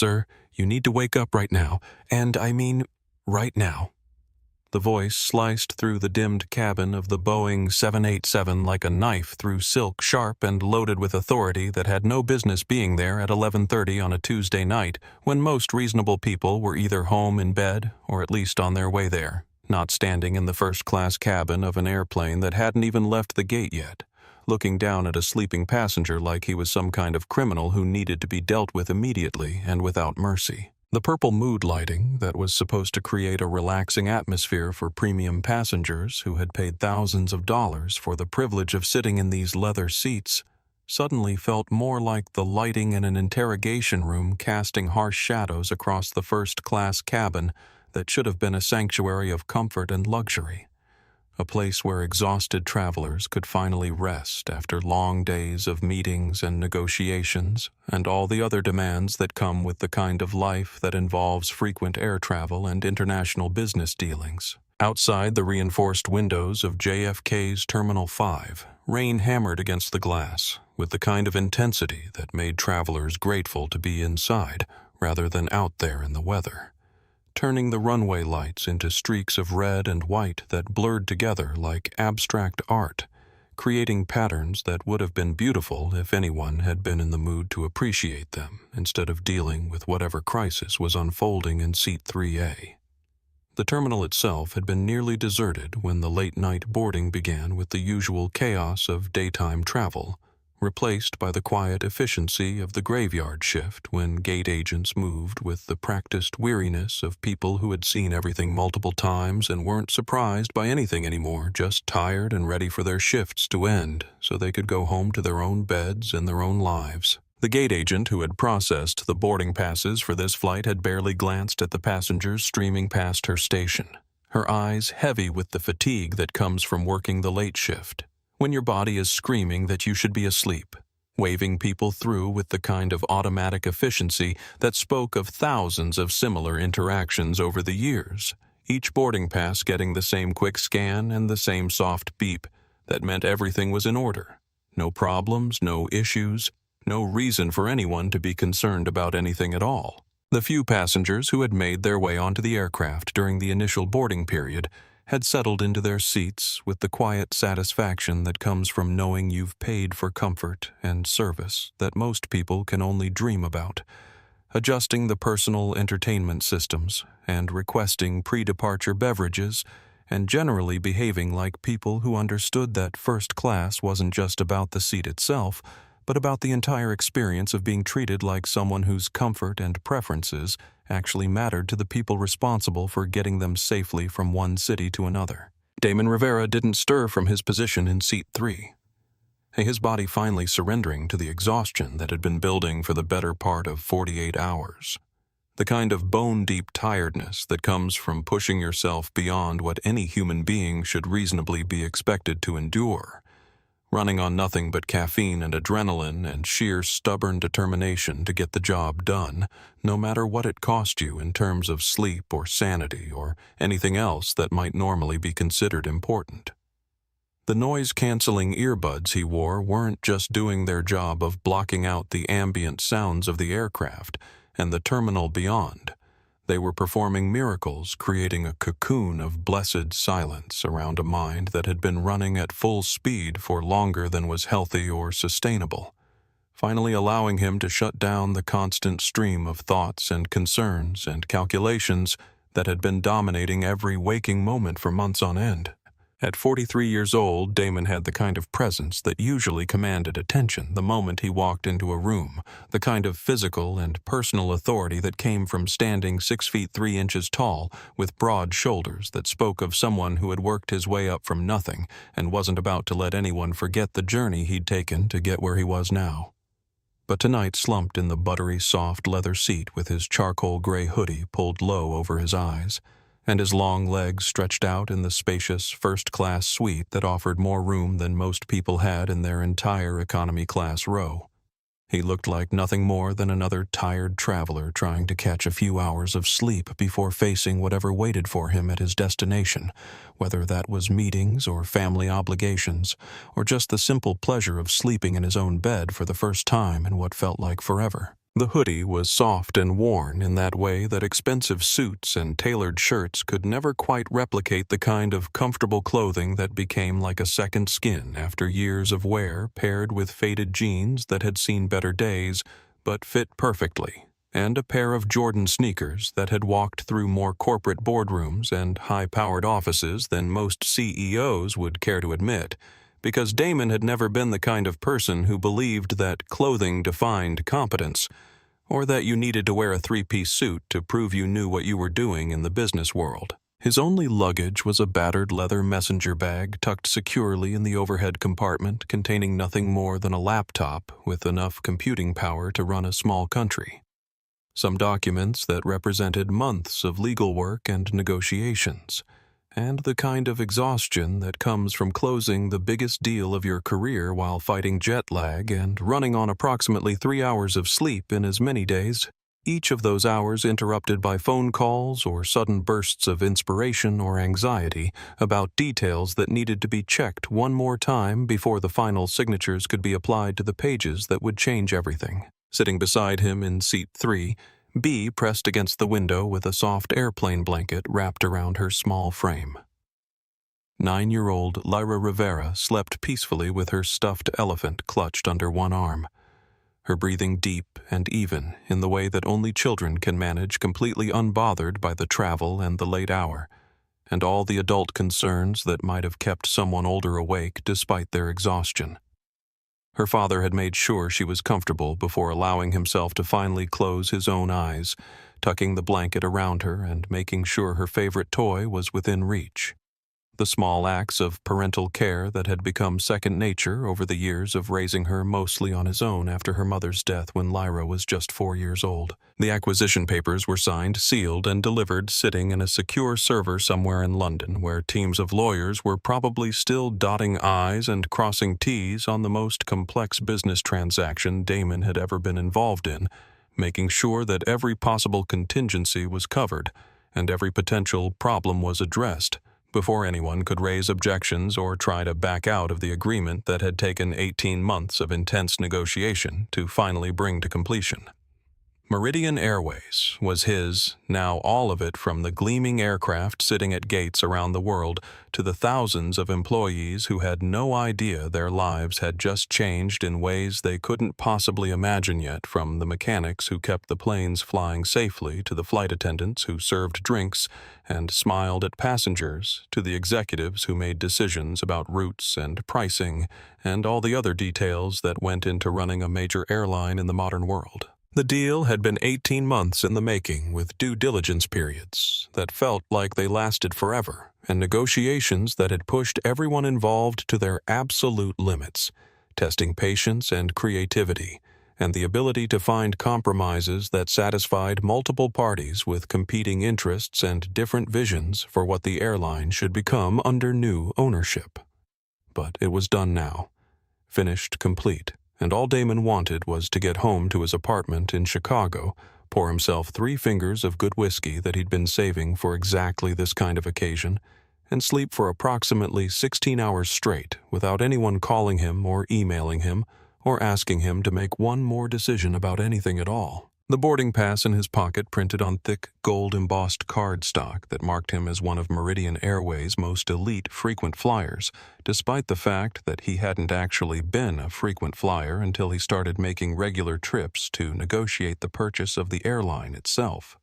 sir, you need to wake up right now, and I mean, right now." The voice sliced through the dimmed cabin of the Boeing 787 like a knife through silk, sharp and loaded with authority that had no business being there at 11:30 on a Tuesday night when most reasonable people were either home in bed or at least on their way there, not standing in the first-class cabin of an airplane that hadn't even left the gate yet, looking down at a sleeping passenger like he was some kind of criminal who needed to be dealt with immediately and without mercy. The purple mood lighting that was supposed to create a relaxing atmosphere for premium passengers who had paid thousands of dollars for the privilege of sitting in these leather seats suddenly felt more like the lighting in an interrogation room, casting harsh shadows across the first-class cabin that should have been a sanctuary of comfort and luxury. A place where exhausted travelers could finally rest after long days of meetings and negotiations and all the other demands that come with the kind of life that involves frequent air travel and international business dealings. Outside the reinforced windows of JFK's Terminal 5, rain hammered against the glass with the kind of intensity that made travelers grateful to be inside rather than out there in the weather, turning the runway lights into streaks of red and white that blurred together like abstract art, creating patterns that would have been beautiful if anyone had been in the mood to appreciate them instead of dealing with whatever crisis was unfolding in Seat 3A. The terminal itself had been nearly deserted when the late-night boarding began with the usual chaos of daytime travel, replaced by the quiet efficiency of the graveyard shift when gate agents moved with the practiced weariness of people who had seen everything multiple times and weren't surprised by anything anymore, just tired and ready for their shifts to end so they could go home to their own beds and their own lives. The gate agent who had processed the boarding passes for this flight had barely glanced at the passengers streaming past her station, her eyes heavy with the fatigue that comes from working the late shift, when your body is screaming that you should be asleep, waving people through with the kind of automatic efficiency that spoke of thousands of similar interactions over the years, each boarding pass getting the same quick scan and the same soft beep that meant everything was in order. No problems, no issues, no reason for anyone to be concerned about anything at all. The few passengers who had made their way onto the aircraft during the initial boarding period had settled into their seats with the quiet satisfaction that comes from knowing you've paid for comfort and service that most people can only dream about, adjusting the personal entertainment systems and requesting pre-departure beverages and generally behaving like people who understood that first class wasn't just about the seat itself, but about the entire experience of being treated like someone whose comfort and preferences actually mattered to the people responsible for getting them safely from one city to another. Damon Rivera didn't stir from his position in Seat 3, his body finally surrendering to the exhaustion that had been building for the better part of 48 hours. The kind of bone-deep tiredness that comes from pushing yourself beyond what any human being should reasonably be expected to endure, running on nothing but caffeine and adrenaline and sheer stubborn determination to get the job done, no matter what it cost you in terms of sleep or sanity or anything else that might normally be considered important. The noise-canceling earbuds he wore weren't just doing their job of blocking out the ambient sounds of the aircraft and the terminal beyond. They were performing miracles, creating a cocoon of blessed silence around a mind that had been running at full speed for longer than was healthy or sustainable, finally allowing him to shut down the constant stream of thoughts and concerns and calculations that had been dominating every waking moment for months on end. At 43 years old, Damon had the kind of presence that usually commanded attention the moment he walked into a room, the kind of physical and personal authority that came from standing 6 feet 3 inches tall with broad shoulders that spoke of someone who had worked his way up from nothing and wasn't about to let anyone forget the journey he'd taken to get where he was now. But tonight slumped in the buttery soft leather seat with his charcoal gray hoodie pulled low over his eyes, and his long legs stretched out in the spacious first-class suite that offered more room than most people had in their entire economy-class row. He looked like nothing more than another tired traveler trying to catch a few hours of sleep before facing whatever waited for him at his destination, whether that was meetings or family obligations, or just the simple pleasure of sleeping in his own bed for the first time in what felt like forever. The hoodie was soft and worn in that way that expensive suits and tailored shirts could never quite replicate the kind of comfortable clothing that became like a second skin after years of wear, paired with faded jeans that had seen better days but fit perfectly, and a pair of Jordan sneakers that had walked through more corporate boardrooms and high-powered offices than most CEOs would care to admit, because Damon had never been the kind of person who believed that clothing defined competence, or that you needed to wear a three-piece suit to prove you knew what you were doing in the business world. His only luggage was a battered leather messenger bag tucked securely in the overhead compartment containing nothing more than a laptop with enough computing power to run a small country. Some documents that represented months of legal work and negotiations, and the kind of exhaustion that comes from closing the biggest deal of your career while fighting jet lag and running on approximately 3 hours of sleep in as many days, each of those hours interrupted by phone calls or sudden bursts of inspiration or anxiety about details that needed to be checked one more time before the final signatures could be applied to the pages that would change everything. Sitting beside him in seat 3, Bee pressed against the window with a soft airplane blanket wrapped around her small frame. 9-year-old Lyra Rivera slept peacefully with her stuffed elephant clutched under one arm, her breathing deep and even in the way that only children can manage, completely unbothered by the travel and the late hour, and all the adult concerns that might have kept someone older awake despite their exhaustion. Her father had made sure she was comfortable before allowing himself to finally close his own eyes, tucking the blanket around her and making sure her favorite toy was within reach. The small acts of parental care that had become second nature over the years of raising her mostly on his own after her mother's death when Lyra was just 4 years old. The acquisition papers were signed, sealed, and delivered sitting in a secure server somewhere in London, where teams of lawyers were probably still dotting I's and crossing T's on the most complex business transaction Damon had ever been involved in, making sure that every possible contingency was covered and every potential problem was addressed before anyone could raise objections or try to back out of the agreement that had taken 18 months of intense negotiation to finally bring to completion. Meridian Airways was his, now all of it, from the gleaming aircraft sitting at gates around the world to the thousands of employees who had no idea their lives had just changed in ways they couldn't possibly imagine yet, from the mechanics who kept the planes flying safely to the flight attendants who served drinks and smiled at passengers to the executives who made decisions about routes and pricing and all the other details that went into running a major airline in the modern world. The deal had been 18 months in the making, with due diligence periods that felt like they lasted forever, and negotiations that had pushed everyone involved to their absolute limits, testing patience and creativity, and the ability to find compromises that satisfied multiple parties with competing interests and different visions for what the airline should become under new ownership. But it was done now, finished, complete. And all Damon wanted was to get home to his apartment in Chicago, pour himself 3 fingers of good whiskey that he'd been saving for exactly this kind of occasion, and sleep for approximately 16 hours straight without anyone calling him or emailing him or asking him to make one more decision about anything at all. The boarding pass in his pocket printed on thick, gold-embossed cardstock that marked him as one of Meridian Airways' most elite frequent flyers, despite the fact that he hadn't actually been a frequent flyer until he started making regular trips to negotiate the purchase of the airline itself.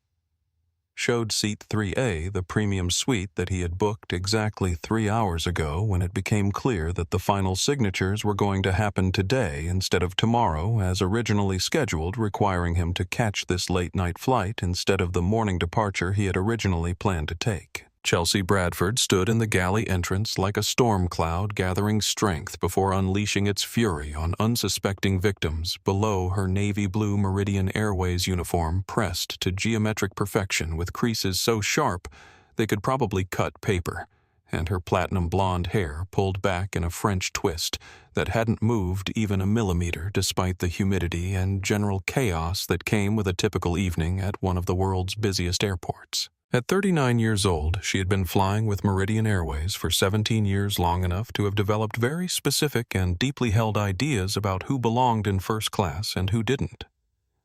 Showed seat 3A, the premium suite that he had booked exactly 3 hours ago when it became clear that the final signatures were going to happen today instead of tomorrow as originally scheduled, requiring him to catch this late-night flight instead of the morning departure he had originally planned to take. Chelsea Bradford stood in the galley entrance like a storm cloud gathering strength before unleashing its fury on unsuspecting victims below her navy blue Meridian Airways uniform pressed to geometric perfection with creases so sharp they could probably cut paper, and her platinum blonde hair pulled back in a French twist that hadn't moved even a millimeter despite the humidity and general chaos that came with a typical evening at one of the world's busiest airports. At 39 years old, she had been flying with Meridian Airways for 17 years, long enough to have developed very specific and deeply held ideas about who belonged in first class and who didn't.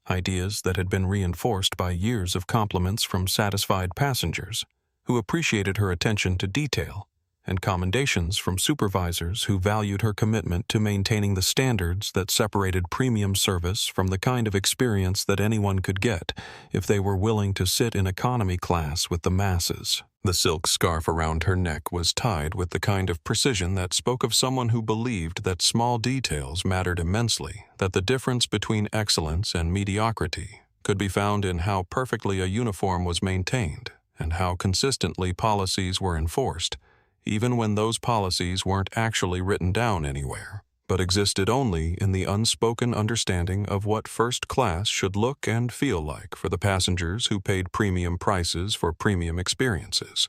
ideas that had been reinforced by years of compliments from satisfied passengers who appreciated her attention to detail, and commendations from supervisors who valued her commitment to maintaining the standards that separated premium service from the kind of experience that anyone could get if they were willing to sit in economy class with the masses. The silk scarf around her neck was tied with the kind of precision that spoke of someone who believed that small details mattered immensely, that the difference between excellence and mediocrity could be found in how perfectly a uniform was maintained and how consistently policies were enforced, even when those policies weren't actually written down anywhere, but existed only in the unspoken understanding of what first class should look and feel like for the passengers who paid premium prices for premium experiences.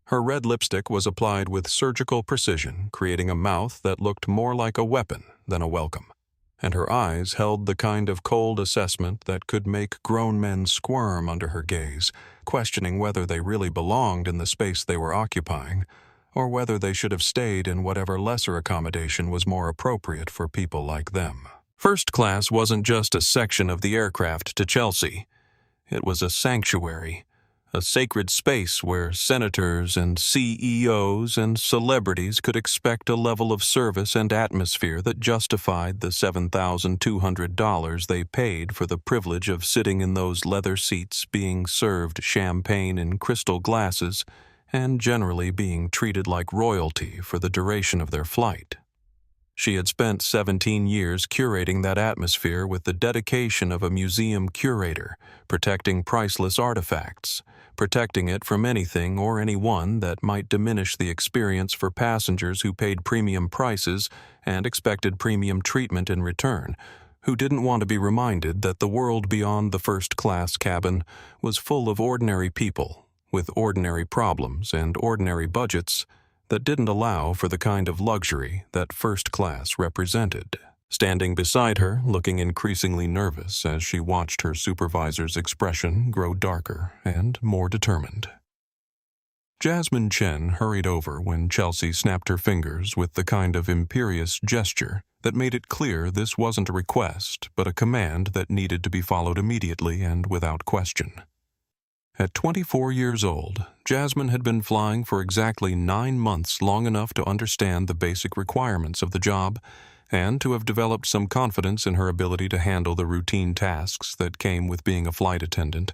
Her red lipstick was applied with surgical precision, creating a mouth that looked more like a weapon than a welcome, and her eyes held the kind of cold assessment that could make grown men squirm under her gaze, questioning whether they really belonged in the space they were occupying, or whether they should have stayed in whatever lesser accommodation was more appropriate for people like them. First class wasn't just a section of the aircraft to Chelsea. It was a sanctuary, a sacred space where senators and CEOs and celebrities could expect a level of service and atmosphere that justified the $7,200 they paid for the privilege of sitting in those leather seats, being served champagne in crystal glasses, and generally being treated like royalty for the duration of their flight. She had spent 17 years curating that atmosphere with the dedication of a museum curator, protecting priceless artifacts, protecting it from anything or anyone that might diminish the experience for passengers who paid premium prices and expected premium treatment in return, who didn't want to be reminded that the world beyond the first-class cabin was full of ordinary people with ordinary problems and ordinary budgets that didn't allow for the kind of luxury that first class represented. Standing beside her, looking increasingly nervous as she watched her supervisor's expression grow darker and more determined. Jasmine Chen hurried over when Chelsea snapped her fingers with the kind of imperious gesture that made it clear this wasn't a request but a command that needed to be followed immediately and without question. At 24 years old, Jasmine had been flying for exactly 9 months, long enough to understand the basic requirements of the job and to have developed some confidence in her ability to handle the routine tasks that came with being a flight attendant,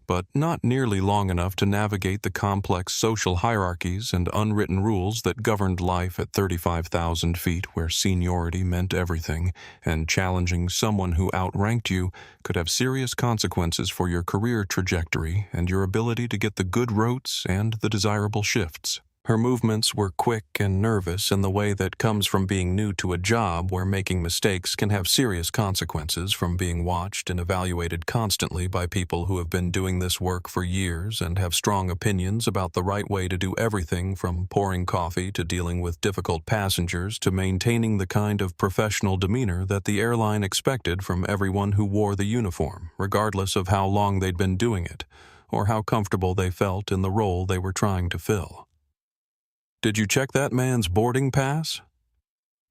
but not nearly long enough to navigate the complex social hierarchies and unwritten rules that governed life at 35,000 feet, where seniority meant everything, and challenging someone who outranked you could have serious consequences for your career trajectory and your ability to get the good routes and the desirable shifts. Her movements were quick and nervous in the way that comes from being new to a job where making mistakes can have serious consequences from being watched and evaluated constantly by people who have been doing this work for years and have strong opinions about the right way to do everything from pouring coffee to dealing with difficult passengers to maintaining the kind of professional demeanor that the airline expected from everyone who wore the uniform, regardless of how long they'd been doing it or how comfortable they felt in the role they were trying to fill. "Did you check that man's boarding pass?"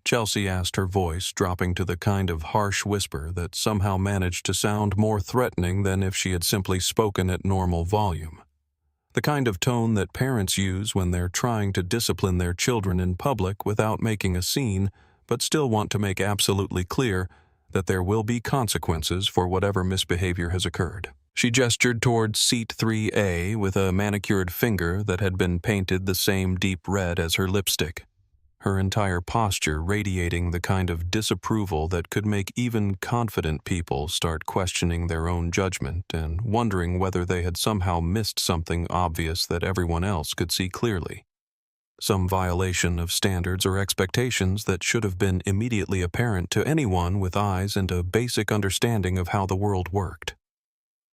Chelsea asked, her voice dropping to the kind of harsh whisper that somehow managed to sound more threatening than if she had simply spoken at normal volume. The kind of tone that parents use when they're trying to discipline their children in public without making a scene, but still want to make absolutely clear that there will be consequences for whatever misbehavior has occurred. She gestured toward seat 3A with a manicured finger that had been painted the same deep red as her lipstick, her entire posture radiating the kind of disapproval that could make even confident people start questioning their own judgment and wondering whether they had somehow missed something obvious that everyone else could see clearly. Some violation of standards or expectations that should have been immediately apparent to anyone with eyes and a basic understanding of how the world worked.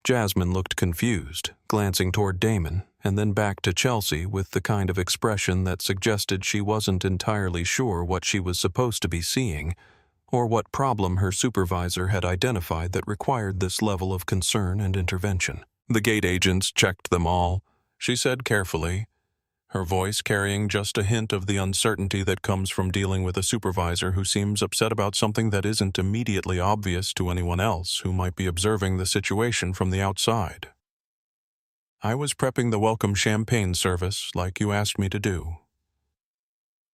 Jasmine looked confused, glancing toward Damon, and then back to Chelsea with the kind of expression that suggested she wasn't entirely sure what she was supposed to be seeing, or what problem her supervisor had identified that required this level of concern and intervention. "The gate agents checked them all," she said carefully, her voice carrying just a hint of the uncertainty that comes from dealing with a supervisor who seems upset about something that isn't immediately obvious to anyone else who might be observing the situation from the outside. "I was prepping the welcome champagne service like you asked me to do."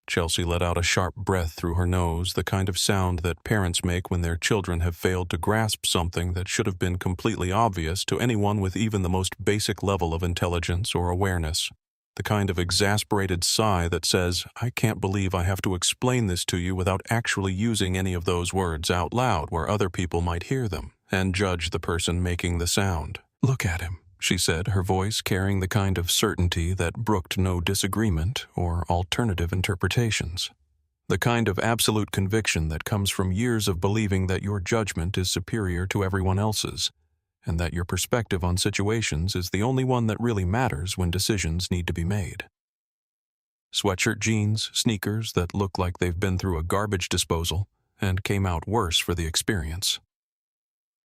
Chelsea let out a sharp breath through her nose, the kind of sound that parents make when their children have failed to grasp something that should have been completely obvious to anyone with even the most basic level of intelligence or awareness. The kind of exasperated sigh that says, "I can't believe I have to explain this to you without actually using any of those words out loud where other people might hear them and judge the person making the sound." "Look at him," she said, her voice carrying the kind of certainty that brooked no disagreement or alternative interpretations. The kind of absolute conviction that comes from years of believing that your judgment is superior to everyone else's, and that your perspective on situations is the only one that really matters when decisions need to be made. Sweatshirt jeans, sneakers that look like they've been through a garbage disposal and came out worse for the experience.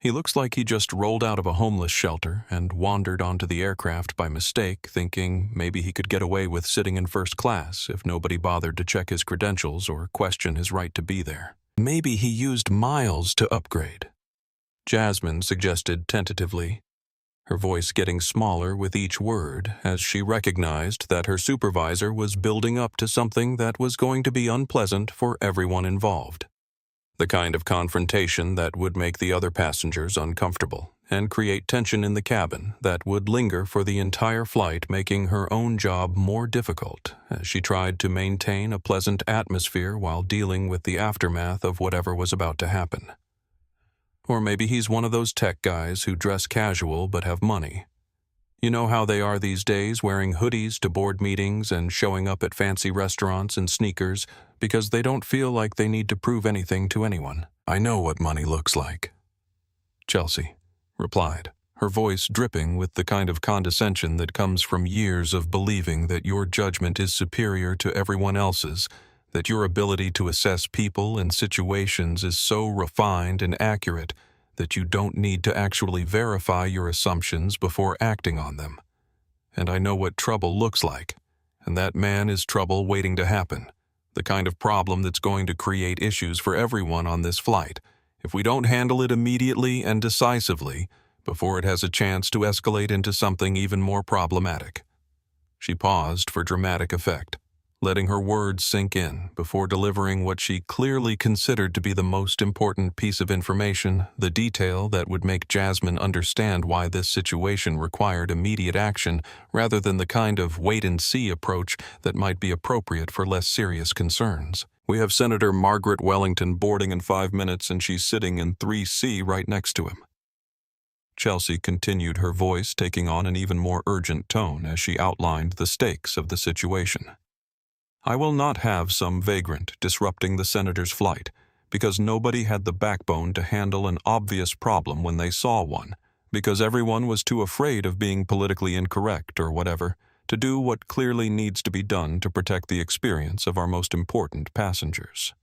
He looks like he just rolled out of a homeless shelter and wandered onto the aircraft by mistake, thinking maybe he could get away with sitting in first class if nobody bothered to check his credentials or question his right to be there. Maybe he used miles to upgrade, Jasmine suggested tentatively, her voice getting smaller with each word as she recognized that her supervisor was building up to something that was going to be unpleasant for everyone involved. The kind of confrontation that would make the other passengers uncomfortable and create tension in the cabin that would linger for the entire flight, making her own job more difficult as she tried to maintain a pleasant atmosphere while dealing with the aftermath of whatever was about to happen. Or maybe he's one of those tech guys who dress casual but have money. You know how they are these days, wearing hoodies to board meetings and showing up at fancy restaurants in sneakers because they don't feel like they need to prove anything to anyone. "I know what money looks like," Chelsea replied, her voice dripping with the kind of condescension that comes from years of believing that your judgment is superior to everyone else's, that your ability to assess people and situations is so refined and accurate that you don't need to actually verify your assumptions before acting on them. And I know what trouble looks like, and that man is trouble waiting to happen, the kind of problem that's going to create issues for everyone on this flight if we don't handle it immediately and decisively before it has a chance to escalate into something even more problematic. She paused for dramatic effect, letting her words sink in before delivering what she clearly considered to be the most important piece of information, the detail that would make Jasmine understand why this situation required immediate action rather than the kind of wait-and-see approach that might be appropriate for less serious concerns. "We have Senator Margaret Wellington boarding in 5 minutes, and she's sitting in 3C right next to him." Chelsea continued, her voice taking on an even more urgent tone as she outlined the stakes of the situation. "I will not have some vagrant disrupting the senator's flight because nobody had the backbone to handle an obvious problem when they saw one, because everyone was too afraid of being politically incorrect or whatever, to do what clearly needs to be done to protect the experience of our most important passengers."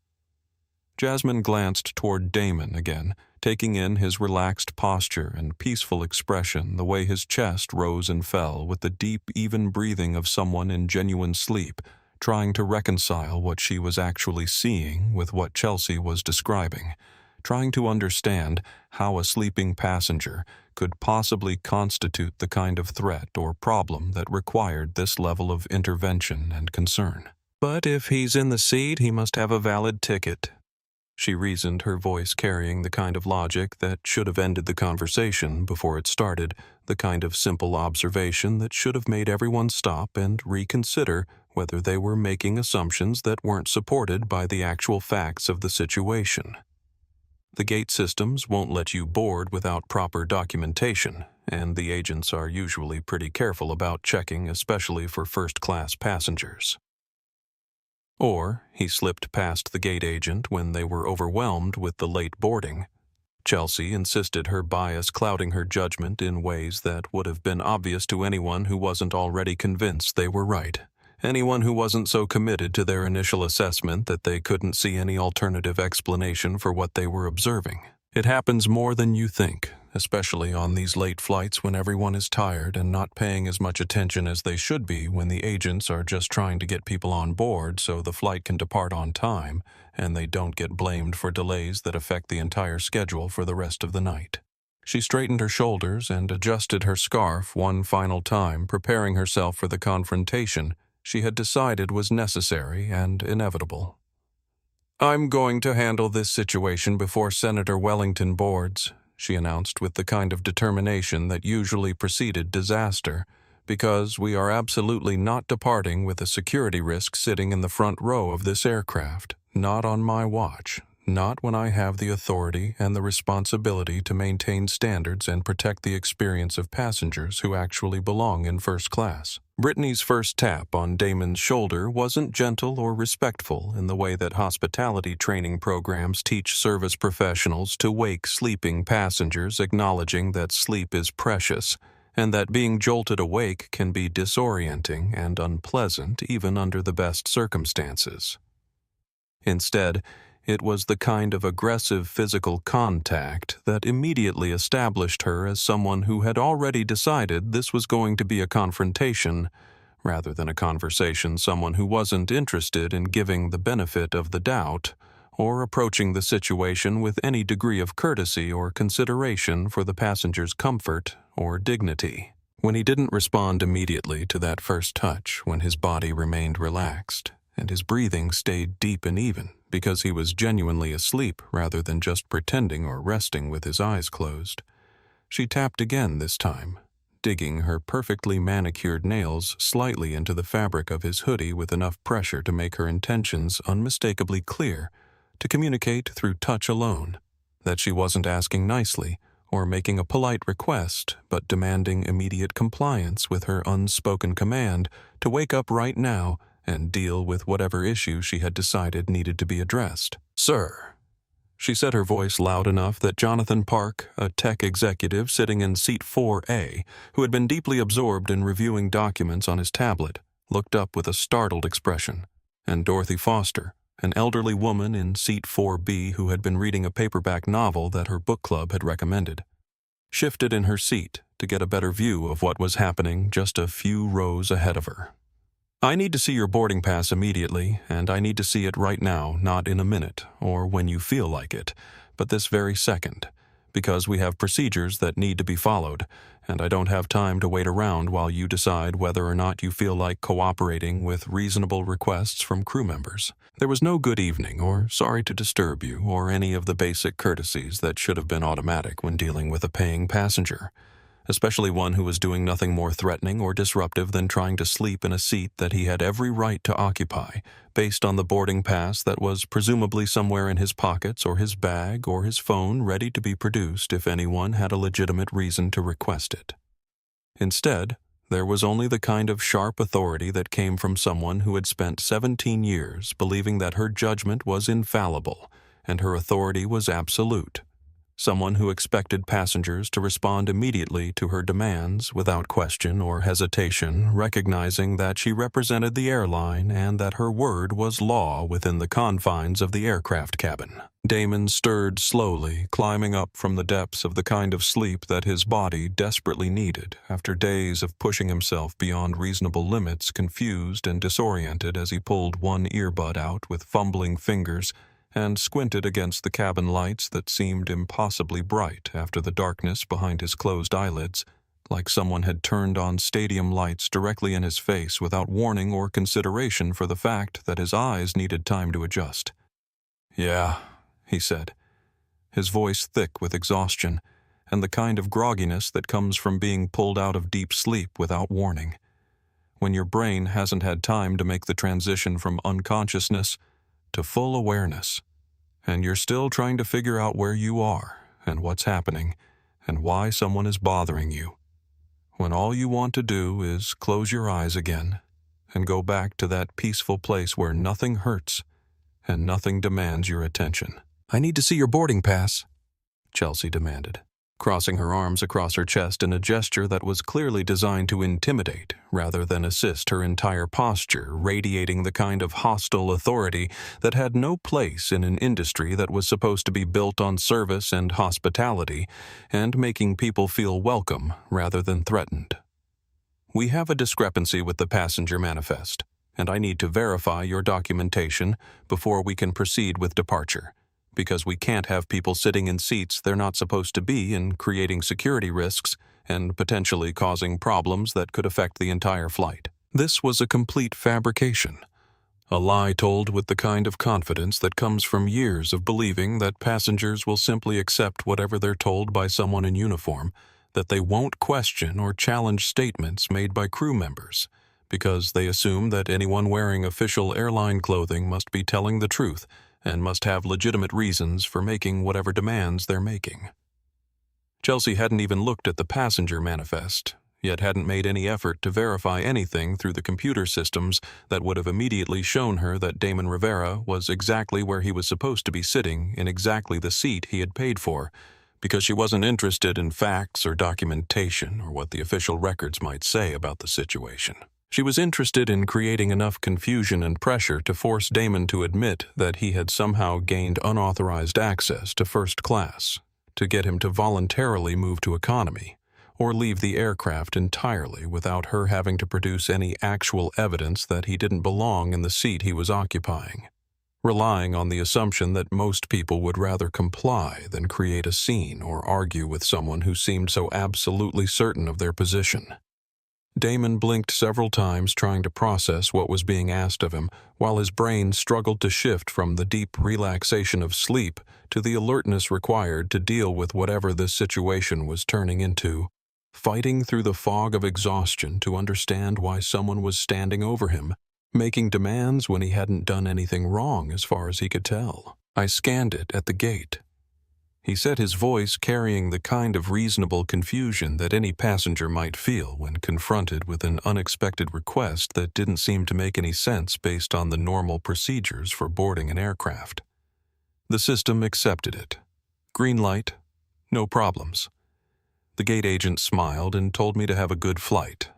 Jasmine glanced toward Damon again, taking in his relaxed posture and peaceful expression, the way his chest rose and fell with the deep, even breathing of someone in genuine sleep, trying to reconcile what she was actually seeing with what Chelsea was describing, trying to understand how a sleeping passenger could possibly constitute the kind of threat or problem that required this level of intervention and concern. "But if he's in the seat, he must have a valid ticket," she reasoned, her voice carrying the kind of logic that should have ended the conversation before it started, the kind of simple observation that should have made everyone stop and reconsider whether they were making assumptions that weren't supported by the actual facts of the situation. The gate systems won't let you board without proper documentation, and the agents are usually pretty careful about checking, especially for first-class passengers. Or he slipped past the gate agent when they were overwhelmed with the late boarding. Chelsea insisted, her bias clouding her judgment in ways that would have been obvious to anyone who wasn't already convinced they were right. Anyone who wasn't so committed to their initial assessment that they couldn't see any alternative explanation for what they were observing. "It happens more than you think, especially on these late flights when everyone is tired and not paying as much attention as they should be when the agents are just trying to get people on board so the flight can depart on time and they don't get blamed for delays that affect the entire schedule for the rest of the night. She straightened her shoulders and adjusted her scarf one final time, preparing herself for the confrontation she had decided was necessary and inevitable. "I'm going to handle this situation before Senator Wellington boards," she announced with the kind of determination that usually preceded disaster, "because we are absolutely not departing with a security risk sitting in the front row of this aircraft. Not on my watch. Not when I have the authority and the responsibility to maintain standards and protect the experience of passengers who actually belong in first class." Brittany's first tap on Damon's shoulder wasn't gentle or respectful in the way that hospitality training programs teach service professionals to wake sleeping passengers, acknowledging that sleep is precious and that being jolted awake can be disorienting and unpleasant even under the best circumstances. Instead, it was the kind of aggressive physical contact that immediately established her as someone who had already decided this was going to be a confrontation, rather than a conversation, someone who wasn't interested in giving the benefit of the doubt or approaching the situation with any degree of courtesy or consideration for the passenger's comfort or dignity. When he didn't respond immediately to that first touch, when his body remained relaxed and his breathing stayed deep and even, because he was genuinely asleep rather than just pretending or resting with his eyes closed, she tapped again this time, digging her perfectly manicured nails slightly into the fabric of his hoodie with enough pressure to make her intentions unmistakably clear, to communicate through touch alone, that she wasn't asking nicely or making a polite request, but demanding immediate compliance with her unspoken command to wake up right now and deal with whatever issue she had decided needed to be addressed. "Sir," she said, her voice loud enough that Jonathan Park, a tech executive sitting in seat 4A, who had been deeply absorbed in reviewing documents on his tablet, looked up with a startled expression, and Dorothy Foster, an elderly woman in seat 4B who had been reading a paperback novel that her book club had recommended, shifted in her seat to get a better view of what was happening just a few rows ahead of her. "I need to see your boarding pass immediately, and I need to see it right now, not in a minute, or when you feel like it, but this very second, because we have procedures that need to be followed, and I don't have time to wait around while you decide whether or not you feel like cooperating with reasonable requests from crew members." There was no good evening, or sorry to disturb you, or any of the basic courtesies that should have been automatic when dealing with a paying passenger, especially one who was doing nothing more threatening or disruptive than trying to sleep in a seat that he had every right to occupy, based on the boarding pass that was presumably somewhere in his pockets or his bag or his phone ready to be produced if anyone had a legitimate reason to request it. Instead, there was only the kind of sharp authority that came from someone who had spent 17 years believing that her judgment was infallible and her authority was absolute. Someone who expected passengers to respond immediately to her demands without question or hesitation, recognizing that she represented the airline and that her word was law within the confines of the aircraft cabin. Damon stirred slowly, climbing up from the depths of the kind of sleep that his body desperately needed after days of pushing himself beyond reasonable limits, confused and disoriented as he pulled one earbud out with fumbling fingers and squinted against the cabin lights that seemed impossibly bright after the darkness behind his closed eyelids, like someone had turned on stadium lights directly in his face without warning or consideration for the fact that his eyes needed time to adjust. "Yeah," he said, his voice thick with exhaustion and the kind of grogginess that comes from being pulled out of deep sleep without warning, when your brain hasn't had time to make the transition from unconsciousness to full awareness, and you're still trying to figure out where you are and what's happening and why someone is bothering you, when all you want to do is close your eyes again and go back to that peaceful place where nothing hurts and nothing demands your attention. "I need to see your boarding pass," Chelsea demanded. crossing her arms across her chest in a gesture that was clearly designed to intimidate rather than assist, her entire posture radiating the kind of hostile authority that had no place in an industry that was supposed to be built on service and hospitality and making people feel welcome rather than threatened. "We have a discrepancy with the passenger manifest, and I need to verify your documentation before we can proceed with departure, because we can't have people sitting in seats they're not supposed to be and creating security risks and potentially causing problems that could affect the entire flight." This was a complete fabrication, a lie told with the kind of confidence that comes from years of believing that passengers will simply accept whatever they're told by someone in uniform, that they won't question or challenge statements made by crew members, because they assume that anyone wearing official airline clothing must be telling the truth and must have legitimate reasons for making whatever demands they're making. Chelsea hadn't even looked at the passenger manifest, yet hadn't made any effort to verify anything through the computer systems that would have immediately shown her that Damon Rivera was exactly where he was supposed to be sitting in exactly the seat he had paid for, because she wasn't interested in facts or documentation or what the official records might say about the situation. She was interested in creating enough confusion and pressure to force Damon to admit that he had somehow gained unauthorized access to first class, to get him to voluntarily move to economy, or leave the aircraft entirely without her having to produce any actual evidence that he didn't belong in the seat he was occupying, relying on the assumption that most people would rather comply than create a scene or argue with someone who seemed so absolutely certain of their position. Damon blinked several times trying to process what was being asked of him, while his brain struggled to shift from the deep relaxation of sleep to the alertness required to deal with whatever this situation was turning into, fighting through the fog of exhaustion to understand why someone was standing over him, making demands when he hadn't done anything wrong as far as he could tell. "I scanned it at the gate," he said, his voice carrying the kind of reasonable confusion that any passenger might feel when confronted with an unexpected request that didn't seem to make any sense based on the normal procedures for boarding an aircraft. The system accepted it. Green light, no problems. The gate agent smiled and told me to have a good flight.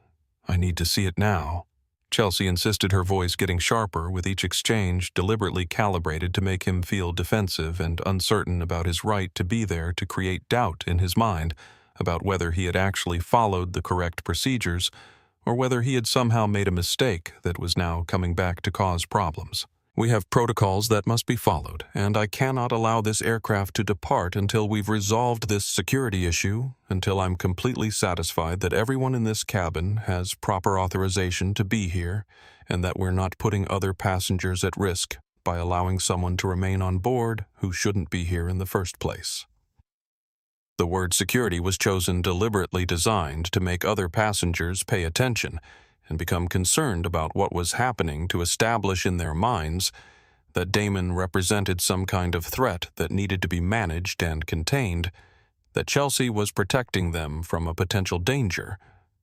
"I need to see it now," Chelsea insisted, her voice getting sharper with each exchange, deliberately calibrated to make him feel defensive and uncertain about his right to be there, to create doubt in his mind about whether he had actually followed the correct procedures or whether he had somehow made a mistake that was now coming back to cause problems. "We have protocols that must be followed, and I cannot allow this aircraft to depart until we've resolved this security issue, until I'm completely satisfied that everyone in this cabin has proper authorization to be here, and that we're not putting other passengers at risk by allowing someone to remain on board who shouldn't be here in the first place." The word security was chosen deliberately, designed to make other passengers pay attention and become concerned about what was happening, to establish in their minds that Damon represented some kind of threat that needed to be managed and contained, that Chelsea was protecting them from a potential danger,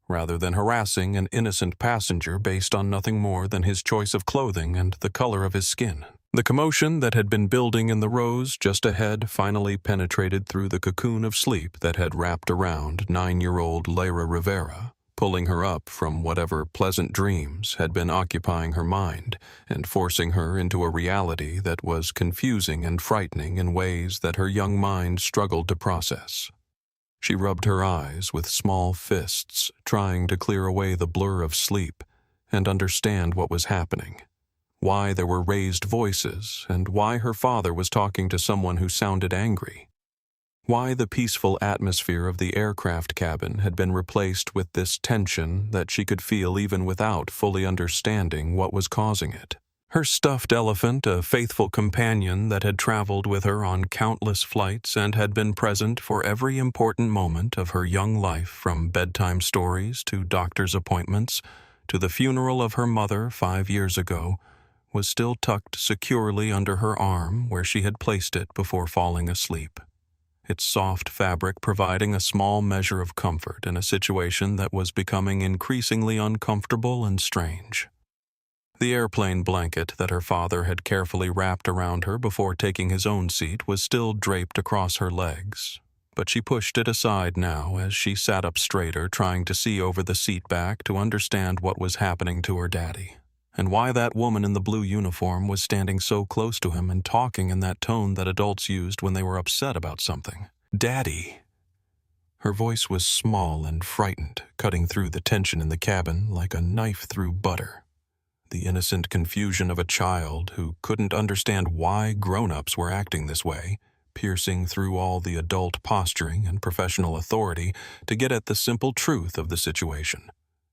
rather than harassing an innocent passenger based on nothing more than his choice of clothing and the color of his skin. The commotion that had been building in the rows just ahead finally penetrated through the cocoon of sleep that had wrapped around 9-year-old Lyra Rivera, pulling her up from whatever pleasant dreams had been occupying her mind and forcing her into a reality that was confusing and frightening in ways that her young mind struggled to process. She rubbed her eyes with small fists, trying to clear away the blur of sleep and understand what was happening, why there were raised voices, and why her father was talking to someone who sounded angry. Why the peaceful atmosphere of the aircraft cabin had been replaced with this tension that she could feel even without fully understanding what was causing it. Her stuffed elephant, a faithful companion that had traveled with her on countless flights and had been present for every important moment of her young life, from bedtime stories to doctor's appointments to the funeral of her mother 5 years ago, was still tucked securely under her arm where she had placed it before falling asleep, its soft fabric providing a small measure of comfort in a situation that was becoming increasingly uncomfortable and strange. The airplane blanket that her father had carefully wrapped around her before taking his own seat was still draped across her legs, but she pushed it aside now as she sat up straighter, trying to see over the seat back to understand what was happening to her daddy, and why that woman in the blue uniform was standing so close to him and talking in that tone that adults used when they were upset about something. "Daddy." Her voice was small and frightened, cutting through the tension in the cabin like a knife through butter. The innocent confusion of a child who couldn't understand why grown-ups were acting this way, piercing through all the adult posturing and professional authority to get at the simple truth of the situation,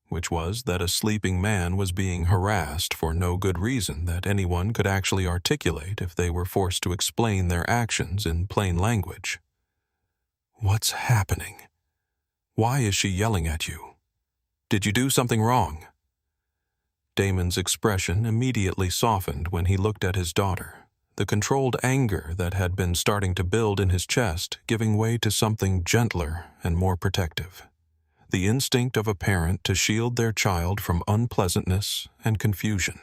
which was that a sleeping man was being harassed for no good reason that anyone could actually articulate if they were forced to explain their actions in plain language. "What's happening? Why is she yelling at you? Did you do something wrong?" Damon's expression immediately softened when he looked at his daughter, the controlled anger that had been starting to build in his chest giving way to something gentler and more protective. The instinct of a parent to shield their child from unpleasantness and confusion,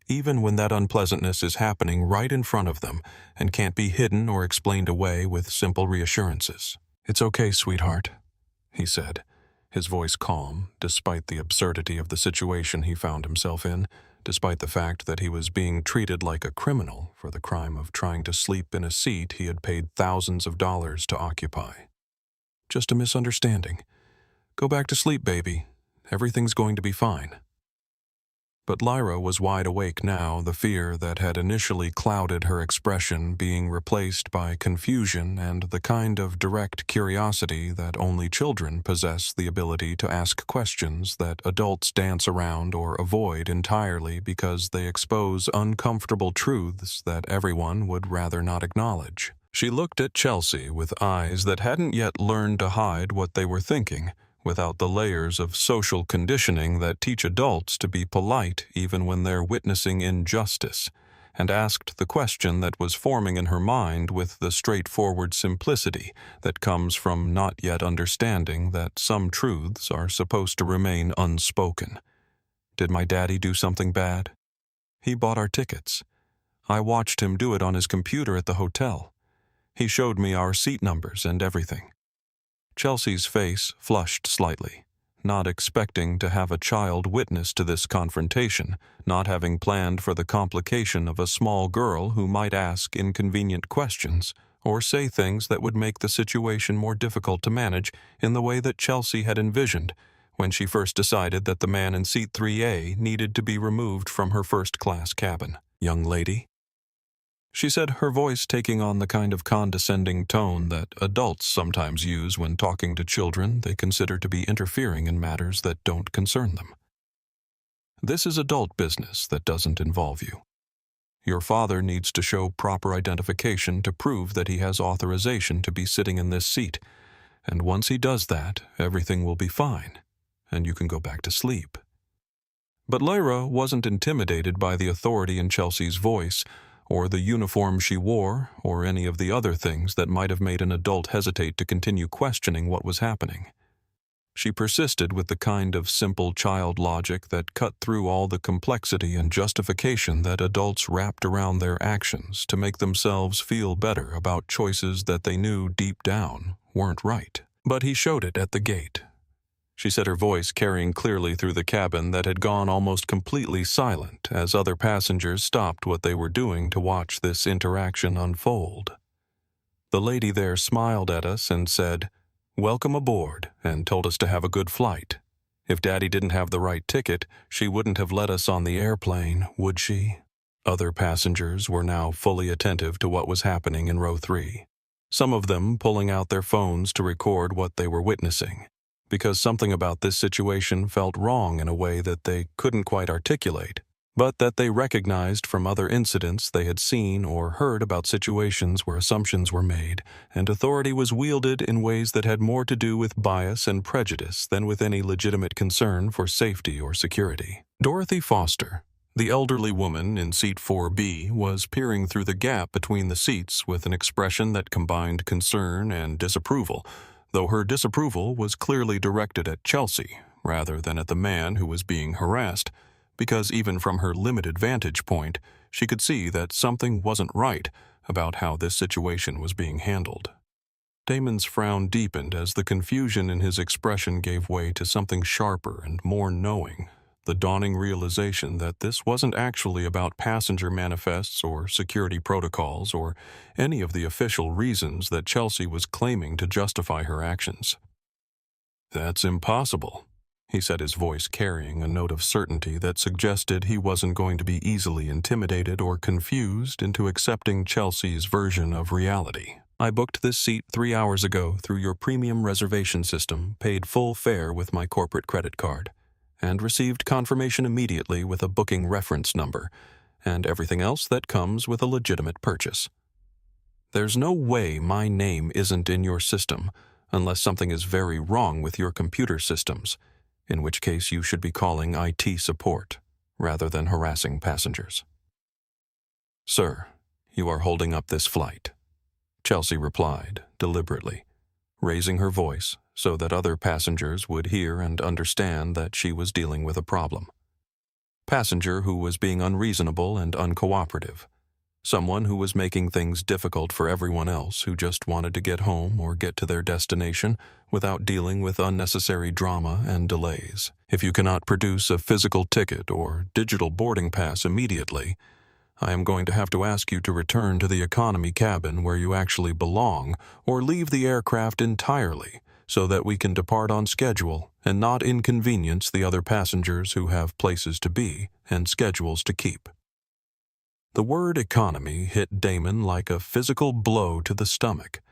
even when that unpleasantness is happening right in front of them and can't be hidden or explained away with simple reassurances. "It's okay, sweetheart," he said, his voice calm, despite the absurdity of the situation he found himself in, despite the fact that he was being treated like a criminal for the crime of trying to sleep in a seat he had paid thousands of dollars to occupy. "Just a misunderstanding. Go back to sleep, baby. Everything's going to be fine." But Lyra was wide awake now, the fear that had initially clouded her expression being replaced by confusion and the kind of direct curiosity that only children possess the ability to ask questions that adults dance around or avoid entirely because they expose uncomfortable truths that everyone would rather not acknowledge. She looked at Chelsea with eyes that hadn't yet learned to hide what they were thinking, without the layers of social conditioning that teach adults to be polite even when they're witnessing injustice, and asked the question that was forming in her mind with the straightforward simplicity that comes from not yet understanding that some truths are supposed to remain unspoken. "Did my daddy do something bad? He bought our tickets. I watched him do it on his computer at the hotel. He showed me our seat numbers and everything." Chelsea's face flushed slightly, not expecting to have a child witness to this confrontation, not having planned for the complication of a small girl who might ask inconvenient questions or say things that would make the situation more difficult to manage in the way that Chelsea had envisioned when she first decided that the man in seat 3A needed to be removed from her first-class cabin. "Young lady," she said, her voice taking on the kind of condescending tone that adults sometimes use when talking to children they consider to be interfering in matters that don't concern them. "This is adult business that doesn't involve you. Your father needs to show proper identification to prove that he has authorization to be sitting in this seat, and once he does that, everything will be fine, and you can go back to sleep." But Lyra wasn't intimidated by the authority in Chelsea's voice, or the uniform she wore, or any of the other things that might have made an adult hesitate to continue questioning what was happening. She persisted with the kind of simple child logic that cut through all the complexity and justification that adults wrapped around their actions to make themselves feel better about choices that they knew deep down weren't right. "But he showed it at the gate," she said, her voice carrying clearly through the cabin that had gone almost completely silent as other passengers stopped what they were doing to watch this interaction unfold. "The lady there smiled at us and said, 'Welcome aboard,' and told us to have a good flight. If Daddy didn't have the right ticket, she wouldn't have let us on the airplane, would she?" Other passengers were now fully attentive to what was happening in row 3, some of them pulling out their phones to record what they were witnessing, because something about this situation felt wrong in a way that they couldn't quite articulate, but that they recognized from other incidents they had seen or heard about situations where assumptions were made and authority was wielded in ways that had more to do with bias and prejudice than with any legitimate concern for safety or security. Dorothy Foster, the elderly woman in seat 4B, was peering through the gap between the seats with an expression that combined concern and disapproval, though her disapproval was clearly directed at Chelsea rather than at the man who was being harassed, because even from her limited vantage point, she could see that something wasn't right about how this situation was being handled. Damon's frown deepened as the confusion in his expression gave way to something sharper and more knowing, the dawning realization that this wasn't actually about passenger manifests or security protocols or any of the official reasons that Chelsea was claiming to justify her actions. "That's impossible," he said, his voice carrying a note of certainty that suggested he wasn't going to be easily intimidated or confused into accepting Chelsea's version of reality. "I booked this seat 3 hours ago through your premium reservation system, paid full fare with my corporate credit card, and received confirmation immediately with a booking reference number, and everything else that comes with a legitimate purchase. There's no way my name isn't in your system, unless something is very wrong with your computer systems, in which case you should be calling IT support, rather than harassing passengers." "Sir, you are holding up this flight," Chelsea replied, deliberately, raising her voice so that other passengers would hear and understand that she was dealing with a problem. Passenger who was being unreasonable and uncooperative. Someone who was making things difficult for everyone else who just wanted to get home or get to their destination without dealing with unnecessary drama and delays. "If you cannot produce a physical ticket or digital boarding pass immediately, I am going to have to ask you to return to the economy cabin where you actually belong or leave the aircraft entirely so that we can depart on schedule and not inconvenience the other passengers who have places to be and schedules to keep." The word economy hit Damon like a physical blow to the stomach,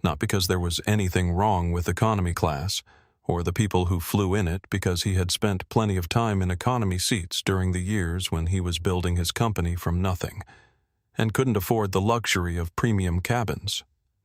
not because there was anything wrong with economy class, or the people who flew in it, because he had spent plenty of time in economy seats during the years when he was building his company from nothing, and couldn't afford the luxury of premium cabins,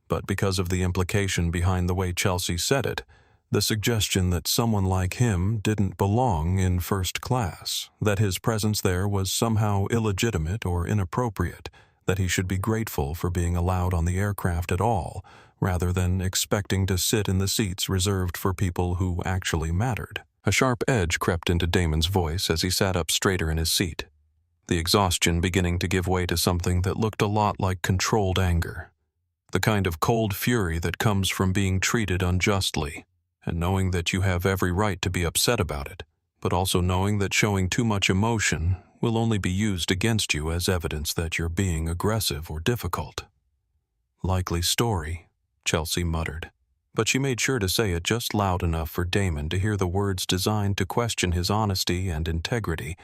but because of the implication behind the way Chelsea said it, the suggestion that someone like him didn't belong in first class, that his presence there was somehow illegitimate or inappropriate, that he should be grateful for being allowed on the aircraft at all, rather than expecting to sit in the seats reserved for people who actually mattered. A sharp edge crept into Damon's voice as he sat up straighter in his seat, the exhaustion beginning to give way to something that looked a lot like controlled anger, the kind of cold fury that comes from being treated unjustly, and knowing that you have every right to be upset about it, but also knowing that showing too much emotion will only be used against you as evidence that you're being aggressive or difficult. "Likely story," Chelsea muttered, but she made sure to say it just loud enough for Damon to hear the words designed to question his honesty and integrity,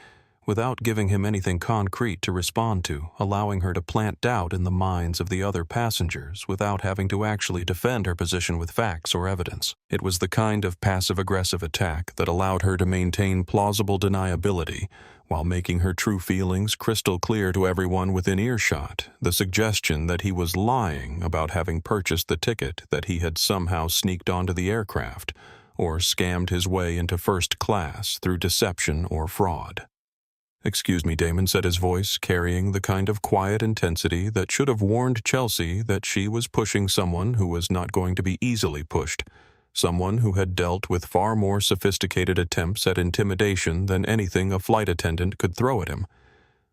without giving him anything concrete to respond to, allowing her to plant doubt in the minds of the other passengers without having to actually defend her position with facts or evidence. It was the kind of passive-aggressive attack that allowed her to maintain plausible deniability while making her true feelings crystal clear to everyone within earshot, the suggestion that he was lying about having purchased the ticket that he had somehow sneaked onto the aircraft, or scammed his way into first class through deception or fraud. "Excuse me," Damon said, his voice carrying the kind of quiet intensity that should have warned Chelsea that she was pushing someone who was not going to be easily pushed, someone who had dealt with far more sophisticated attempts at intimidation than anything a flight attendant could throw at him,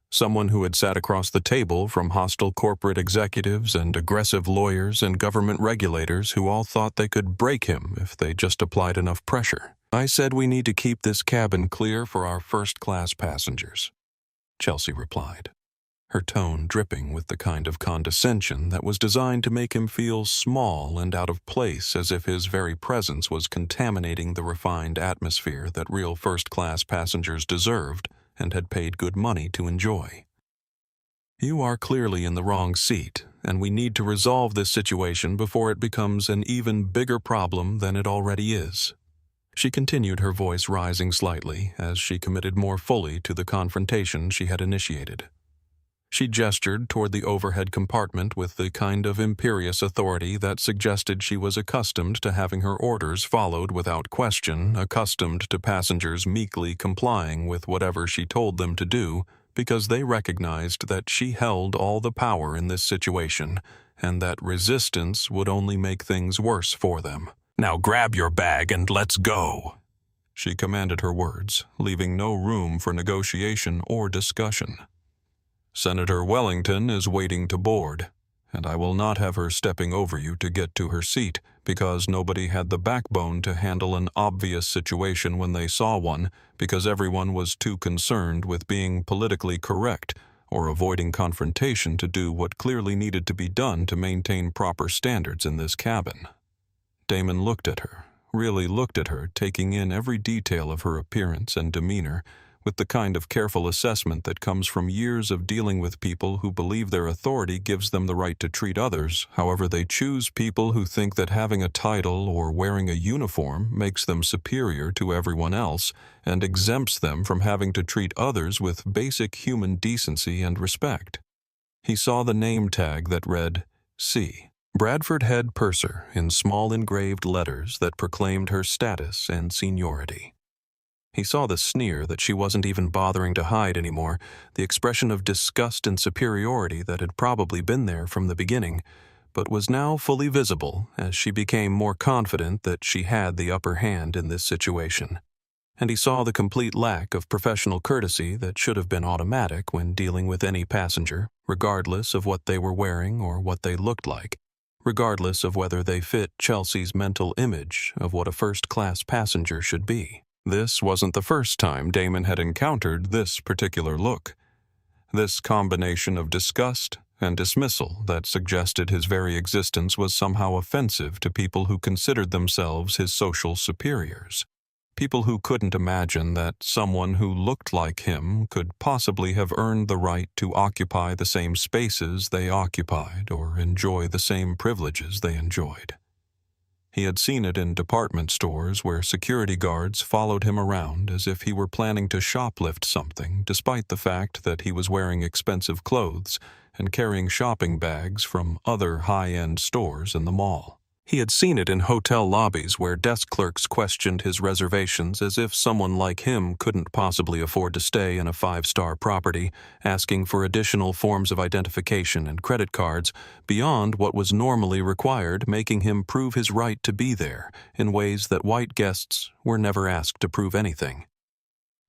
someone who had sat across the table from hostile corporate executives and aggressive lawyers and government regulators who all thought they could break him if they just applied enough pressure. "I said we need to keep this cabin clear for our first-class passengers," Chelsea replied, her tone dripping with the kind of condescension that was designed to make him feel small and out of place, as if his very presence was contaminating the refined atmosphere that real first-class passengers deserved and had paid good money to enjoy. "You are clearly in the wrong seat, and we need to resolve this situation before it becomes an even bigger problem than it already is." She continued, her voice rising slightly as she committed more fully to the confrontation she had initiated. She gestured toward the overhead compartment with the kind of imperious authority that suggested she was accustomed to having her orders followed without question, accustomed to passengers meekly complying with whatever she told them to do, because they recognized that she held all the power in this situation, and that resistance would only make things worse for them. "Now grab your bag and let's go," she commanded her words, leaving no room for negotiation or discussion. "Senator Wellington is waiting to board, and I will not have her stepping over you to get to her seat, because nobody had the backbone to handle an obvious situation when they saw one, because everyone was too concerned with being politically correct or avoiding confrontation to do what clearly needed to be done to maintain proper standards in this cabin. Damon looked at her, really looked at her, taking in every detail of her appearance and demeanor, with the kind of careful assessment that comes from years of dealing with people who believe their authority gives them the right to treat others however they choose, people who think that having a title or wearing a uniform makes them superior to everyone else and exempts them from having to treat others with basic human decency and respect. He saw the name tag that read C. Bradford Head Purser in small engraved letters that proclaimed her status and seniority. He saw the sneer that she wasn't even bothering to hide anymore, the expression of disgust and superiority that had probably been there from the beginning, but was now fully visible as she became more confident that she had the upper hand in this situation. And he saw the complete lack of professional courtesy that should have been automatic when dealing with any passenger, regardless of what they were wearing or what they looked like, regardless of whether they fit Chelsea's mental image of what a first-class passenger should be. This wasn't the first time Damon had encountered this particular look. This combination of disgust and dismissal that suggested his very existence was somehow offensive to people who considered themselves his social superiors. People who couldn't imagine that someone who looked like him could possibly have earned the right to occupy the same spaces they occupied or enjoy the same privileges they enjoyed. He had seen it in department stores where security guards followed him around as if he were planning to shoplift something, despite the fact that he was wearing expensive clothes and carrying shopping bags from other high-end stores in the mall. He had seen it in hotel lobbies where desk clerks questioned his reservations as if someone like him couldn't possibly afford to stay in a 5-star property, asking for additional forms of identification and credit cards beyond what was normally required, making him prove his right to be there in ways that white guests were never asked to prove anything.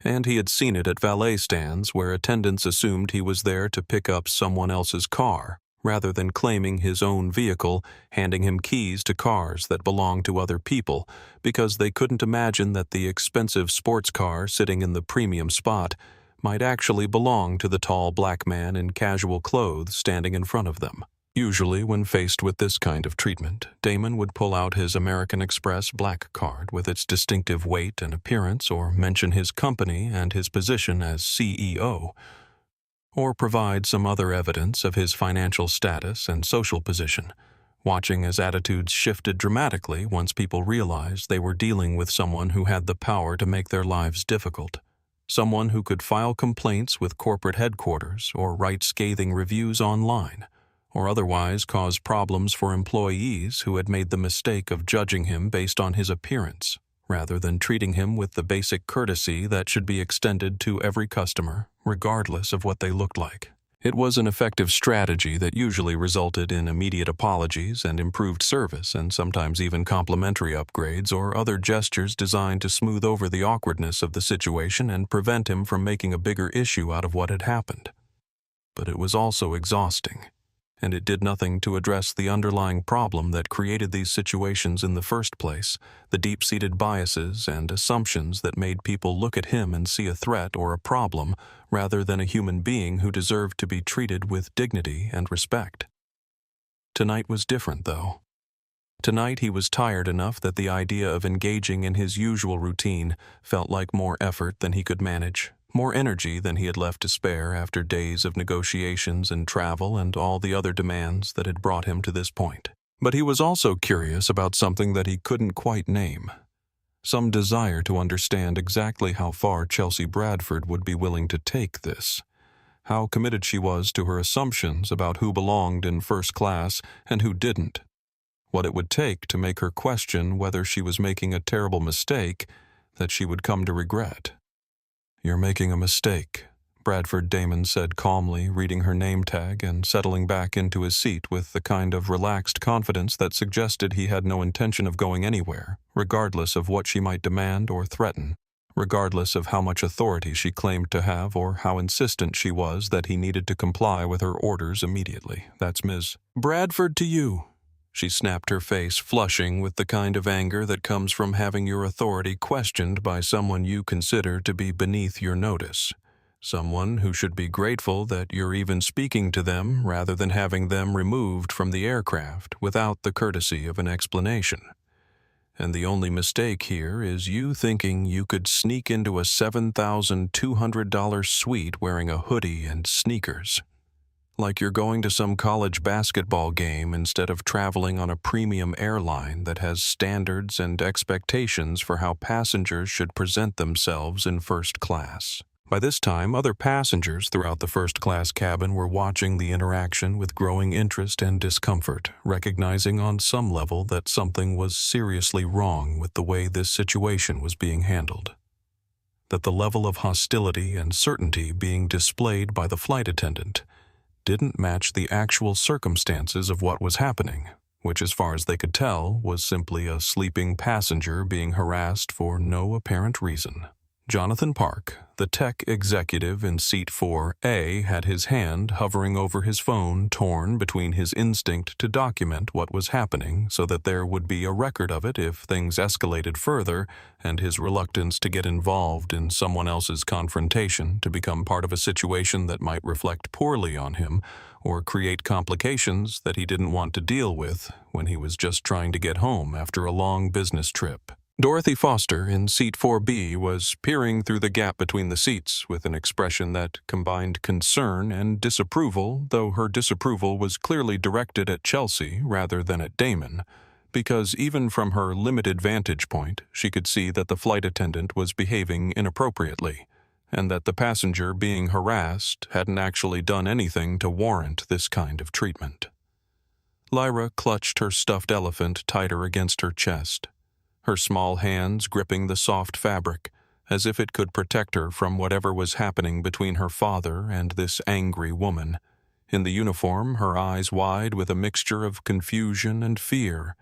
And he had seen it at valet stands where attendants assumed he was there to pick up someone else's car, rather than claiming his own vehicle, handing him keys to cars that belonged to other people, because they couldn't imagine that the expensive sports car sitting in the premium spot might actually belong to the tall black man in casual clothes standing in front of them. Usually, when faced with this kind of treatment, Damon would pull out his American Express black card with its distinctive weight and appearance, or mention his company and his position as CEO, or provide some other evidence of his financial status and social position, watching as attitudes shifted dramatically once people realized they were dealing with someone who had the power to make their lives difficult, someone who could file complaints with corporate headquarters or write scathing reviews online, or otherwise cause problems for employees who had made the mistake of judging him based on his appearance, rather than treating him with the basic courtesy that should be extended to every customer, regardless of what they looked like. It was an effective strategy that usually resulted in immediate apologies and improved service, and sometimes even complimentary upgrades or other gestures designed to smooth over the awkwardness of the situation and prevent him from making a bigger issue out of what had happened. But it was also exhausting, and it did nothing to address the underlying problem that created these situations in the first place, the deep-seated biases and assumptions that made people look at him and see a threat or a problem rather than a human being who deserved to be treated with dignity and respect. Tonight was different, though. Tonight he was tired enough that the idea of engaging in his usual routine felt like more effort than he could manage, more energy than he had left to spare after days of negotiations and travel and all the other demands that had brought him to this point. But he was also curious about something that he couldn't quite name. Some desire to understand exactly how far Chelsea Bradford would be willing to take this. How committed she was to her assumptions about who belonged in first class and who didn't. What it would take to make her question whether she was making a terrible mistake that she would come to regret. "You're making a mistake," Bradford Damon said calmly, reading her name tag and settling back into his seat with the kind of relaxed confidence that suggested he had no intention of going anywhere, regardless of what she might demand or threaten. regardless of how much authority she claimed to have or how insistent she was that he needed to comply with her orders immediately. "That's Ms. Bradford to you." She snapped, her face flushing with the kind of anger that comes from having your authority questioned by someone you consider to be beneath your notice. Someone who should be grateful that you're even speaking to them rather than having them removed from the aircraft without the courtesy of an explanation. And the only mistake here is you thinking you could sneak into a $7,200 suite wearing a hoodie and sneakers. Like you're going to some college basketball game instead of traveling on a premium airline that has standards and expectations for how passengers should present themselves in first class. By this time, other passengers throughout the first-class cabin were watching the interaction with growing interest and discomfort, recognizing on some level that something was seriously wrong with the way this situation was being handled. That the level of hostility and certainty being displayed by the flight attendant didn't match the actual circumstances of what was happening, which, as far as they could tell, was simply a sleeping passenger being harassed for no apparent reason. Jonathan Park, the tech executive in seat 4A, had his hand hovering over his phone, torn between his instinct to document what was happening so that there would be a record of it if things escalated further, and his reluctance to get involved in someone else's confrontation to become part of a situation that might reflect poorly on him or create complications that he didn't want to deal with when he was just trying to get home after a long business trip. Dorothy Foster in seat 4B was peering through the gap between the seats with an expression that combined concern and disapproval, though her disapproval was clearly directed at Chelsea rather than at Damon, because even from her limited vantage point, she could see that the flight attendant was behaving inappropriately, and that the passenger being harassed hadn't actually done anything to warrant this kind of treatment. Lyra clutched her stuffed elephant tighter against her chest, her small hands gripping the soft fabric, as if it could protect her from whatever was happening between her father and this angry woman. In the uniform, her eyes wide with a mixture of confusion and fear,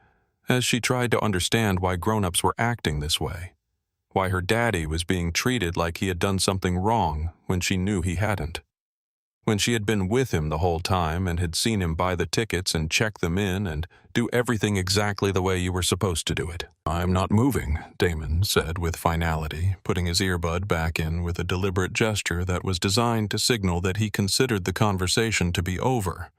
as she tried to understand why grown-ups were acting this way, why her daddy was being treated like he had done something wrong when she knew he hadn't. When she had been with him the whole time and had seen him buy the tickets and check them in and do everything exactly the way you were supposed to do it. "I'm not moving," Damon said with finality, putting his earbud back in with a deliberate gesture that was designed to signal that he considered the conversation to be over,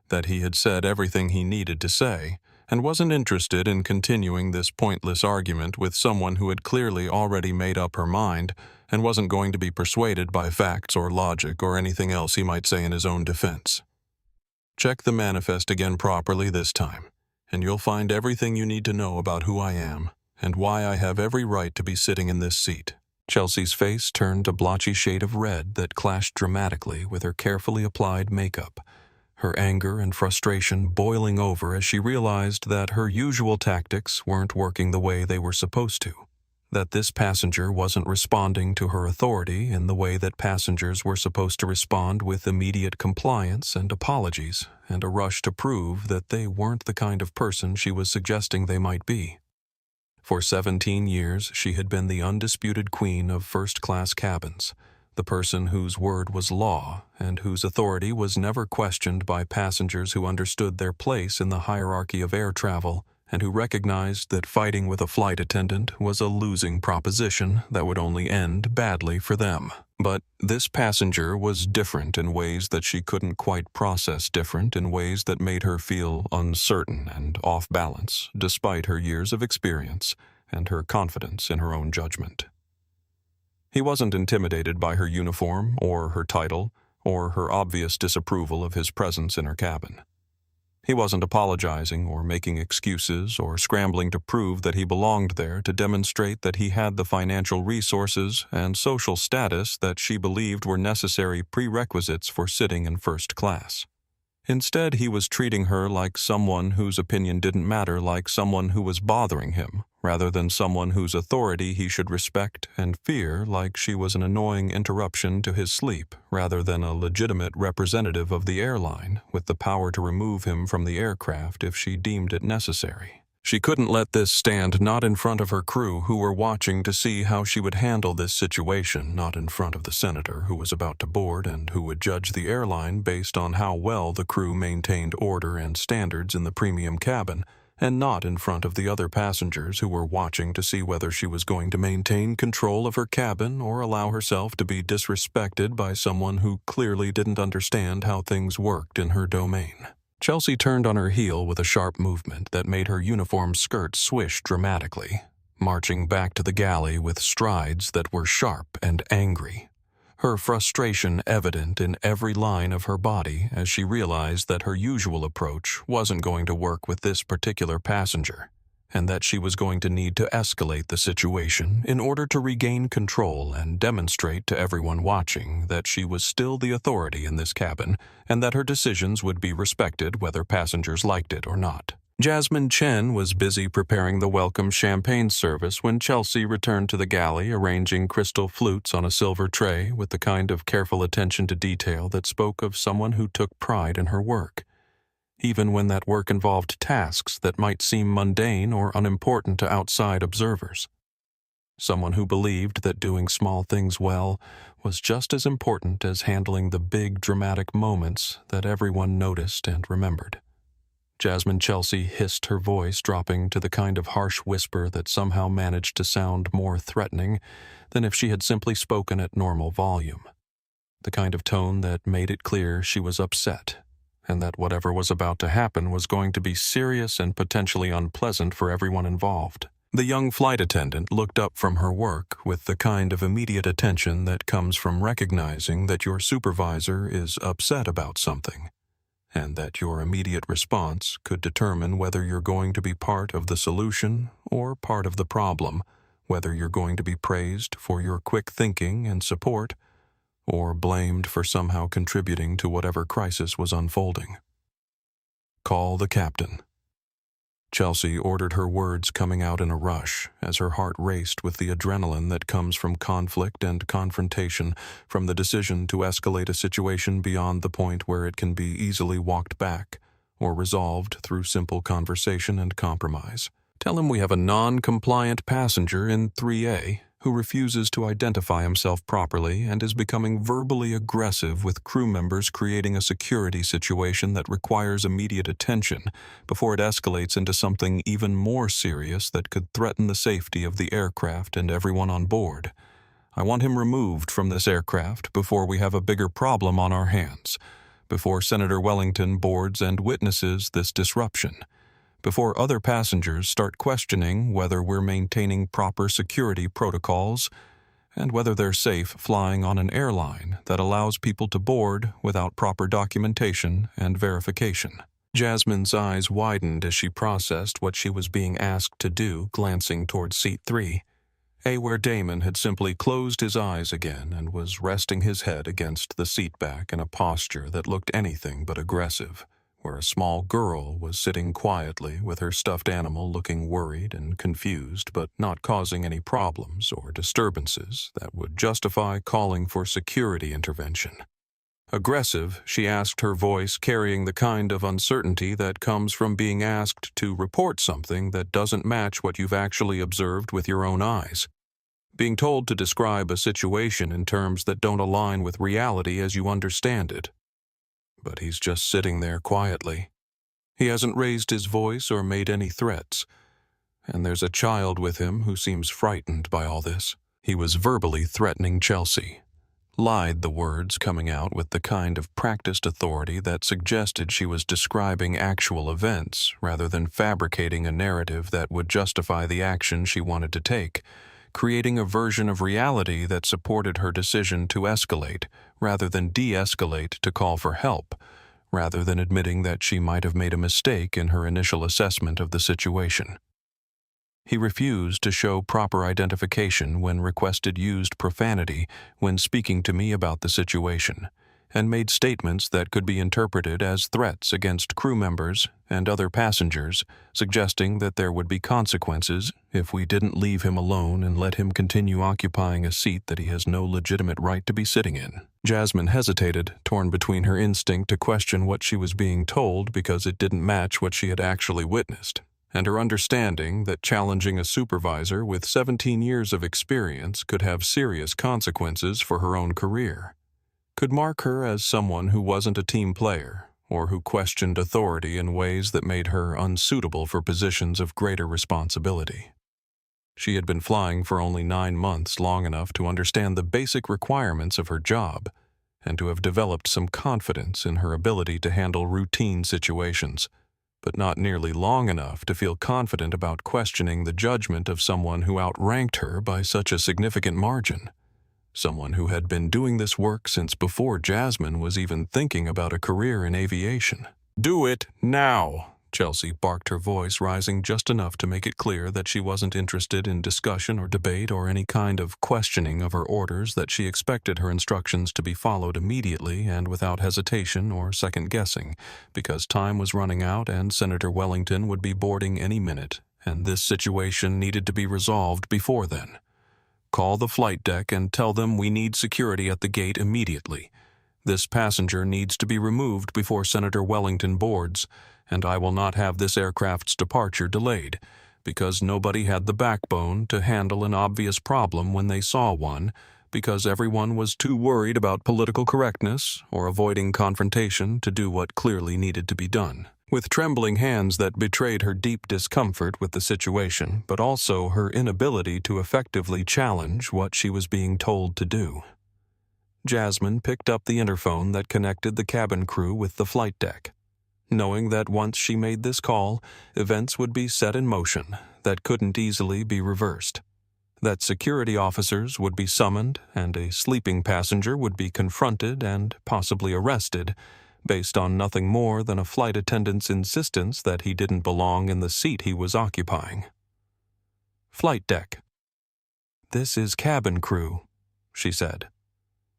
that he had said everything he needed to say, and wasn't interested in continuing this pointless argument with someone who had clearly already made up her mind and wasn't going to be persuaded by facts or logic or anything else he might say in his own defense. "Check the manifest again properly this time, and you'll find everything you need to know about who I am and why I have every right to be sitting in this seat." Chelsea's face turned a blotchy shade of red that clashed dramatically with her carefully applied makeup, her anger and frustration boiling over as she realized that her usual tactics weren't working the way they were supposed to, that this passenger wasn't responding to her authority in the way that passengers were supposed to respond, with immediate compliance and apologies and a rush to prove that they weren't the kind of person she was suggesting they might be. For 17 years, she had been the undisputed queen of first-class cabins, the person whose word was law and whose authority was never questioned by passengers who understood their place in the hierarchy of air travel and who recognized that fighting with a flight attendant was a losing proposition that would only end badly for them. But this passenger was different in ways that she couldn't quite process, different in ways that made her feel uncertain and off balance, despite her years of experience and her confidence in her own judgment. He wasn't intimidated by her uniform or her title or her obvious disapproval of his presence in her cabin. He wasn't apologizing or making excuses or scrambling to prove that he belonged there to demonstrate that he had the financial resources and social status that she believed were necessary prerequisites for sitting in first class. Instead, he was treating her like someone whose opinion didn't matter, like someone who was bothering him, rather than someone whose authority he should respect and fear, like she was an annoying interruption to his sleep, rather than a legitimate representative of the airline with the power to remove him from the aircraft if she deemed it necessary. She couldn't let this stand, not in front of her crew who were watching to see how she would handle this situation, not in front of the senator who was about to board and who would judge the airline based on how well the crew maintained order and standards in the premium cabin, and not in front of the other passengers who were watching to see whether she was going to maintain control of her cabin or allow herself to be disrespected by someone who clearly didn't understand how things worked in her domain. Chelsea turned on her heel with a sharp movement that made her uniform skirt swish dramatically, marching back to the galley with strides that were sharp and angry, her frustration evident in every line of her body as she realized that her usual approach wasn't going to work with this particular passenger, and that she was going to need to escalate the situation in order to regain control and demonstrate to everyone watching that she was still the authority in this cabin and that her decisions would be respected whether passengers liked it or not. Jasmine Chen was busy preparing the welcome champagne service when Chelsea returned to the galley, arranging crystal flutes on a silver tray with the kind of careful attention to detail that spoke of someone who took pride in her work, even when that work involved tasks that might seem mundane or unimportant to outside observers. Someone who believed that doing small things well was just as important as handling the big dramatic moments that everyone noticed and remembered. Jasmine Chelsea hissed, her voice dropping to the kind of harsh whisper that somehow managed to sound more threatening than if she had simply spoken at normal volume. The kind of tone that made it clear she was upset, and that whatever was about to happen was going to be serious and potentially unpleasant for everyone involved. The young flight attendant looked up from her work with the kind of immediate attention that comes from recognizing that your supervisor is upset about something, and that your immediate response could determine whether you're going to be part of the solution or part of the problem, whether you're going to be praised for your quick thinking and support, or blamed for somehow contributing to whatever crisis was unfolding. "Call the captain." Chelsea ordered, her words coming out in a rush as her heart raced with the adrenaline that comes from conflict and confrontation, from the decision to escalate a situation beyond the point where it can be easily walked back or resolved through simple conversation and compromise. "Tell him we have a non-compliant passenger in 3A who refuses to identify himself properly and is becoming verbally aggressive with crew members, creating a security situation that requires immediate attention before it escalates into something even more serious that could threaten the safety of the aircraft and everyone on board. I want him removed from this aircraft before we have a bigger problem on our hands, before Senator Wellington boards and witnesses this disruption, before other passengers start questioning whether we're maintaining proper security protocols and whether they're safe flying on an airline that allows people to board without proper documentation and verification." Jasmine's eyes widened as she processed what she was being asked to do, glancing toward seat 3, where Damon had simply closed his eyes again and was resting his head against the seat back in a posture that looked anything but aggressive, where a small girl was sitting quietly with her stuffed animal, looking worried and confused but not causing any problems or disturbances that would justify calling for security intervention. Aggressive, she asked, her voice carrying the kind of uncertainty that comes from being asked to report something that doesn't match what you've actually observed with your own eyes. Being told to describe a situation in terms that don't align with reality as you understand it. But he's just sitting there quietly. He hasn't raised his voice or made any threats, and there's a child with him who seems frightened by all this. He was verbally threatening Chelsea, lied the words coming out with the kind of practiced authority that suggested she was describing actual events rather than fabricating a narrative that would justify the action she wanted to take, creating a version of reality that supported her decision to escalate rather than de-escalate to call for help, rather than admitting that she might have made a mistake in her initial assessment of the situation. He refused to show proper identification when requested, used profanity when speaking to me about the situation, and made statements that could be interpreted as threats against crew members and other passengers, suggesting that there would be consequences if we didn't leave him alone and let him continue occupying a seat that he has no legitimate right to be sitting in. Jasmine hesitated, torn between her instinct to question what she was being told because it didn't match what she had actually witnessed, and her understanding that challenging a supervisor with 17 years of experience could have serious consequences for her own career, could mark her as someone who wasn't a team player or who questioned authority in ways that made her unsuitable for positions of greater responsibility. She had been flying for only 9 months, long enough to understand the basic requirements of her job and to have developed some confidence in her ability to handle routine situations, but not nearly long enough to feel confident about questioning the judgment of someone who outranked her by such a significant margin. Someone who had been doing this work since before Jasmine was even thinking about a career in aviation. "Do it now!" Chelsea barked, her voice rising just enough to make it clear that she wasn't interested in discussion or debate or any kind of questioning of her orders, that she expected her instructions to be followed immediately and without hesitation or second-guessing, because time was running out and Senator Wellington would be boarding any minute, and this situation needed to be resolved before then. "Call the flight deck and tell them we need security at the gate immediately. This passenger needs to be removed before Senator Wellington boards, and I will not have this aircraft's departure delayed, because nobody had the backbone to handle an obvious problem when they saw one, because everyone was too worried about political correctness or avoiding confrontation to do what clearly needed to be done." With trembling hands that betrayed her deep discomfort with the situation, but also her inability to effectively challenge what she was being told to do, Jasmine picked up the interphone that connected the cabin crew with the flight deck, knowing that once she made this call, events would be set in motion that couldn't easily be reversed, that security officers would be summoned and a sleeping passenger would be confronted and possibly arrested based on nothing more than a flight attendant's insistence that he didn't belong in the seat he was occupying. "Flight deck." "This is cabin crew," she said,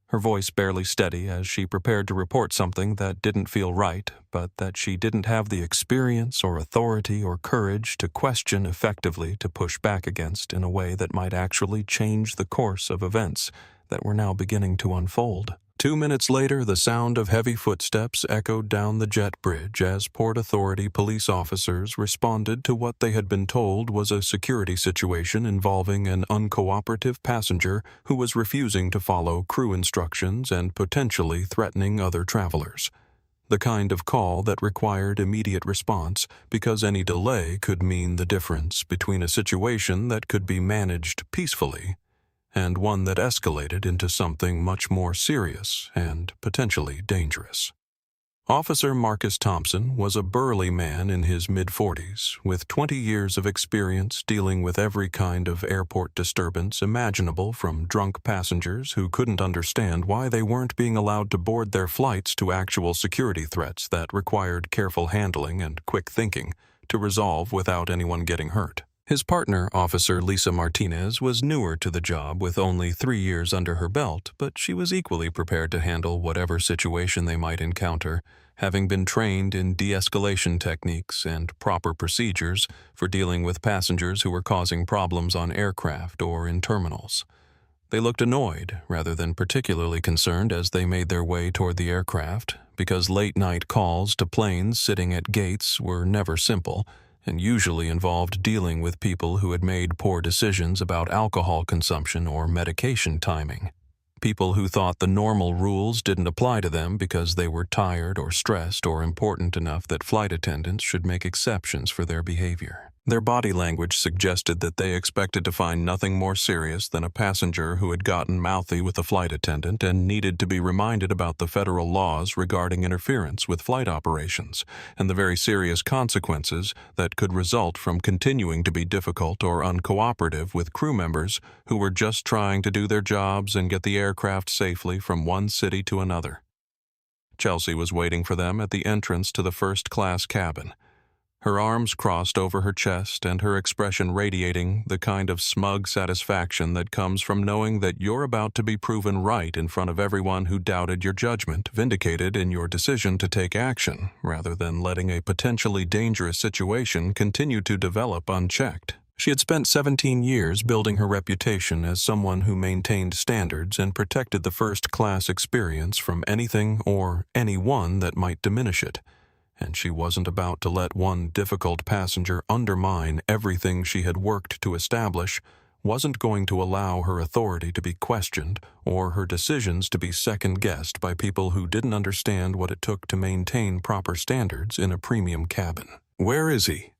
her voice barely steady as she prepared to report something that didn't feel right, but that she didn't have the experience or authority or courage to question effectively, to push back against in a way that might actually change the course of events that were now beginning to unfold. 2 minutes later, the sound of heavy footsteps echoed down the jet bridge as Port Authority police officers responded to what they had been told was a security situation involving an uncooperative passenger who was refusing to follow crew instructions and potentially threatening other travelers. The kind of call that required immediate response, because any delay could mean the difference between a situation that could be managed peacefully and one that escalated into something much more serious and potentially dangerous. Officer Marcus Thompson was a burly man in his mid-40s, with 20 years of experience dealing with every kind of airport disturbance imaginable, from drunk passengers who couldn't understand why they weren't being allowed to board their flights to actual security threats that required careful handling and quick thinking to resolve without anyone getting hurt. His partner, Officer Lisa Martinez, was newer to the job with only 3 years under her belt, but she was equally prepared to handle whatever situation they might encounter, having been trained in de-escalation techniques and proper procedures for dealing with passengers who were causing problems on aircraft or in terminals. They looked annoyed rather than particularly concerned as they made their way toward the aircraft, because late-night calls to planes sitting at gates were never simple, and usually involved dealing with people who had made poor decisions about alcohol consumption or medication timing. People who thought the normal rules didn't apply to them because they were tired or stressed or important enough that flight attendants should make exceptions for their behavior. Their body language suggested that they expected to find nothing more serious than a passenger who had gotten mouthy with a flight attendant and needed to be reminded about the federal laws regarding interference with flight operations and the very serious consequences that could result from continuing to be difficult or uncooperative with crew members who were just trying to do their jobs and get the aircraft safely from one city to another. Chelsea was waiting for them at the entrance to the first-class cabin, her arms crossed over her chest and her expression radiating the kind of smug satisfaction that comes from knowing that you're about to be proven right in front of everyone who doubted your judgment, vindicated in your decision to take action, rather than letting a potentially dangerous situation continue to develop unchecked. She had spent 17 years building her reputation as someone who maintained standards and protected the first-class experience from anything or anyone that might diminish it. and she wasn't about to let one difficult passenger undermine everything she had worked to establish, wasn't going to allow her authority to be questioned or her decisions to be second-guessed by people who didn't understand what it took to maintain proper standards in a premium cabin. "Where is he?"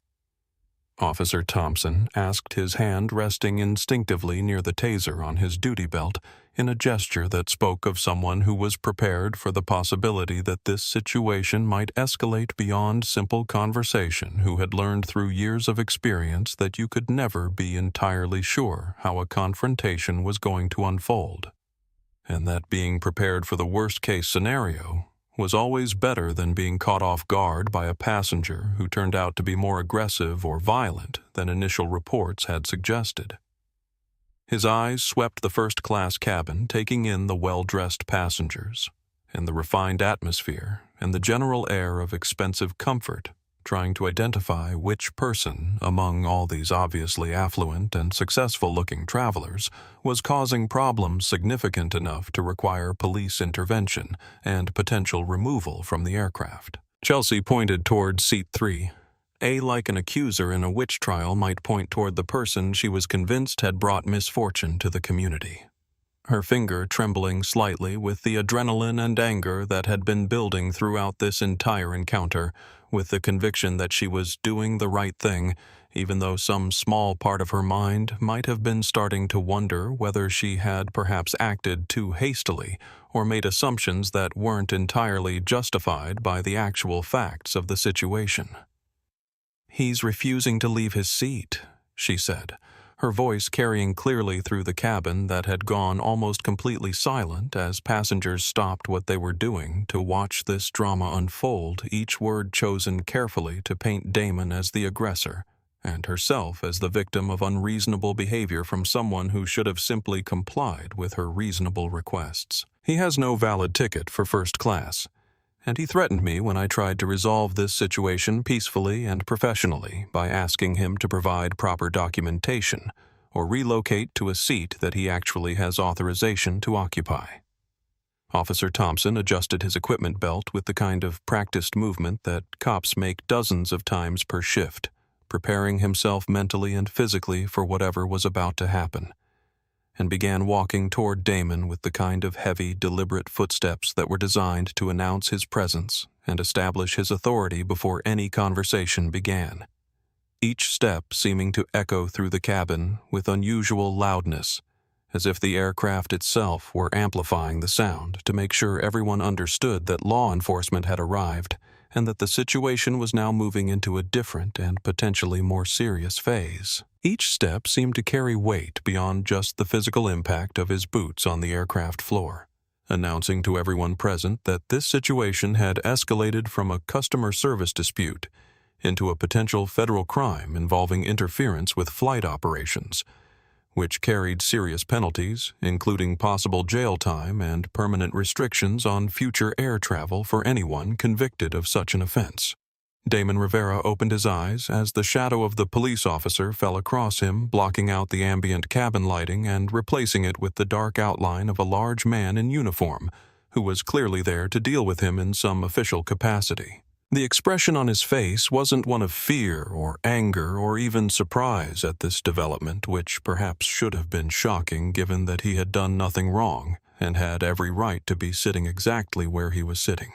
Officer Thompson asked, his hand resting instinctively near the taser on his duty belt in a gesture that spoke of someone who was prepared for the possibility that this situation might escalate beyond simple conversation, who had learned through years of experience that you could never be entirely sure how a confrontation was going to unfold, and that being prepared for the worst-case scenario was always better than being caught off guard by a passenger who turned out to be more aggressive or violent than initial reports had suggested. His eyes swept the first-class cabin, taking in the well-dressed passengers, and the refined atmosphere, and the general air of expensive comfort, trying to identify which person, among all these obviously affluent and successful-looking travelers, was causing problems significant enough to require police intervention and potential removal from the aircraft. Chelsea pointed toward seat 3. Like an accuser in a witch trial might point toward the person she was convinced had brought misfortune to the community. Her finger trembling slightly with the adrenaline and anger that had been building throughout this entire encounter, with the conviction that she was doing the right thing, even though some small part of her mind might have been starting to wonder whether she had perhaps acted too hastily or made assumptions that weren't entirely justified by the actual facts of the situation. "He's refusing to leave his seat," she said, her voice carrying clearly through the cabin that had gone almost completely silent as passengers stopped what they were doing to watch this drama unfold, each word chosen carefully to paint Damon as the aggressor, and herself as the victim of unreasonable behavior from someone who should have simply complied with her reasonable requests. "He has no valid ticket for first class, and he threatened me when I tried to resolve this situation peacefully and professionally by asking him to provide proper documentation or relocate to a seat that he actually has authorization to occupy." Officer Thompson adjusted his equipment belt with the kind of practiced movement that cops make dozens of times per shift, preparing himself mentally and physically for whatever was about to happen, and began walking toward Damon with the kind of heavy, deliberate footsteps that were designed to announce his presence and establish his authority before any conversation began. Each step seeming to echo through the cabin with unusual loudness, as if the aircraft itself were amplifying the sound to make sure everyone understood that law enforcement had arrived and that the situation was now moving into a different and potentially more serious phase. Each step seemed to carry weight beyond just the physical impact of his boots on the aircraft floor, announcing to everyone present that this situation had escalated from a customer service dispute into a potential federal crime involving interference with flight operations, which carried serious penalties, including possible jail time and permanent restrictions on future air travel for anyone convicted of such an offense. Damon Rivera opened his eyes as the shadow of the police officer fell across him, blocking out the ambient cabin lighting and replacing it with the dark outline of a large man in uniform, who was clearly there to deal with him in some official capacity. The expression on his face wasn't one of fear or anger or even surprise at this development, which perhaps should have been shocking given that he had done nothing wrong and had every right to be sitting exactly where he was sitting.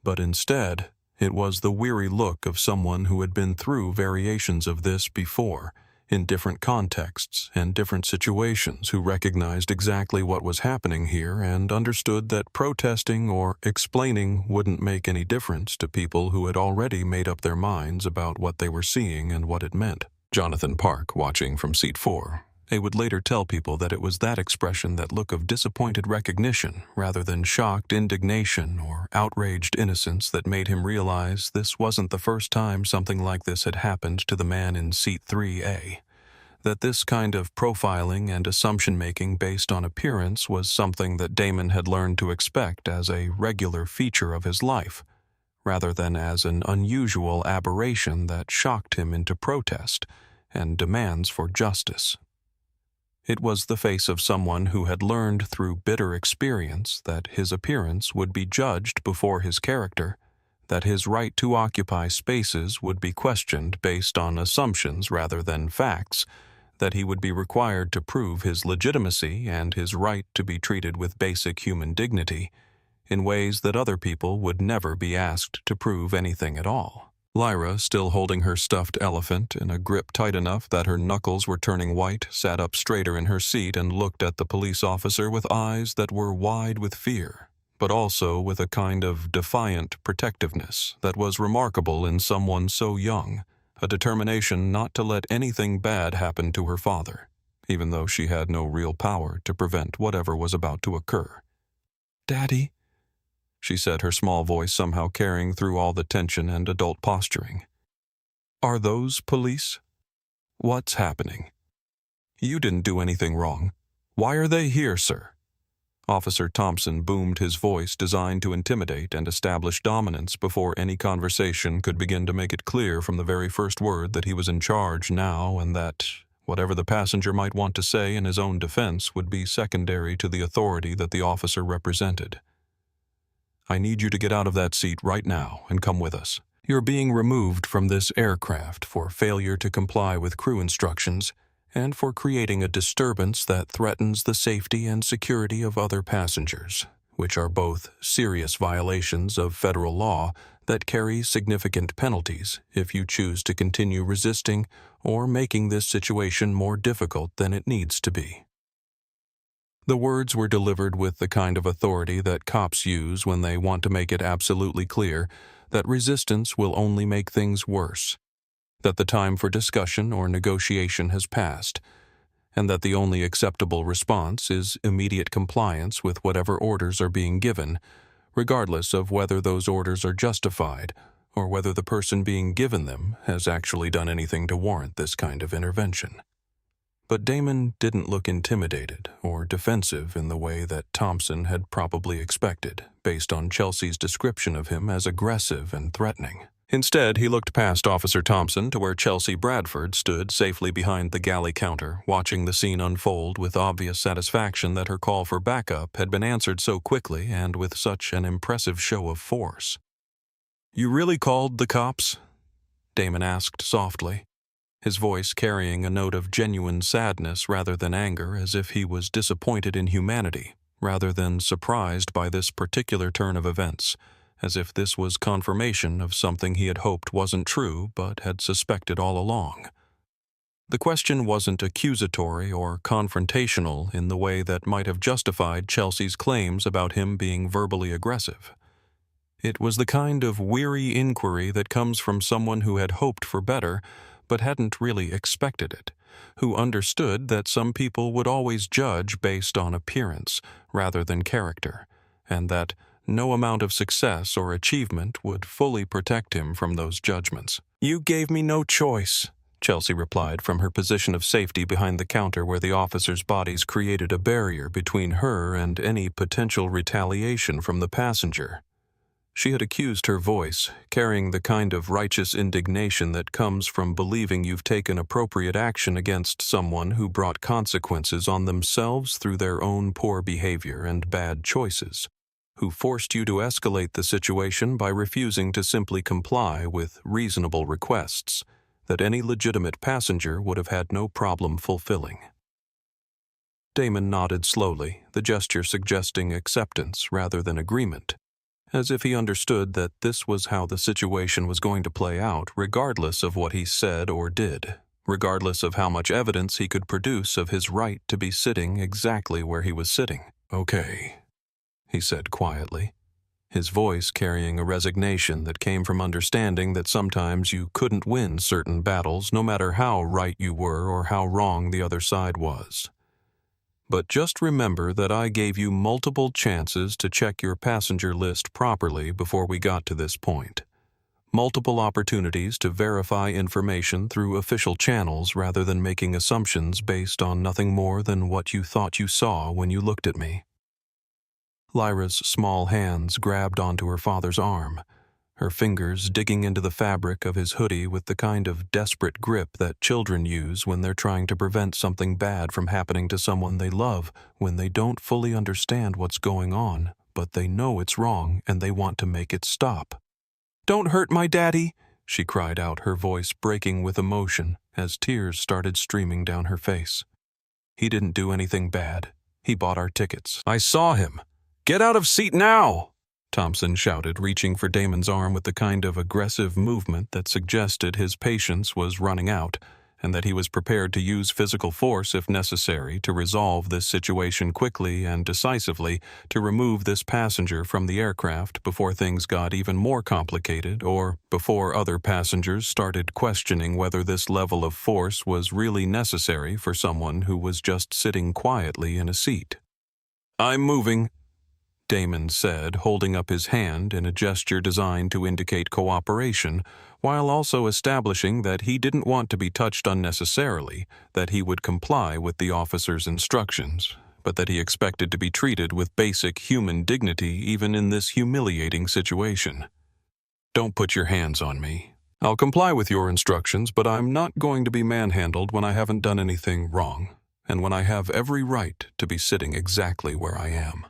But instead, it was the weary look of someone who had been through variations of this before, in different contexts and different situations, who recognized exactly what was happening here and understood that protesting or explaining wouldn't make any difference to people who had already made up their minds about what they were seeing and what it meant. Jonathan Park, watching from seat 4, would later tell people that it was that expression, that look of disappointed recognition rather than shocked indignation or outraged innocence, that made him realize this wasn't the first time something like this had happened to the man in seat 3A, that this kind of profiling and assumption-making based on appearance was something that Damon had learned to expect as a regular feature of his life, rather than as an unusual aberration that shocked him into protest and demands for justice. It was the face of someone who had learned through bitter experience that his appearance would be judged before his character, that his right to occupy spaces would be questioned based on assumptions rather than facts, that he would be required to prove his legitimacy and his right to be treated with basic human dignity in ways that other people would never be asked to prove anything at all. Lyra, still holding her stuffed elephant in a grip tight enough that her knuckles were turning white, sat up straighter in her seat and looked at the police officer with eyes that were wide with fear, but also with a kind of defiant protectiveness that was remarkable in someone so young, a determination not to let anything bad happen to her father, even though she had no real power to prevent whatever was about to occur. "Daddy," she said, her small voice somehow carrying through all the tension and adult posturing. "Are those police? What's happening? You didn't do anything wrong. Why are they here, sir?" Officer Thompson boomed his voice, designed to intimidate and establish dominance before any conversation could begin to make it clear from the very first word that he was in charge now, and that whatever the passenger might want to say in his own defense would be secondary to the authority that the officer represented. "I need you to get out of that seat right now and come with us. You're being removed from this aircraft for failure to comply with crew instructions and for creating a disturbance that threatens the safety and security of other passengers, which are both serious violations of federal law that carry significant penalties if you choose to continue resisting or making this situation more difficult than it needs to be." The words were delivered with the kind of authority that cops use when they want to make it absolutely clear that resistance will only make things worse, that the time for discussion or negotiation has passed, and that the only acceptable response is immediate compliance with whatever orders are being given, regardless of whether those orders are justified or whether the person being given them has actually done anything to warrant this kind of intervention. But Damon didn't look intimidated or defensive in the way that Thompson had probably expected, based on Chelsea's description of him as aggressive and threatening. Instead, he looked past Officer Thompson to where Chelsea Bradford stood safely behind the galley counter, watching the scene unfold with obvious satisfaction that her call for backup had been answered so quickly and with such an impressive show of force. "You really called the cops?" Damon asked softly, his voice carrying a note of genuine sadness rather than anger, as if he was disappointed in humanity, rather than surprised by this particular turn of events, as if this was confirmation of something he had hoped wasn't true but had suspected all along. The question wasn't accusatory or confrontational in the way that might have justified Chelsea's claims about him being verbally aggressive. It was the kind of weary inquiry that comes from someone who had hoped for better but hadn't really expected it, who understood that some people would always judge based on appearance rather than character, and that no amount of success or achievement would fully protect him from those judgments. "You gave me no choice," Chelsea replied from her position of safety behind the counter where the officers' bodies created a barrier between her and any potential retaliation from the passenger. She had accused her voice, carrying the kind of righteous indignation that comes from believing you've taken appropriate action against someone who brought consequences on themselves through their own poor behavior and bad choices, who forced you to escalate the situation by refusing to simply comply with reasonable requests that any legitimate passenger would have had no problem fulfilling. Damon nodded slowly, the gesture suggesting acceptance rather than agreement, as if he understood that this was how the situation was going to play out regardless of what he said or did, regardless of how much evidence he could produce of his right to be sitting exactly where he was sitting. "Okay," he said quietly, his voice carrying a resignation that came from understanding that sometimes you couldn't win certain battles no matter how right you were or how wrong the other side was. "But just remember that I gave you multiple chances to check your passenger list properly before we got to this point. Multiple opportunities to verify information through official channels rather than making assumptions based on nothing more than what you thought you saw when you looked at me." Lyra's small hands grabbed onto her father's arm, her fingers digging into the fabric of his hoodie with the kind of desperate grip that children use when they're trying to prevent something bad from happening to someone they love when they don't fully understand what's going on, but they know it's wrong and they want to make it stop. Don't hurt my daddy, she cried out, her voice breaking with emotion as tears started streaming down her face. He didn't do anything bad. He bought our tickets. I saw him. Get out of seat now! Thompson shouted, reaching for Damon's arm with the kind of aggressive movement that suggested his patience was running out, and that he was prepared to use physical force if necessary to resolve this situation quickly and decisively, to remove this passenger from the aircraft before things got even more complicated or before other passengers started questioning whether this level of force was really necessary for someone who was just sitting quietly in a seat. I'm moving, Damon said, holding up his hand in a gesture designed to indicate cooperation, while also establishing that he didn't want to be touched unnecessarily, that he would comply with the officer's instructions, but that he expected to be treated with basic human dignity even in this humiliating situation. Don't put your hands on me. I'll comply with your instructions, but I'm not going to be manhandled when I haven't done anything wrong, and when I have every right to be sitting exactly where I am.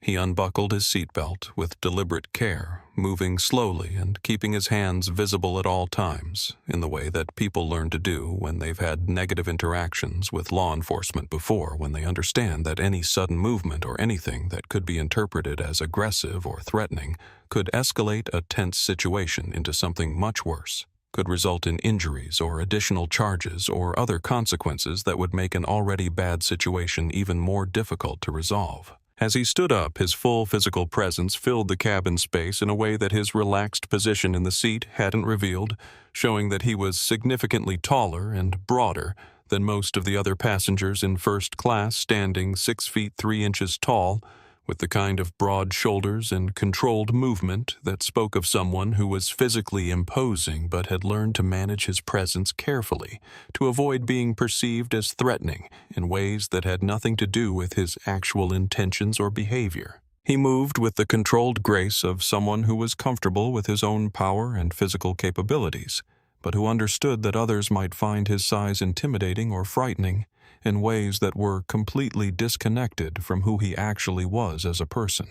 He unbuckled his seatbelt with deliberate care, moving slowly and keeping his hands visible at all times, in the way that people learn to do when they've had negative interactions with law enforcement before, when they understand that any sudden movement or anything that could be interpreted as aggressive or threatening could escalate a tense situation into something much worse, could result in injuries or additional charges or other consequences that would make an already bad situation even more difficult to resolve. As he stood up, his full physical presence filled the cabin space in a way that his relaxed position in the seat hadn't revealed, showing that he was significantly taller and broader than most of the other passengers in first class, standing 6 feet 3 inches tall, with the kind of broad shoulders and controlled movement that spoke of someone who was physically imposing but had learned to manage his presence carefully, to avoid being perceived as threatening in ways that had nothing to do with his actual intentions or behavior. He moved with the controlled grace of someone who was comfortable with his own power and physical capabilities, but who understood that others might find his size intimidating or frightening, in ways that were completely disconnected from who he actually was as a person,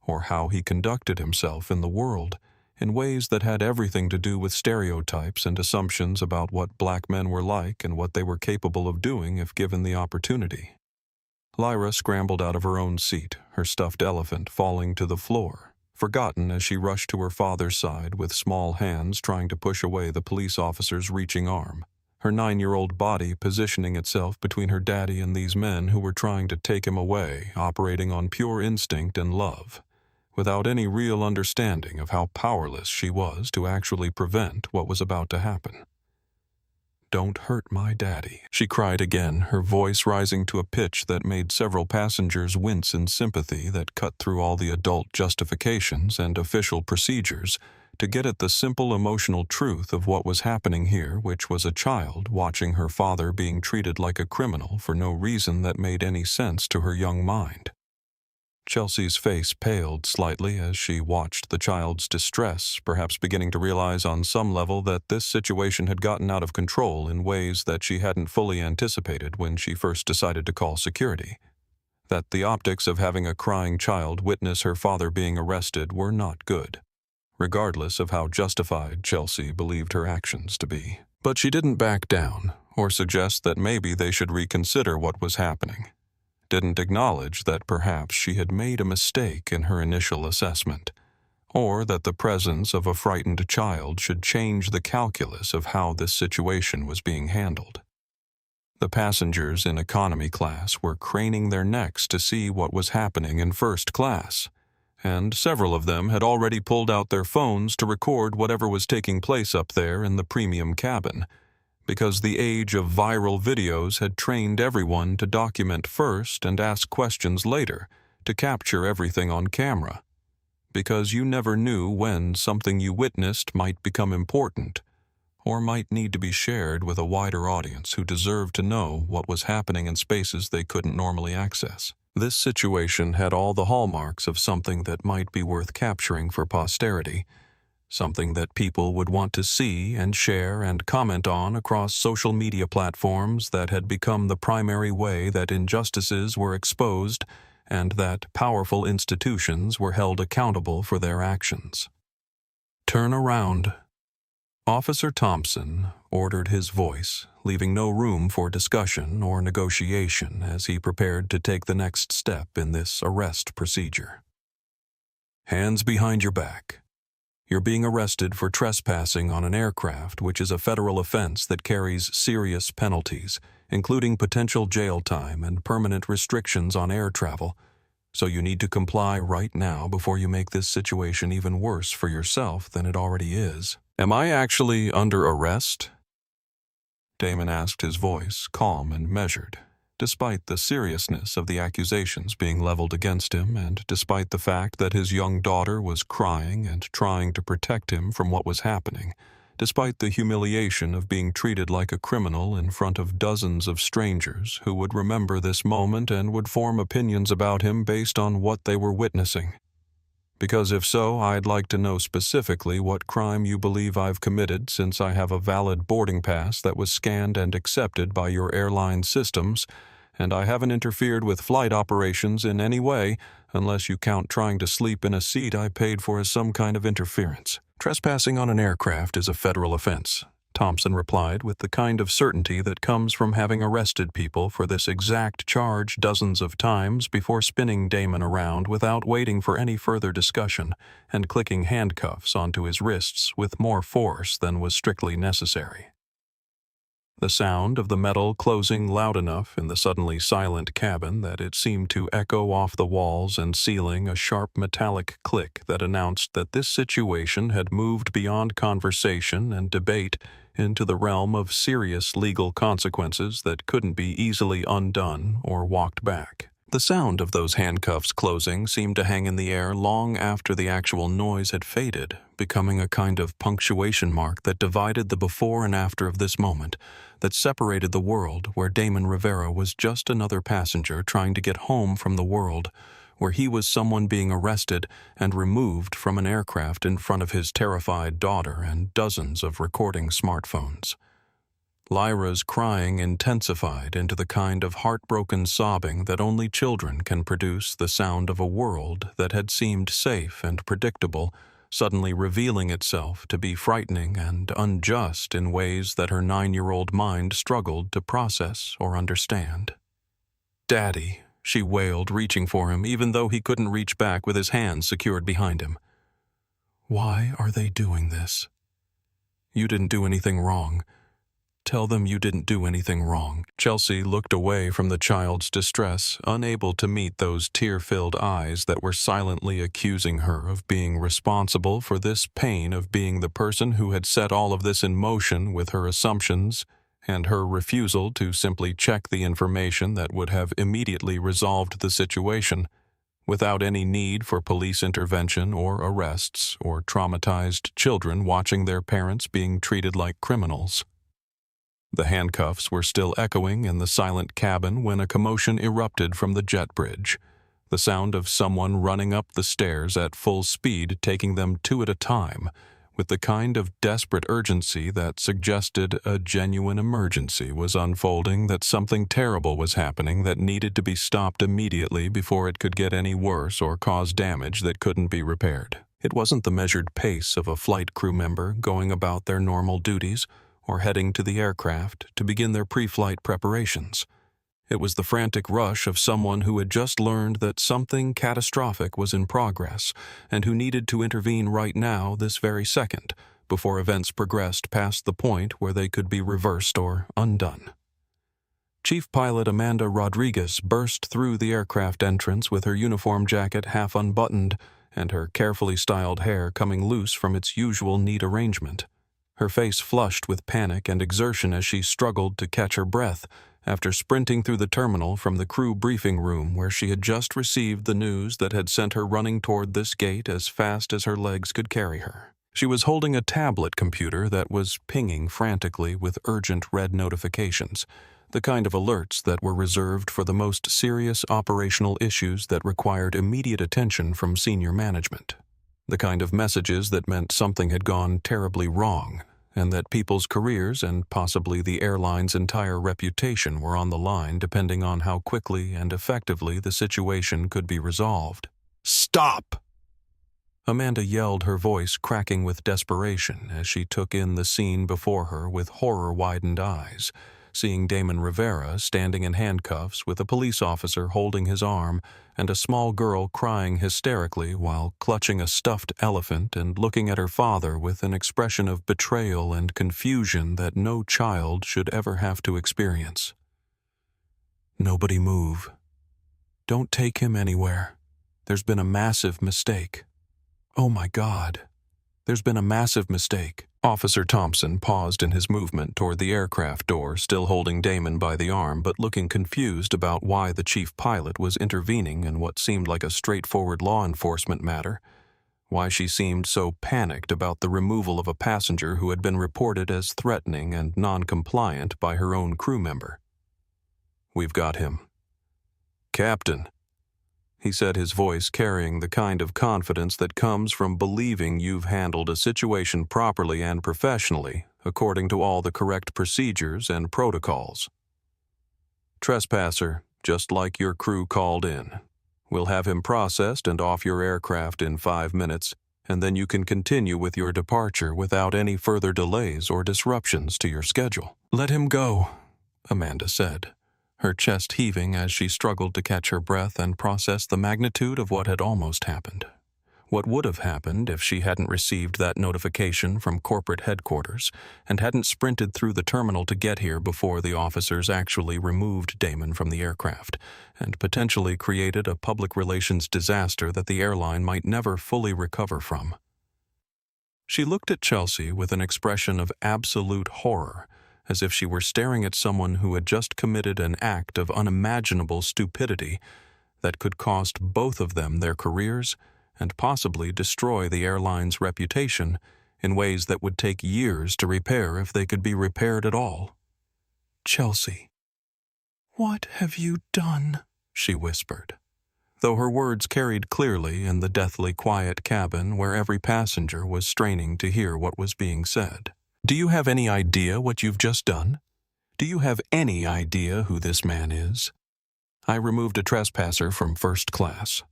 or how he conducted himself in the world, in ways that had everything to do with stereotypes and assumptions about what black men were like and what they were capable of doing if given the opportunity. Lyra scrambled out of her own seat, her stuffed elephant falling to the floor, forgotten as she rushed to her father's side with small hands trying to push away the police officer's reaching arm, her 9-year-old body positioning itself between her daddy and these men who were trying to take him away, operating on pure instinct and love, without any real understanding of how powerless she was to actually prevent what was about to happen. Don't hurt my daddy, she cried again, her voice rising to a pitch that made several passengers wince in sympathy that cut through all the adult justifications and official procedures to get at the simple emotional truth of what was happening here, which was a child watching her father being treated like a criminal for no reason that made any sense to her young mind. Chelsea's face paled slightly as she watched the child's distress, perhaps beginning to realize on some level that this situation had gotten out of control in ways that she hadn't fully anticipated when she first decided to call security. That the optics of having a crying child witness her father being arrested were not good, regardless of how justified Chelsea believed her actions to be. But she didn't back down, or suggest that maybe they should reconsider what was happening. Didn't acknowledge that perhaps she had made a mistake in her initial assessment, or that the presence of a frightened child should change the calculus of how this situation was being handled. The passengers in economy class were craning their necks to see what was happening in first class, and several of them had already pulled out their phones to record whatever was taking place up there in the premium cabin, because the age of viral videos had trained everyone to document first and ask questions later, to capture everything on camera, because you never knew when something you witnessed might become important, or might need to be shared with a wider audience who deserved to know what was happening in spaces they couldn't normally access. This situation had all the hallmarks of something that might be worth capturing for posterity, something that people would want to see and share and comment on across social media platforms that had become the primary way that injustices were exposed and that powerful institutions were held accountable for their actions. Turn around. Officer Thompson ordered his voice, leaving no room for discussion or negotiation as he prepared to take the next step in this arrest procedure. Hands behind your back. You're being arrested for trespassing on an aircraft, which is a federal offense that carries serious penalties, including potential jail time and permanent restrictions on air travel. So you need to comply right now before you make this situation even worse for yourself than it already is. Am I actually under arrest? Damon asked, his voice calm and measured, despite the seriousness of the accusations being leveled against him and despite the fact that his young daughter was crying and trying to protect him from what was happening, despite the humiliation of being treated like a criminal in front of dozens of strangers who would remember this moment and would form opinions about him based on what they were witnessing. Because if so, I'd like to know specifically what crime you believe I've committed, since I have a valid boarding pass that was scanned and accepted by your airline systems, and I haven't interfered with flight operations in any way, unless you count trying to sleep in a seat I paid for as some kind of interference. Trespassing on an aircraft is a federal offense, Thompson replied with the kind of certainty that comes from having arrested people for this exact charge dozens of times before spinning Damon around without waiting for any further discussion and clicking handcuffs onto his wrists with more force than was strictly necessary. The sound of the metal closing loud enough in the suddenly silent cabin that it seemed to echo off the walls and ceiling a sharp metallic click that announced that this situation had moved beyond conversation and debate into the realm of serious legal consequences that couldn't be easily undone or walked back. The sound of those handcuffs closing seemed to hang in the air long after the actual noise had faded, becoming a kind of punctuation mark that divided the before and after of this moment, that separated the world where Damon Rivera was just another passenger trying to get home from the world where he was someone being arrested and removed from an aircraft in front of his terrified daughter and dozens of recording smartphones. Lyra's crying intensified into the kind of heartbroken sobbing that only children can produce, the sound of a world that had seemed safe and predictable, suddenly revealing itself to be frightening and unjust in ways that her 9-year-old mind struggled to process or understand. "Daddy," she wailed, reaching for him, even though he couldn't reach back with his hands secured behind him. "Why are they doing this? You didn't do anything wrong. Tell them you didn't do anything wrong." Chelsea looked away from the child's distress, unable to meet those tear-filled eyes that were silently accusing her of being responsible for this pain, of being the person who had set all of this in motion with her assumptions and her refusal to simply check the information that would have immediately resolved the situation, without any need for police intervention or arrests or traumatized children watching their parents being treated like criminals. The handcuffs were still echoing in the silent cabin when a commotion erupted from the jet bridge, the sound of someone running up the stairs at full speed, taking them two at a time, with the kind of desperate urgency that suggested a genuine emergency was unfolding, that something terrible was happening that needed to be stopped immediately before it could get any worse or cause damage that couldn't be repaired. It wasn't the measured pace of a flight crew member going about their normal duties or heading to the aircraft to begin their pre-flight preparations. It was the frantic rush of someone who had just learned that something catastrophic was in progress and who needed to intervene right now, this very second, before events progressed past the point where they could be reversed or undone. Chief Pilot Amanda Rodriguez burst through the aircraft entrance with her uniform jacket half unbuttoned and her carefully styled hair coming loose from its usual neat arrangement. Her face flushed with panic and exertion as she struggled to catch her breath after sprinting through the terminal from the crew briefing room where she had just received the news that had sent her running toward this gate as fast as her legs could carry her. She was holding a tablet computer that was pinging frantically with urgent red notifications, the kind of alerts that were reserved for the most serious operational issues that required immediate attention from senior management. The kind of messages that meant something had gone terribly wrong, and that people's careers and possibly the airline's entire reputation were on the line depending on how quickly and effectively the situation could be resolved. "Stop!" Amanda yelled, her voice cracking with desperation as she took in the scene before her with horror-widened eyes, seeing Damon Rivera standing in handcuffs with a police officer holding his arm and a small girl crying hysterically while clutching a stuffed elephant and looking at her father with an expression of betrayal and confusion that no child should ever have to experience. "Nobody move. Don't take him anywhere. There's been a massive mistake. Oh my God. There's been a massive mistake." Officer Thompson paused in his movement toward the aircraft door, still holding Damon by the arm but looking confused about why the chief pilot was intervening in what seemed like a straightforward law enforcement matter, why she seemed so panicked about the removal of a passenger who had been reported as threatening and non-compliant by her own crew member. "We've got him." "Captain," he said, his voice carrying the kind of confidence that comes from believing you've handled a situation properly and professionally, according to all the correct procedures and protocols. "Trespasser, just like your crew called in. We'll have him processed and off your aircraft in 5 minutes, and then you can continue with your departure without any further delays or disruptions to your schedule." "Let him go," Amanda said, her chest heaving as she struggled to catch her breath and process the magnitude of what had almost happened. What would have happened if she hadn't received that notification from corporate headquarters and hadn't sprinted through the terminal to get here before the officers actually removed Damon from the aircraft and potentially created a public relations disaster that the airline might never fully recover from. She looked at Chelsea with an expression of absolute horror, as if she were staring at someone who had just committed an act of unimaginable stupidity that could cost both of them their careers and possibly destroy the airline's reputation in ways that would take years to repair if they could be repaired at all. "Chelsea, what have you done?" she whispered, though her words carried clearly in the deathly quiet cabin where every passenger was straining to hear what was being said. "Do you have any idea what you've just done? Do you have any idea who this man is?" "I removed a trespasser from first class,"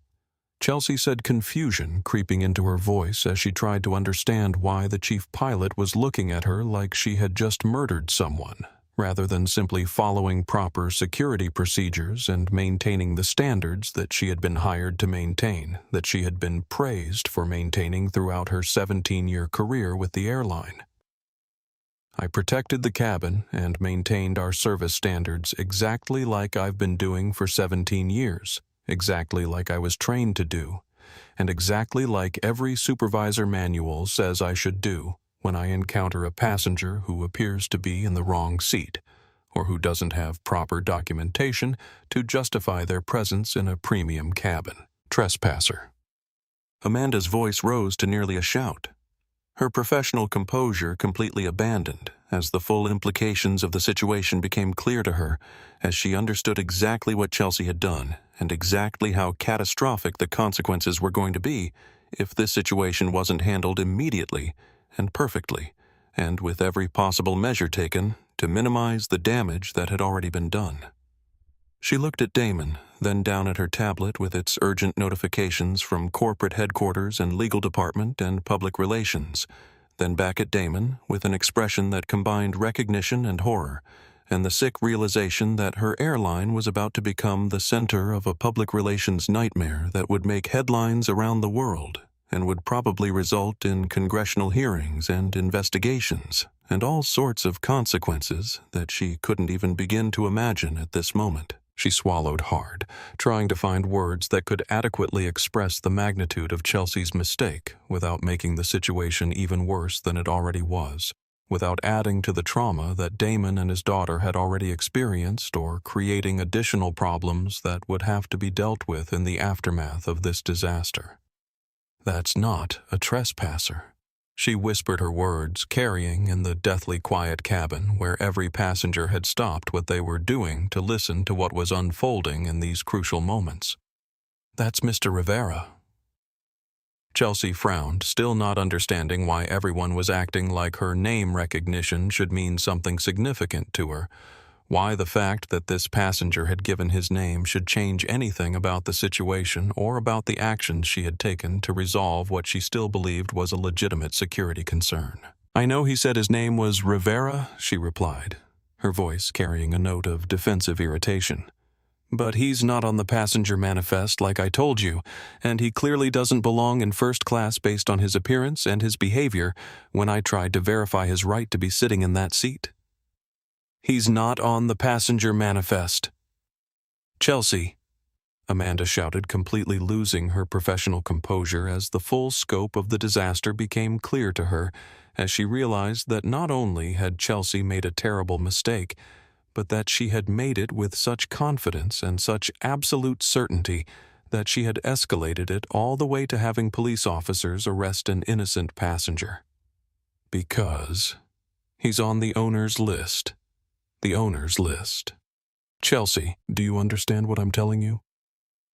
Chelsea said, confusion creeping into her voice as she tried to understand why the chief pilot was looking at her like she had just murdered someone, rather than simply following proper security procedures and maintaining the standards that she had been hired to maintain, that she had been praised for maintaining throughout her 17-year career with the airline. "I protected the cabin and maintained our service standards exactly like I've been doing for 17 years, exactly like I was trained to do, and exactly like every supervisor manual says I should do when I encounter a passenger who appears to be in the wrong seat, or who doesn't have proper documentation to justify their presence in a premium cabin." "Trespasser." Amanda's voice rose to nearly a shout, her professional composure completely abandoned as the full implications of the situation became clear to her, as she understood exactly what Chelsea had done and exactly how catastrophic the consequences were going to be if this situation wasn't handled immediately and perfectly, and with every possible measure taken to minimize the damage that had already been done. She looked at Damon, then down at her tablet with its urgent notifications from corporate headquarters and legal department and public relations, then back at Damon with an expression that combined recognition and horror, and the sick realization that her airline was about to become the center of a public relations nightmare that would make headlines around the world and would probably result in congressional hearings and investigations and all sorts of consequences that she couldn't even begin to imagine at this moment. She swallowed hard, trying to find words that could adequately express the magnitude of Chelsea's mistake without making the situation even worse than it already was, without adding to the trauma that Damon and his daughter had already experienced or creating additional problems that would have to be dealt with in the aftermath of this disaster. "That's not a trespasser," she whispered her words, carrying in the deathly quiet cabin where every passenger had stopped what they were doing to listen to what was unfolding in these crucial moments. "That's Mr. Rivera." Chelsea frowned, still not understanding why everyone was acting like her name recognition should mean something significant to her, Why the fact that this passenger had given his name should change anything about the situation or about the actions she had taken to resolve what she still believed was a legitimate security concern. "I know he said his name was Rivera," she replied, her voice carrying a note of defensive irritation. "But he's not on the passenger manifest like I told you, and he clearly doesn't belong in first class based on his appearance and his behavior when I tried to verify his right to be sitting in that seat." "He's not on the passenger manifest." "Chelsea," Amanda shouted, completely losing her professional composure as the full scope of the disaster became clear to her, as she realized that not only had Chelsea made a terrible mistake, but that she had made it with such confidence and such absolute certainty that she had escalated it all the way to having police officers arrest an innocent passenger. Because he's on the owner's list. The owner's list. "Chelsea, do you understand what I'm telling you?"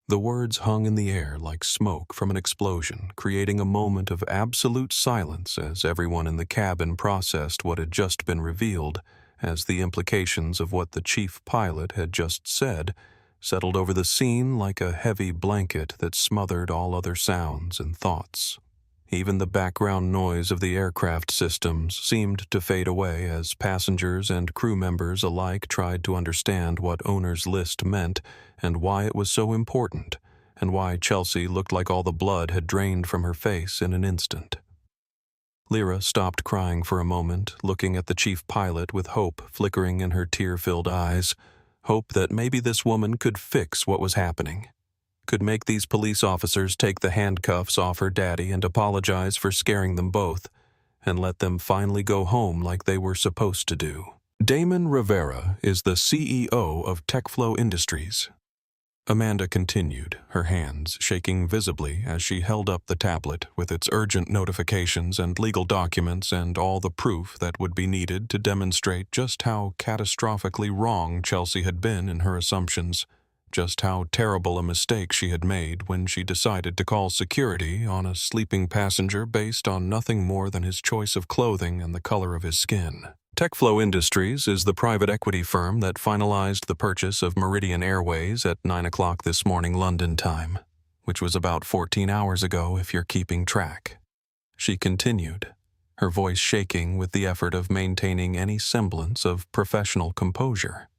The words hung in the air like smoke from an explosion, creating a moment of absolute silence as everyone in the cabin processed what had just been revealed, as the implications of what the chief pilot had just said settled over the scene like a heavy blanket that smothered all other sounds and thoughts. Even the background noise of the aircraft systems seemed to fade away as passengers and crew members alike tried to understand what owner's list meant and why it was so important, and why Chelsea looked like all the blood had drained from her face in an instant. Lyra stopped crying for a moment, looking at the chief pilot with hope flickering in her tear-filled eyes, hope that maybe this woman could fix what was happening. Could make these police officers take the handcuffs off her daddy and apologize for scaring them both, and let them finally go home like they were supposed to do. "Damon Rivera is the CEO of TechFlow Industries," Amanda continued, her hands shaking visibly as she held up the tablet with its urgent notifications and legal documents and all the proof that would be needed to demonstrate just how catastrophically wrong Chelsea had been in her assumptions. Just how terrible a mistake she had made when she decided to call security on a sleeping passenger based on nothing more than his choice of clothing and the color of his skin. TechFlow Industries is the private equity firm that finalized the purchase of Meridian Airways at 9 o'clock this morning London time, which was about 14 hours ago if you're keeping track. She continued, her voice shaking with the effort of maintaining any semblance of professional composure,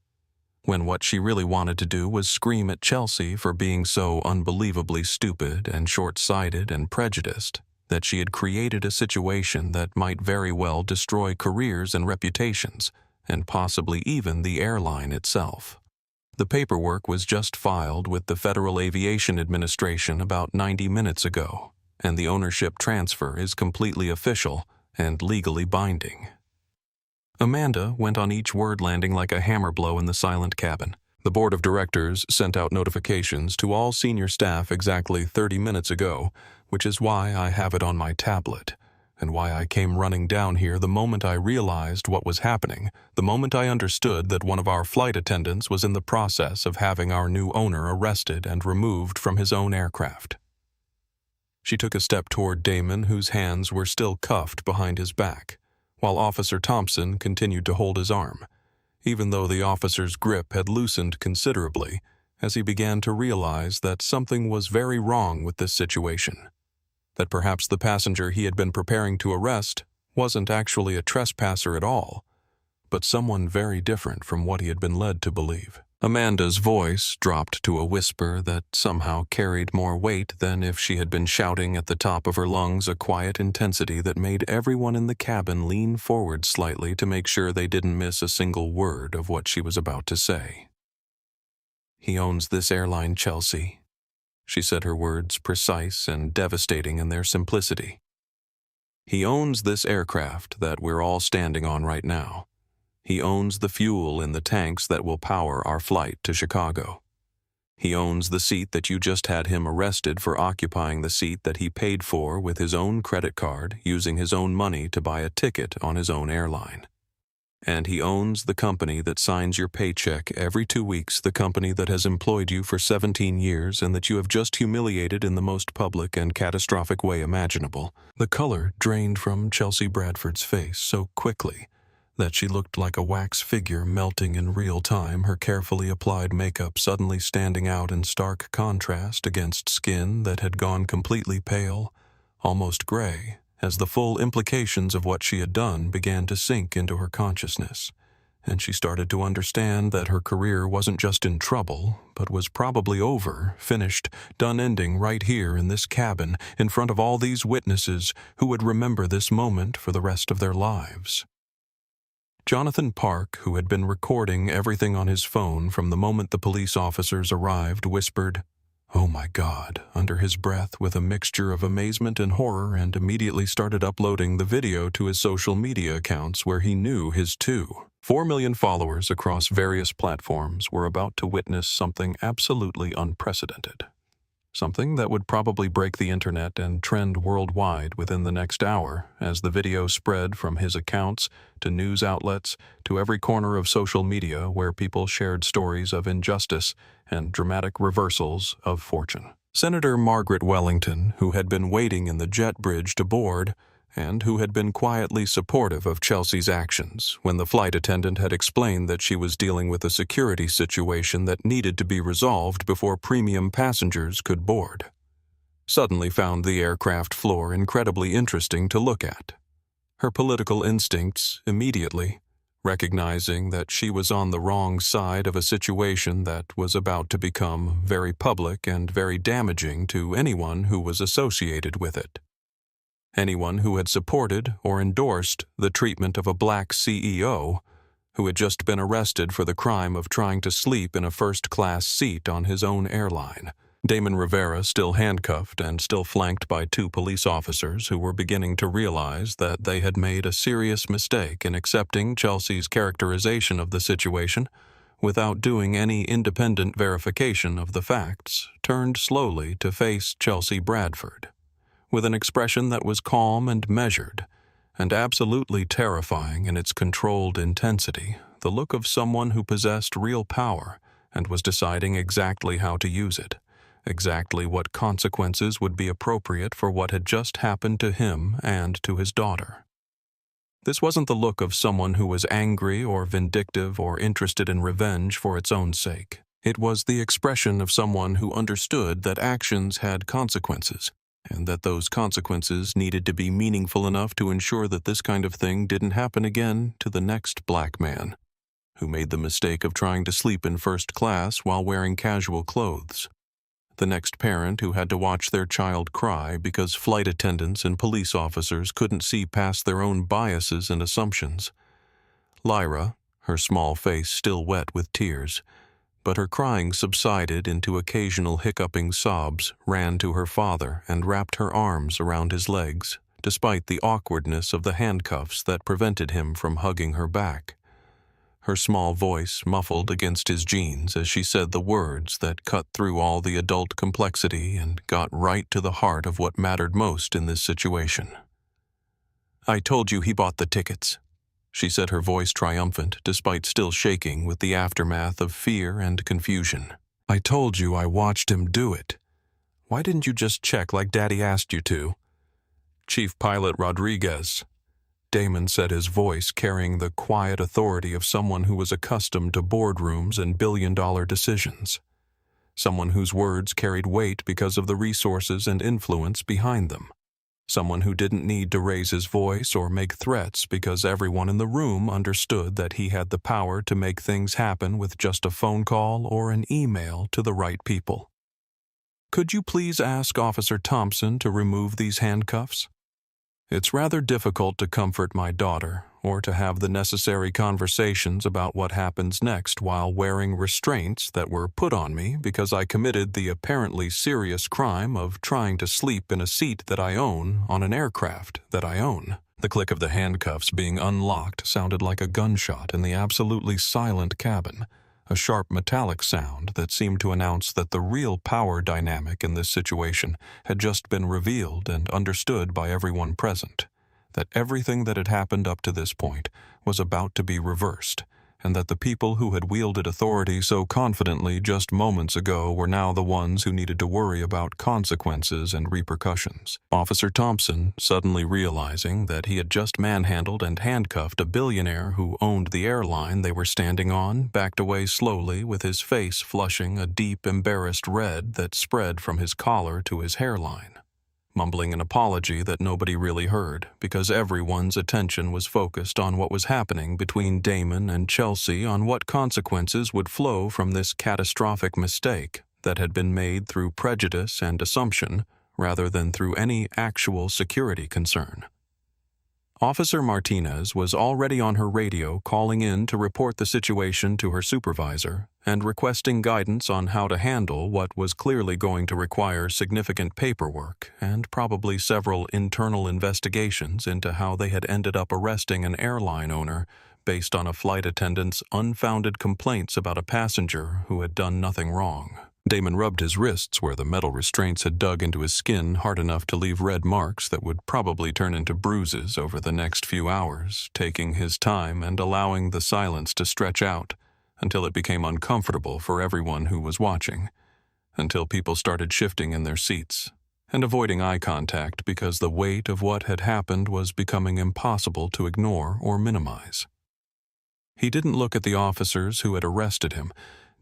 when what she really wanted to do was scream at Chelsea for being so unbelievably stupid and short-sighted and prejudiced that she had created a situation that might very well destroy careers and reputations, and possibly even the airline itself. The paperwork was just filed with the Federal Aviation Administration about 90 minutes ago, and the ownership transfer is completely official and legally binding. Amanda went on each word, landing like a hammer blow in the silent cabin. The board of directors sent out notifications to all senior staff exactly 30 minutes ago, which is why I have it on my tablet, and why I came running down here the moment I realized what was happening, the moment I understood that one of our flight attendants was in the process of having our new owner arrested and removed from his own aircraft. She took a step toward Damon, whose hands were still cuffed behind his back, while Officer Thompson continued to hold his arm, even though the officer's grip had loosened considerably as he began to realize that something was very wrong with this situation, that perhaps the passenger he had been preparing to arrest wasn't actually a trespasser at all, but someone very different from what he had been led to believe. Amanda's voice dropped to a whisper that somehow carried more weight than if she had been shouting at the top of her lungs, a quiet intensity that made everyone in the cabin lean forward slightly to make sure they didn't miss a single word of what she was about to say. "He owns this airline, Chelsea," she said, her words precise and devastating in their simplicity. "He owns this aircraft that we're all standing on right now. He owns the fuel in the tanks that will power our flight to Chicago. He owns the seat that you just had him arrested for occupying the seat that he paid for with his own credit card, using his own money to buy a ticket on his own airline. And he owns the company that signs your paycheck every 2 weeks, the company that has employed you for 17 years and that you have just humiliated in the most public and catastrophic way imaginable." The color drained from Chelsea Bradford's face so quickly that she looked like a wax figure melting in real time, her carefully applied makeup suddenly standing out in stark contrast against skin that had gone completely pale, almost gray, as the full implications of what she had done began to sink into her consciousness, and she started to understand that her career wasn't just in trouble, but was probably over, finished, done ending right here in this cabin, in front of all these witnesses who would remember this moment for the rest of their lives. Jonathan Park, who had been recording everything on his phone from the moment the police officers arrived, whispered, "Oh my God," under his breath with a mixture of amazement and horror, and immediately started uploading the video to his social media accounts where he knew his 4 million followers across various platforms were about to witness something absolutely unprecedented. Something that would probably break the internet and trend worldwide within the next hour as the video spread from his accounts to news outlets to every corner of social media where people shared stories of injustice and dramatic reversals of fortune. Senator Margaret Wellington, who had been waiting in the jet bridge to board, and who had been quietly supportive of Chelsea's actions when the flight attendant had explained that she was dealing with a security situation that needed to be resolved before premium passengers could board, suddenly found the aircraft floor incredibly interesting to look at. Her political instincts immediately, recognizing that she was on the wrong side of a situation that was about to become very public and very damaging to anyone who was associated with it. Anyone who had supported or endorsed the treatment of a black CEO who had just been arrested for the crime of trying to sleep in a first-class seat on his own airline. Damon Rivera, still handcuffed and still flanked by 2 police officers who were beginning to realize that they had made a serious mistake in accepting Chelsea's characterization of the situation without doing any independent verification of the facts, turned slowly to face Chelsea Bradford, with an expression that was calm and measured, and absolutely terrifying in its controlled intensity, the look of someone who possessed real power and was deciding exactly how to use it, exactly what consequences would be appropriate for what had just happened to him and to his daughter. This wasn't the look of someone who was angry or vindictive or interested in revenge for its own sake. It was the expression of someone who understood that actions had consequences, and that those consequences needed to be meaningful enough to ensure that this kind of thing didn't happen again to the next black man who made the mistake of trying to sleep in first class while wearing casual clothes, the next parent who had to watch their child cry because flight attendants and police officers couldn't see past their own biases and assumptions. Lyra, her small face still wet with tears, but her crying subsided into occasional hiccuping sobs, ran to her father and wrapped her arms around his legs, despite the awkwardness of the handcuffs that prevented him from hugging her back. Her small voice muffled against his jeans as she said the words that cut through all the adult complexity and got right to the heart of what mattered most in this situation. "I told you he bought the tickets," she said, her voice triumphant despite still shaking with the aftermath of fear and confusion. "I told you I watched him do it. Why didn't you just check like Daddy asked you to?" "Chief Pilot Rodriguez," Damon said, his voice carrying the quiet authority of someone who was accustomed to boardrooms and billion-dollar decisions. Someone whose words carried weight because of the resources and influence behind them. Someone who didn't need to raise his voice or make threats because everyone in the room understood that he had the power to make things happen with just a phone call or an email to the right people. "Could you please ask Officer Thompson to remove these handcuffs? It's rather difficult to comfort my daughter or to have the necessary conversations about what happens next while wearing restraints that were put on me because I committed the apparently serious crime of trying to sleep in a seat that I own on an aircraft that I own." The click of the handcuffs being unlocked sounded like a gunshot in the absolutely silent cabin, a sharp metallic sound that seemed to announce that the real power dynamic in this situation had just been revealed and understood by everyone present, that everything that had happened up to this point was about to be reversed, and that the people who had wielded authority so confidently just moments ago were now the ones who needed to worry about consequences and repercussions. Officer Thompson, suddenly realizing that he had just manhandled and handcuffed a billionaire who owned the airline they were standing on, backed away slowly with his face flushing a deep, embarrassed red that spread from his collar to his hairline, mumbling an apology that nobody really heard because everyone's attention was focused on what was happening between Damon and Chelsea, on what consequences would flow from this catastrophic mistake that had been made through prejudice and assumption rather than through any actual security concern. Officer Martinez was already on her radio calling in to report the situation to her supervisor and requesting guidance on how to handle what was clearly going to require significant paperwork and probably several internal investigations into how they had ended up arresting an airline owner based on a flight attendant's unfounded complaints about a passenger who had done nothing wrong. Damon rubbed his wrists where the metal restraints had dug into his skin hard enough to leave red marks that would probably turn into bruises over the next few hours, taking his time and allowing the silence to stretch out until it became uncomfortable for everyone who was watching, until people started shifting in their seats and avoiding eye contact because the weight of what had happened was becoming impossible to ignore or minimize. He didn't look at the officers who had arrested him,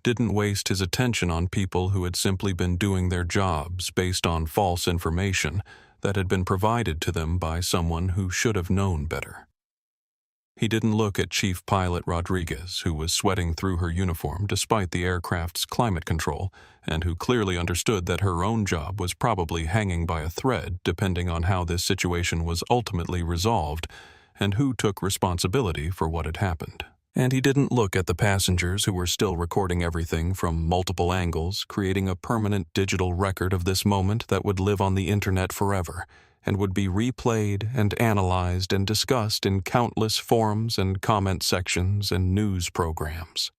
didn't waste his attention on people who had simply been doing their jobs based on false information that had been provided to them by someone who should have known better. He didn't look at Chief Pilot Rodriguez, who was sweating through her uniform despite the aircraft's climate control, and who clearly understood that her own job was probably hanging by a thread depending on how this situation was ultimately resolved and who took responsibility for what had happened. And he didn't look at the passengers who were still recording everything from multiple angles, creating a permanent digital record of this moment that would live on the internet forever and would be replayed and analyzed and discussed in countless forums and comment sections and news programs.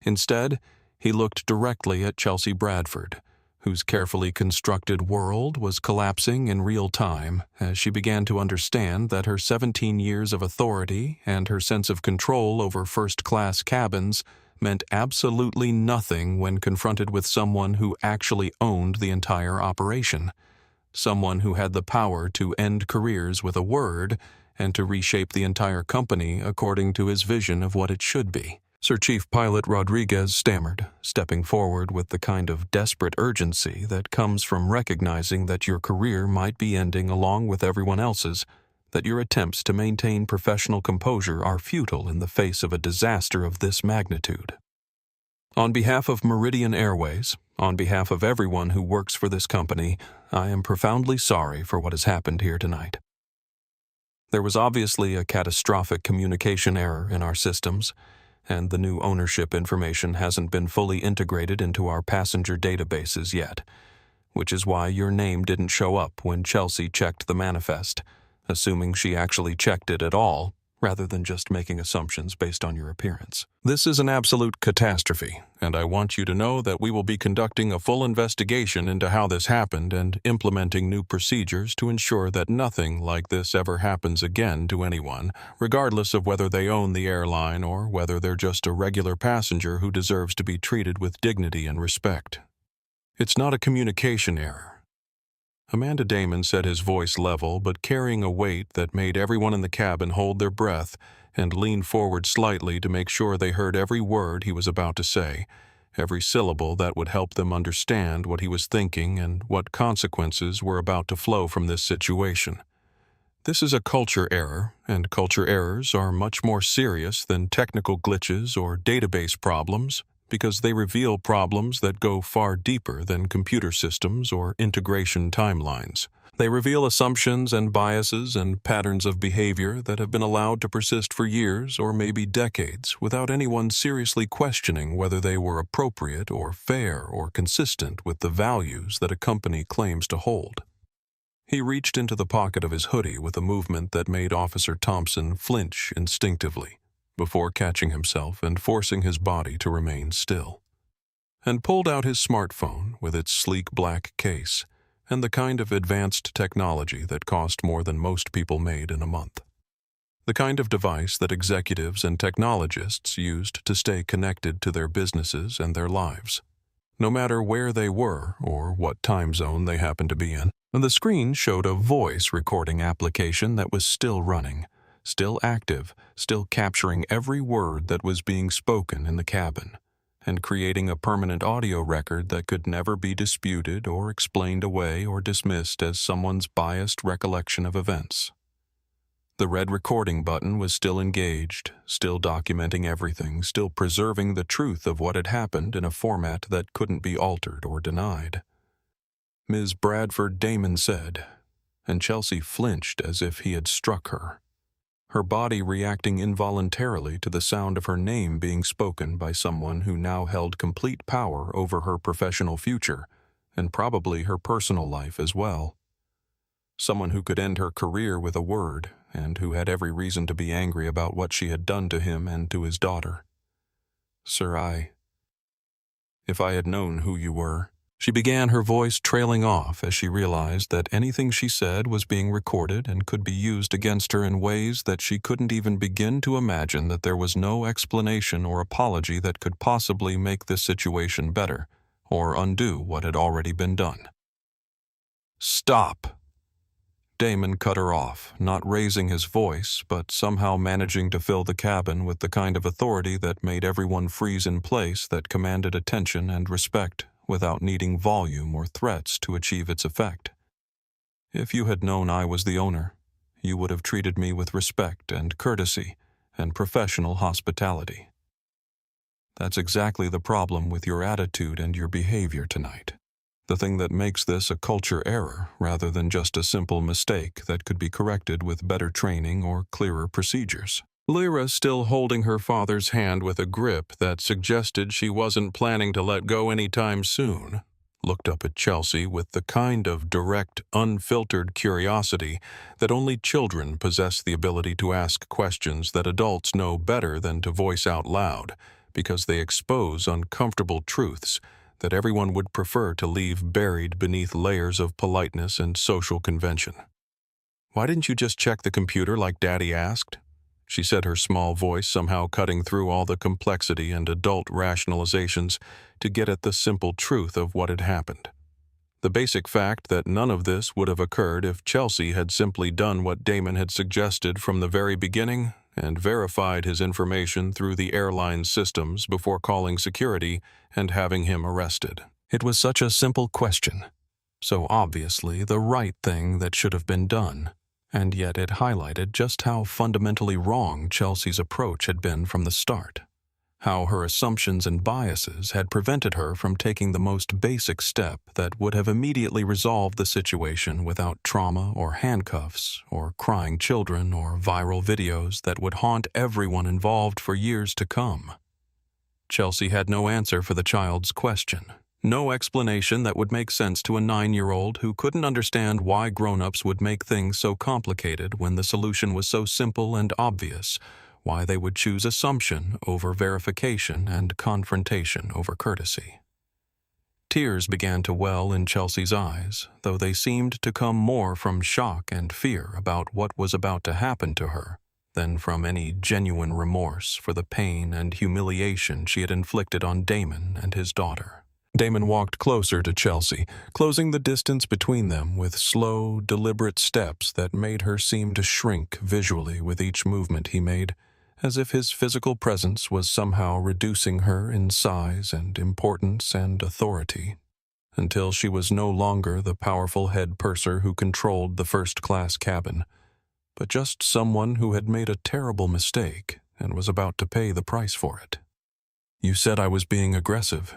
Instead, he looked directly at Chelsea Bradford, whose carefully constructed world was collapsing in real time as she began to understand that her 17 years of authority and her sense of control over first-class cabins meant absolutely nothing when confronted with someone who actually owned the entire operation, someone who had the power to end careers with a word and to reshape the entire company according to his vision of what it should be. Sir Chief Pilot Rodriguez stammered, stepping forward with the kind of desperate urgency that comes from recognizing that your career might be ending along with everyone else's, that your attempts to maintain professional composure are futile in the face of a disaster of this magnitude. On behalf of Meridian Airways, on behalf of everyone who works for this company, I am profoundly sorry for what has happened here tonight. There was obviously a catastrophic communication error in our systems, and the new ownership information hasn't been fully integrated into our passenger databases yet, which is why your name didn't show up when Chelsea checked the manifest, assuming she actually checked it at all, rather than just making assumptions based on your appearance. This is an absolute catastrophe, and I want you to know that we will be conducting a full investigation into how this happened and implementing new procedures to ensure that nothing like this ever happens again to anyone, regardless of whether they own the airline or whether they're just a regular passenger who deserves to be treated with dignity and respect. It's not a communication error. Amanda Damon said, his voice level but carrying a weight that made everyone in the cabin hold their breath and lean forward slightly to make sure they heard every word he was about to say, every syllable that would help them understand what he was thinking and what consequences were about to flow from this situation. This is a culture error, and culture errors are much more serious than technical glitches or database problems, because they reveal problems that go far deeper than computer systems or integration timelines. They reveal assumptions and biases and patterns of behavior that have been allowed to persist for years or maybe decades without anyone seriously questioning whether they were appropriate or fair or consistent with the values that a company claims to hold. He reached into the pocket of his hoodie with a movement that made Officer Thompson flinch instinctively, before catching himself and forcing his body to remain still, and pulled out his smartphone with its sleek black case and the kind of advanced technology that cost more than most people made in a month. The kind of device that executives and technologists used to stay connected to their businesses and their lives. No matter where they were or what time zone they happened to be in, the screen showed a voice recording application that was still running, still active, still capturing every word that was being spoken in the cabin, and creating a permanent audio record that could never be disputed or explained away or dismissed as someone's biased recollection of events. The red recording button was still engaged, still documenting everything, still preserving the truth of what had happened in a format that couldn't be altered or denied. "Ms. Bradford," Damon said, and Chelsea flinched as if he had struck her, her body reacting involuntarily to the sound of her name being spoken by someone who now held complete power over her professional future, and probably her personal life as well. Someone who could end her career with a word, and who had every reason to be angry about what she had done to him and to his daughter. "Sir, if I had known who you were," she began, her voice trailing off as she realized that anything she said was being recorded and could be used against her in ways that she couldn't even begin to imagine, that there was no explanation or apology that could possibly make this situation better or undo what had already been done. "Stop!" Damon cut her off, not raising his voice, but somehow managing to fill the cabin with the kind of authority that made everyone freeze in place, that commanded attention and respect without needing volume or threats to achieve its effect. "If you had known I was the owner, you would have treated me with respect and courtesy and professional hospitality. That's exactly the problem with your attitude and your behavior tonight. The thing that makes this a culture error rather than just a simple mistake that could be corrected with better training or clearer procedures." Lyra, still holding her father's hand with a grip that suggested she wasn't planning to let go anytime soon, looked up at Chelsea with the kind of direct, unfiltered curiosity that only children possess the ability to ask questions that adults know better than to voice out loud, because they expose uncomfortable truths that everyone would prefer to leave buried beneath layers of politeness and social convention. "Why didn't you just check the computer like Daddy asked?" she said, her small voice somehow cutting through all the complexity and adult rationalizations to get at the simple truth of what had happened. The basic fact that none of this would have occurred if Chelsea had simply done what Damon had suggested from the very beginning and verified his information through the airline systems before calling security and having him arrested. It was such a simple question, so obviously the right thing that should have been done, and yet it highlighted just how fundamentally wrong Chelsea's approach had been from the start, how her assumptions and biases had prevented her from taking the most basic step that would have immediately resolved the situation without trauma or handcuffs or crying children or viral videos that would haunt everyone involved for years to come. Chelsea had no answer for the child's question, no explanation that would make sense to a 9-year-old who couldn't understand why grown-ups would make things so complicated when the solution was so simple and obvious, why they would choose assumption over verification and confrontation over courtesy. Tears began to well in Chelsea's eyes, though they seemed to come more from shock and fear about what was about to happen to her than from any genuine remorse for the pain and humiliation she had inflicted on Damon and his daughter. Damon walked closer to Chelsea, closing the distance between them with slow, deliberate steps that made her seem to shrink visually with each movement he made, as if his physical presence was somehow reducing her in size and importance and authority, until she was no longer the powerful head purser who controlled the first-class cabin, but just someone who had made a terrible mistake and was about to pay the price for it. "You said I was being aggressive,"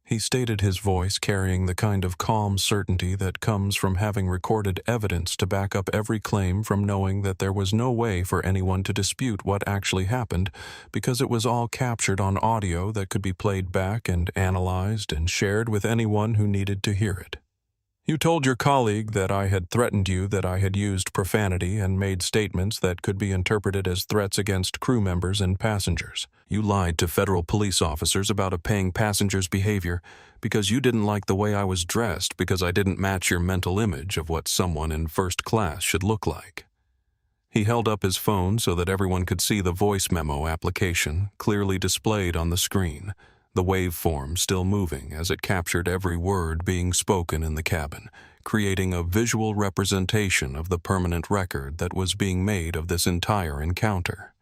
he stated, his voice carrying the kind of calm certainty that comes from having recorded evidence to back up every claim, from knowing that there was no way for anyone to dispute what actually happened because it was all captured on audio that could be played back and analyzed and shared with anyone who needed to hear it. "You told your colleague that I had threatened you, that I had used profanity and made statements that could be interpreted as threats against crew members and passengers. You lied to federal police officers about a paying passenger's behavior because you didn't like the way I was dressed because I didn't match your mental image of what someone in first class should look like. He held up his phone so that everyone could see the voice memo application clearly displayed on the screen, the waveform still moving as it captured every word being spoken in the cabin, creating a visual representation of the permanent record that was being made of this entire encounter.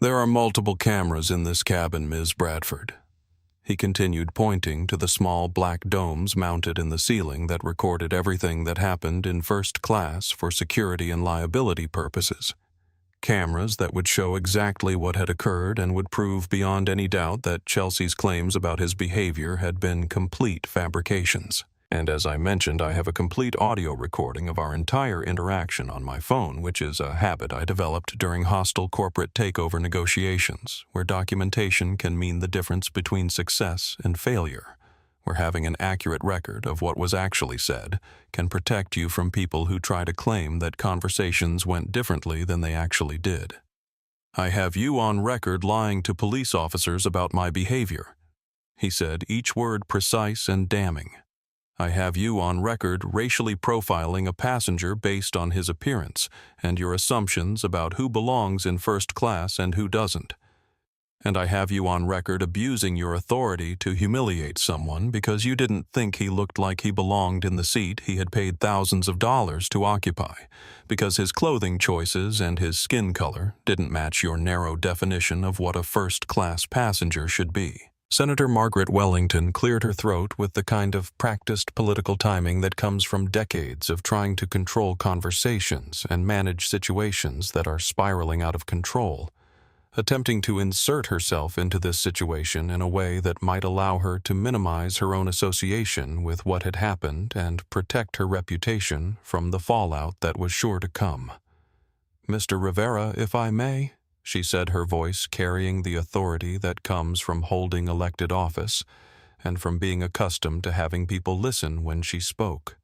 "There are multiple cameras in this cabin, Ms. Bradford." He continued, pointing to the small black domes mounted in the ceiling that recorded everything that happened in first class for security and liability purposes. Cameras that would show exactly what had occurred and would prove beyond any doubt that Chelsea's claims about his behavior had been complete fabrications. And as I mentioned, I have a complete audio recording of our entire interaction on my phone, which is a habit I developed during hostile corporate takeover negotiations, where documentation can mean the difference between success and failure, where having an accurate record of what was actually said can protect you from people who try to claim that conversations went differently than they actually did. "I have you on record lying to police officers about my behavior," he said, each word precise and damning. "I have you on record racially profiling a passenger based on his appearance and your assumptions about who belongs in first class and who doesn't. And I have you on record abusing your authority to humiliate someone because you didn't think he looked like he belonged in the seat he had paid thousands of dollars to occupy, because his clothing choices and his skin color didn't match your narrow definition of what a first-class passenger should be." Senator Margaret Wellington cleared her throat with the kind of practiced political timing that comes from decades of trying to control conversations and manage situations that are spiraling out of control, attempting to insert herself into this situation in a way that might allow her to minimize her own association with what had happened and protect her reputation from the fallout that was sure to come. "Mr. Rivera, if I may," she said, her voice carrying the authority that comes from holding elected office and from being accustomed to having people listen when she spoke.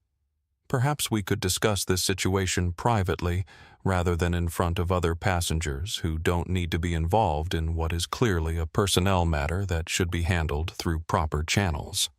"Perhaps we could discuss this situation privately rather than in front of other passengers who don't need to be involved in what is clearly a personnel matter that should be handled through proper channels.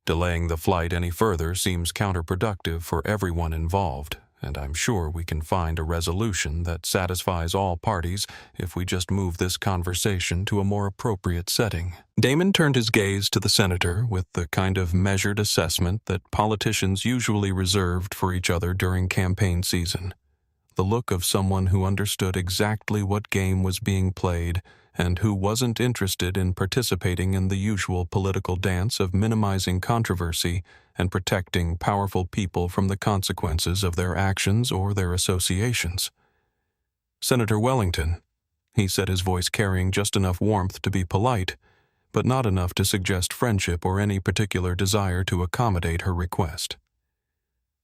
Delaying the flight any further seems counterproductive for everyone involved, and I'm sure we can find a resolution that satisfies all parties if we just move this conversation to a more appropriate setting." Damon turned his gaze to the senator with the kind of measured assessment that politicians usually reserved for each other during campaign season. The look of someone who understood exactly what game was being played and who wasn't interested in participating in the usual political dance of minimizing controversy and protecting powerful people from the consequences of their actions or their associations. "Senator Wellington," he said, his voice carrying just enough warmth to be polite, but not enough to suggest friendship or any particular desire to accommodate her request.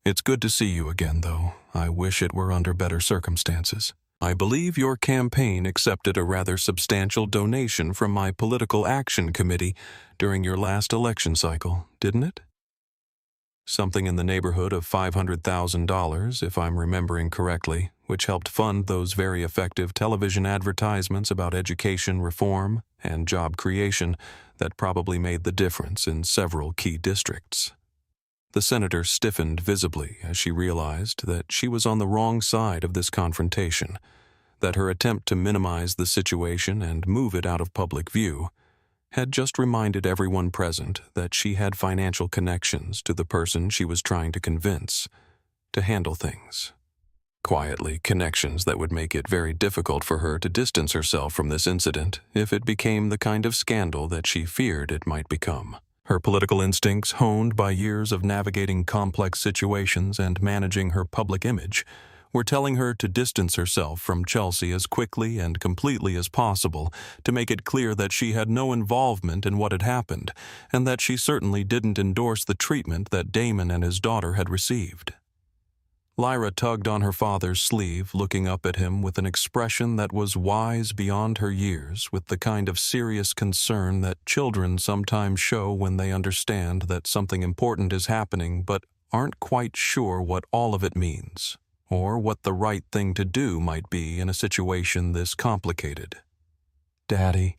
"It's good to see you again, though. I wish it were under better circumstances. I believe your campaign accepted a rather substantial donation from my Political Action Committee during your last election cycle, didn't it? Something in the neighborhood of $500,000, if I'm remembering correctly, which helped fund those very effective television advertisements about education reform and job creation that probably made the difference in several key districts." The senator stiffened visibly as she realized that she was on the wrong side of this confrontation, that her attempt to minimize the situation and move it out of public view had just reminded everyone present that she had financial connections to the person she was trying to convince to handle things. Quietly, connections that would make it very difficult for her to distance herself from this incident if it became the kind of scandal that she feared it might become. Her political instincts, honed by years of navigating complex situations and managing her public image, were telling her to distance herself from Chelsea as quickly and completely as possible to make it clear that she had no involvement in what had happened, and that she certainly didn't endorse the treatment that Damon and his daughter had received. Lyra tugged on her father's sleeve, looking up at him with an expression that was wise beyond her years, with the kind of serious concern that children sometimes show when they understand that something important is happening but aren't quite sure what all of it means, or what the right thing to do might be in a situation this complicated. "Daddy,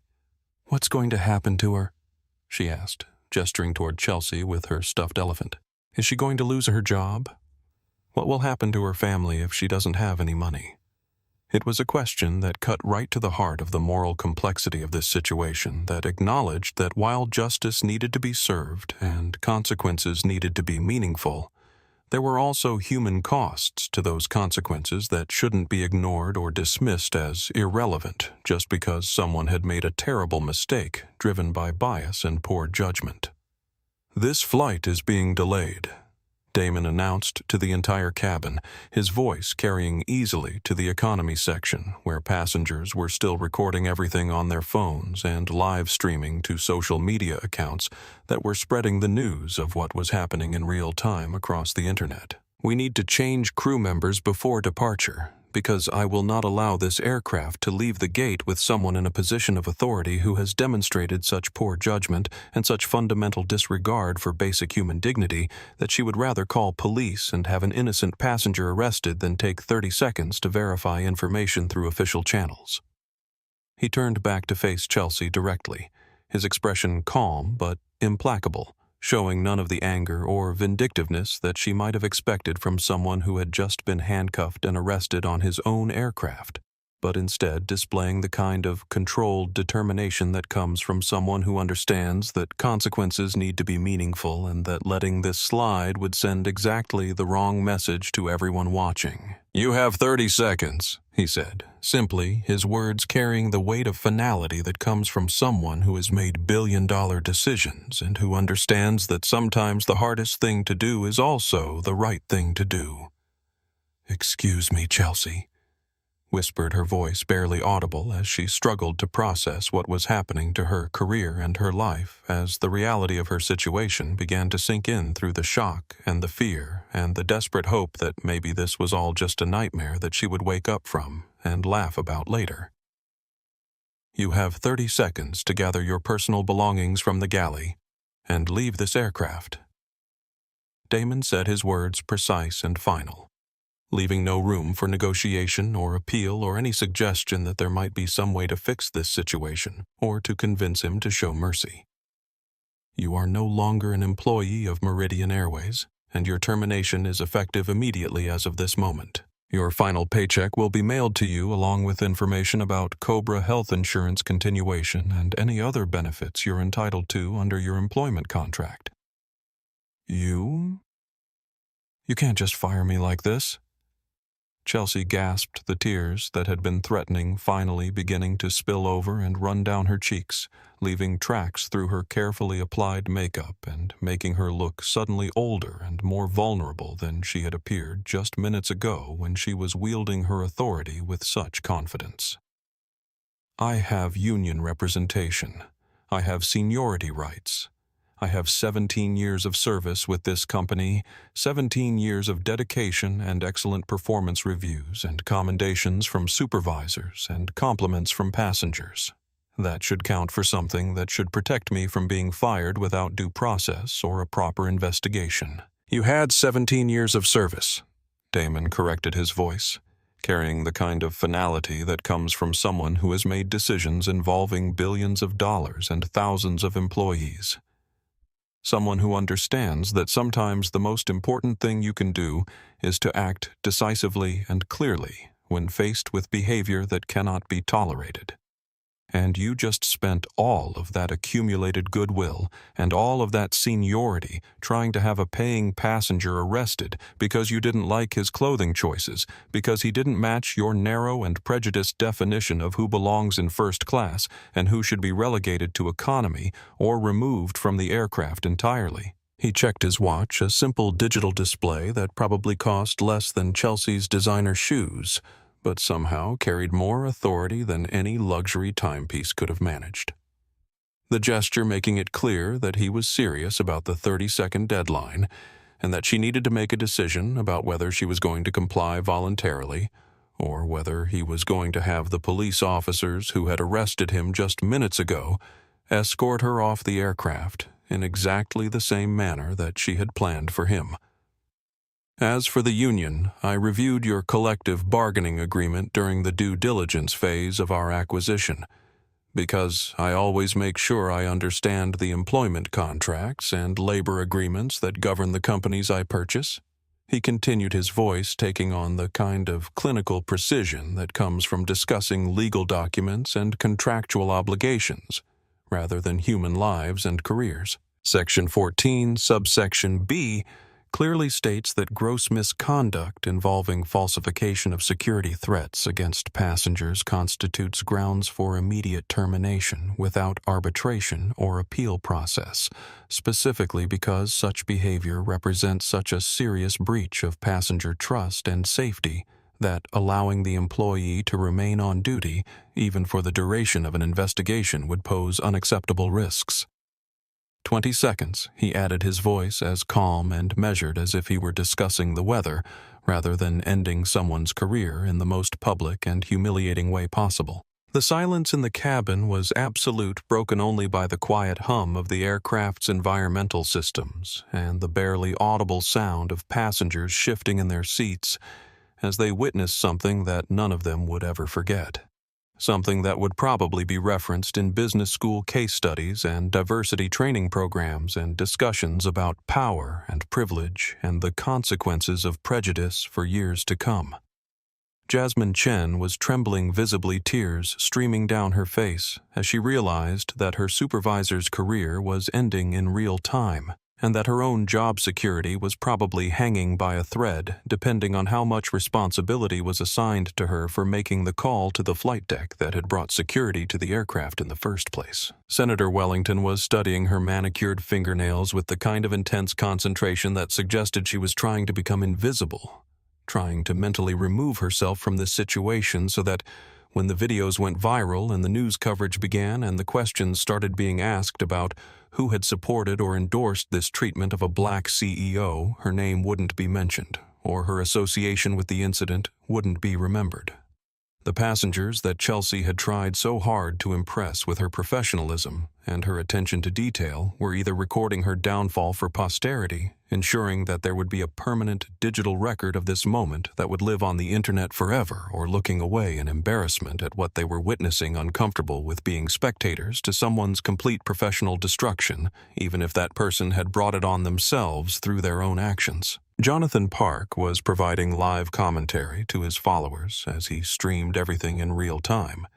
what's going to happen to her?" she asked, gesturing toward Chelsea with her stuffed elephant. "Is she going to lose her job? What will happen to her family if she doesn't have any money?" It was a question that cut right to the heart of the moral complexity of this situation, that acknowledged that while justice needed to be served and consequences needed to be meaningful, there were also human costs to those consequences that shouldn't be ignored or dismissed as irrelevant just because someone had made a terrible mistake driven by bias and poor judgment. "This flight is being delayed," Damon announced to the entire cabin, his voice carrying easily to the economy section, where passengers were still recording everything on their phones and live streaming to social media accounts that were spreading the news of what was happening in real time across the internet. "We need to change crew members before departure, because I will not allow this aircraft to leave the gate with someone in a position of authority who has demonstrated such poor judgment and such fundamental disregard for basic human dignity that she would rather call police and have an innocent passenger arrested than take 30 seconds to verify information through official channels." He turned back to face Chelsea directly, his expression calm but implacable, showing none of the anger or vindictiveness that she might have expected from someone who had just been handcuffed and arrested on his own aircraft, but instead displaying the kind of controlled determination that comes from someone who understands that consequences need to be meaningful and that letting this slide would send exactly the wrong message to everyone watching. "You have 30 seconds, he said, simply, his words carrying the weight of finality that comes from someone who has made billion-dollar decisions and who understands that sometimes the hardest thing to do is also the right thing to do. "Excuse me, Chelsea," whispered her voice barely audible as she struggled to process what was happening to her career and her life as the reality of her situation began to sink in through the shock and the fear and the desperate hope that maybe this was all just a nightmare that she would wake up from and laugh about later. "You have 30 seconds to gather your personal belongings from the galley and leave this aircraft." Damon said his words precise and final, leaving no room for negotiation or appeal or any suggestion that there might be some way to fix this situation or to convince him to show mercy. "You are no longer an employee of Meridian Airways, and your termination is effective immediately as of this moment. Your final paycheck will be mailed to you along with information about Cobra health insurance continuation and any other benefits you're entitled to under your employment contract." You can't just fire me like this." Chelsea gasped, the tears that had been threatening finally beginning to spill over and run down her cheeks, leaving tracks through her carefully applied makeup and making her look suddenly older and more vulnerable than she had appeared just minutes ago when she was wielding her authority with such confidence. "I have union representation. I have seniority rights. I have 17 years of service with this company, 17 years of dedication and excellent performance reviews and commendations from supervisors and compliments from passengers. That should count for something that should protect me from being fired without due process or a proper investigation." "You had 17 years of service," Damon corrected his voice, carrying the kind of finality that comes from someone who has made decisions involving billions of dollars and thousands of employees. Someone who understands that sometimes the most important thing you can do is to act decisively and clearly when faced with behavior that cannot be tolerated. And you just spent all of that accumulated goodwill and all of that seniority trying to have a paying passenger arrested because you didn't like his clothing choices, because he didn't match your narrow and prejudiced definition of who belongs in first class and who should be relegated to economy or removed from the aircraft entirely. He checked his watch, a simple digital display that probably cost less than Chelsea's designer shoes, but somehow carried more authority than any luxury timepiece could have managed. The gesture making it clear that he was serious about the 30-second deadline and that she needed to make a decision about whether she was going to comply voluntarily or whether he was going to have the police officers who had arrested him just minutes ago escort her off the aircraft in exactly the same manner that she had planned for him. "As for the union, I reviewed your collective bargaining agreement during the due diligence phase of our acquisition, because I always make sure I understand the employment contracts and labor agreements that govern the companies I purchase. He continued, his voice taking on the kind of clinical precision that comes from discussing legal documents and contractual obligations, rather than human lives and careers. Section 14, subsection B, clearly states that gross misconduct involving falsification of security threats against passengers constitutes grounds for immediate termination without arbitration or appeal process, specifically because such behavior represents such a serious breach of passenger trust and safety that allowing the employee to remain on duty, even for the duration of an investigation, would pose unacceptable risks. 20 seconds, he added, his voice as calm and measured as if he were discussing the weather, rather than ending someone's career in the most public and humiliating way possible. The silence in the cabin was absolute, broken only by the quiet hum of the aircraft's environmental systems and the barely audible sound of passengers shifting in their seats as they witnessed something that none of them would ever forget. Something that would probably be referenced in business school case studies and diversity training programs and discussions about power and privilege and the consequences of prejudice for years to come. Jasmine Chen was trembling visibly, tears streaming down her face as she realized that her supervisor's career was ending in real time, and that her own job security was probably hanging by a thread, depending on how much responsibility was assigned to her for making the call to the flight deck that had brought security to the aircraft in the first place. Senator Wellington was studying her manicured fingernails with the kind of intense concentration that suggested she was trying to become invisible, trying to mentally remove herself from this situation so that when the videos went viral and the news coverage began and the questions started being asked about who had supported or endorsed this treatment of a black CEO, her name wouldn't be mentioned, or her association with the incident wouldn't be remembered. The passengers that Chelsea had tried so hard to impress with her professionalism and her attention to detail were either recording her downfall for posterity, ensuring that there would be a permanent digital record of this moment that would live on the internet forever, or looking away in embarrassment at what they were witnessing, uncomfortable with being spectators to someone's complete professional destruction, even if that person had brought it on themselves through their own actions. Jonathan Park was providing live commentary to his followers as he streamed everything in real time,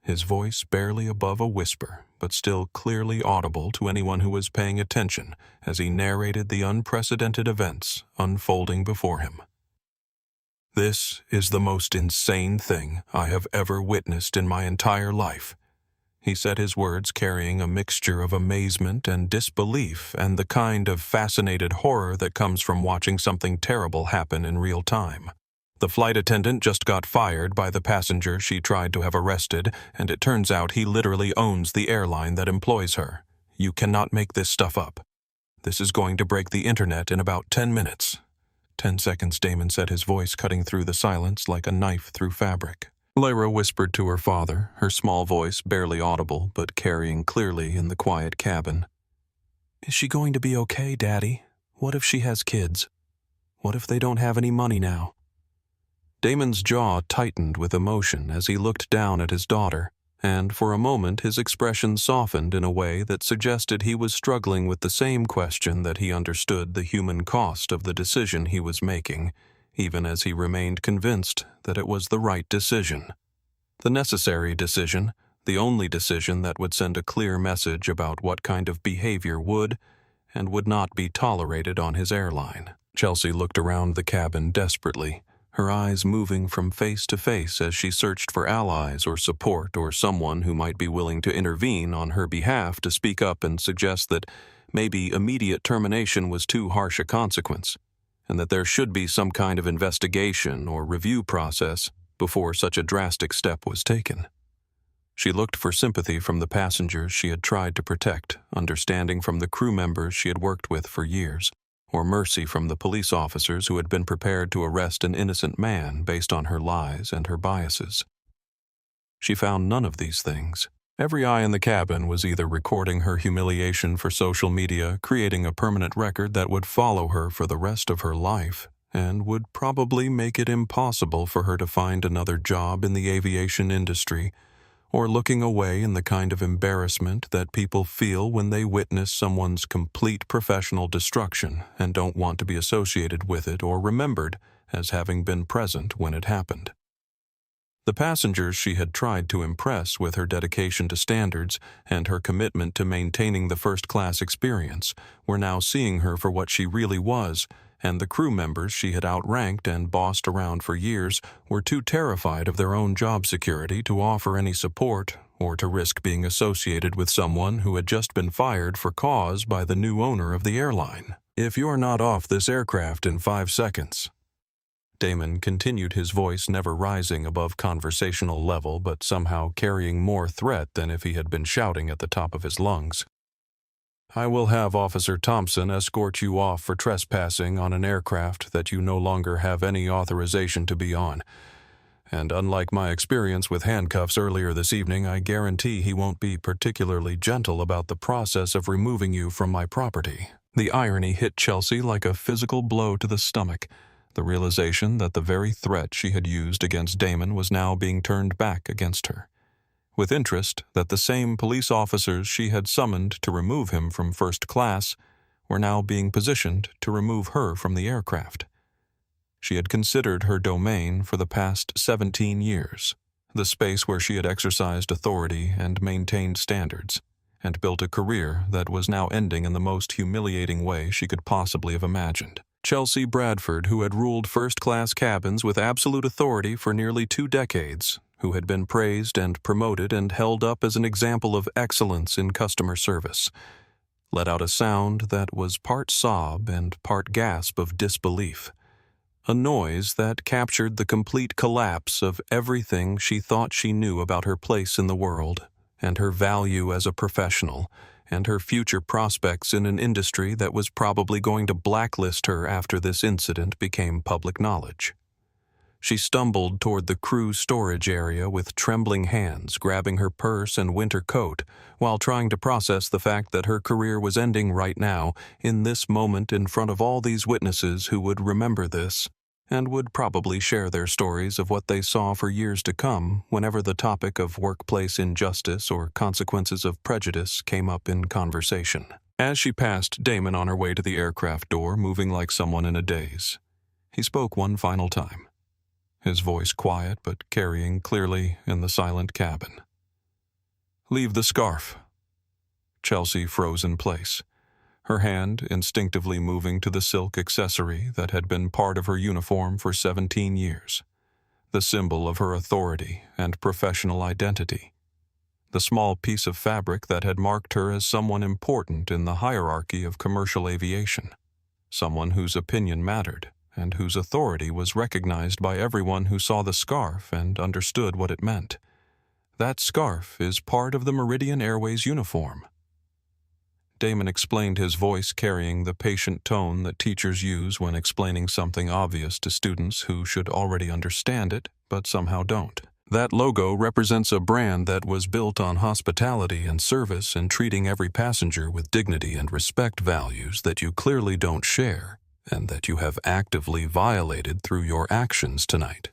his voice barely above a whisper, but still clearly audible to anyone who was paying attention as he narrated the unprecedented events unfolding before him. "This is the most insane thing I have ever witnessed in my entire life," he said, his words carrying a mixture of amazement and disbelief and the kind of fascinated horror that comes from watching something terrible happen in real time. "The flight attendant just got fired by the passenger she tried to have arrested, and it turns out he literally owns the airline that employs her. You cannot make this stuff up. This is going to break the internet in about 10 minutes. 10 seconds, Damon said, his voice cutting through the silence like a knife through fabric. Lyra whispered to her father, her small voice barely audible but carrying clearly in the quiet cabin. "Is she going to be okay, Daddy? What if she has kids? What if they don't have any money now?" Damon's jaw tightened with emotion as he looked down at his daughter, and for a moment his expression softened in a way that suggested he was struggling with the same question, that he understood the human cost of the decision he was making, even as he remained convinced that it was the right decision. The necessary decision, the only decision that would send a clear message about what kind of behavior would and would not be tolerated on his airline. Chelsea looked around the cabin desperately, her eyes moving from face to face as she searched for allies or support or someone who might be willing to intervene on her behalf to speak up and suggest that maybe immediate termination was too harsh a consequence, and that there should be some kind of investigation or review process before such a drastic step was taken. She looked for sympathy from the passengers she had tried to protect, understanding from the crew members she had worked with for years, or mercy from the police officers who had been prepared to arrest an innocent man based on her lies and her biases. She found none of these things. Every eye in the cabin was either recording her humiliation for social media, creating a permanent record that would follow her for the rest of her life, and would probably make it impossible for her to find another job in the aviation industry, or looking away in the kind of embarrassment that people feel when they witness someone's complete professional destruction and don't want to be associated with it or remembered as having been present when it happened. The passengers she had tried to impress with her dedication to standards and her commitment to maintaining the first-class experience were now seeing her for what she really was, and the crew members she had outranked and bossed around for years were too terrified of their own job security to offer any support or to risk being associated with someone who had just been fired for cause by the new owner of the airline. "If you're not off this aircraft in 5 seconds," Damon continued, his voice never rising above conversational level but somehow carrying more threat than if he had been shouting at the top of his lungs, "I will have Officer Thompson escort you off for trespassing on an aircraft that you no longer have any authorization to be on. And unlike my experience with handcuffs earlier this evening, I guarantee he won't be particularly gentle about the process of removing you from my property." The irony hit Chelsea like a physical blow to the stomach. The realization that the very threat she had used against Damon was now being turned back against her. With interest that the same police officers she had summoned to remove him from first class were now being positioned to remove her from the aircraft. She had considered her domain for the past 17 years, the space where she had exercised authority and maintained standards, and built a career that was now ending in the most humiliating way she could possibly have imagined. Chelsea Bradford, who had ruled first-class cabins with absolute authority for nearly 2 decades, who had been praised and promoted and held up as an example of excellence in customer service, let out a sound that was part sob and part gasp of disbelief, a noise that captured the complete collapse of everything she thought she knew about her place in the world and her value as a professional, and her future prospects in an industry that was probably going to blacklist her after this incident became public knowledge. She stumbled toward the crew storage area with trembling hands, grabbing her purse and winter coat, while trying to process the fact that her career was ending right now, in this moment in front of all these witnesses who would remember this, and would probably share their stories of what they saw for years to come whenever the topic of workplace injustice or consequences of prejudice came up in conversation. As she passed Damon on her way to the aircraft door, moving like someone in a daze, he spoke one final time, his voice quiet but carrying clearly in the silent cabin. "Leave the scarf." Chelsea froze in place, her hand instinctively moving to the silk accessory that had been part of her uniform for 17 years, the symbol of her authority and professional identity, the small piece of fabric that had marked her as someone important in the hierarchy of commercial aviation, someone whose opinion mattered and whose authority was recognized by everyone who saw the scarf and understood what it meant. That scarf is part of the Meridian Airways uniform. Damon explained, his voice carrying the patient tone that teachers use when explaining something obvious to students who should already understand it, but somehow don't. That logo represents a brand that was built on hospitality and service and treating every passenger with dignity and respect, values that you clearly don't share and that you have actively violated through your actions tonight.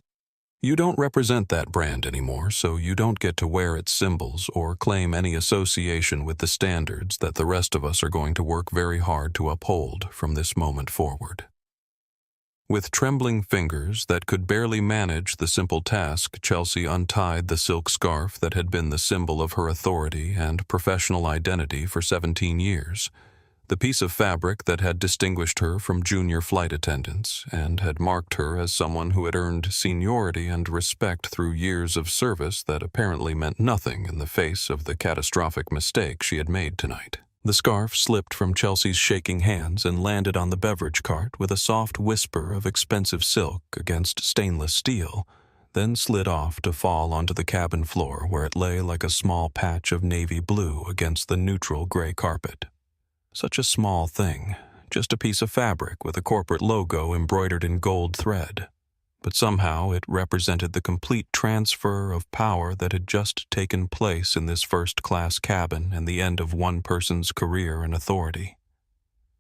You don't represent that brand anymore, so you don't get to wear its symbols or claim any association with the standards that the rest of us are going to work very hard to uphold from this moment forward. With trembling fingers that could barely manage the simple task, Chelsea untied the silk scarf that had been the symbol of her authority and professional identity for 17 years. The piece of fabric that had distinguished her from junior flight attendants and had marked her as someone who had earned seniority and respect through years of service that apparently meant nothing in the face of the catastrophic mistake she had made tonight. The scarf slipped from Chelsea's shaking hands and landed on the beverage cart with a soft whisper of expensive silk against stainless steel, then slid off to fall onto the cabin floor where it lay like a small patch of navy blue against the neutral gray carpet. Such a small thing, just a piece of fabric with a corporate logo embroidered in gold thread. But somehow it represented the complete transfer of power that had just taken place in this first-class cabin and the end of one person's career and authority.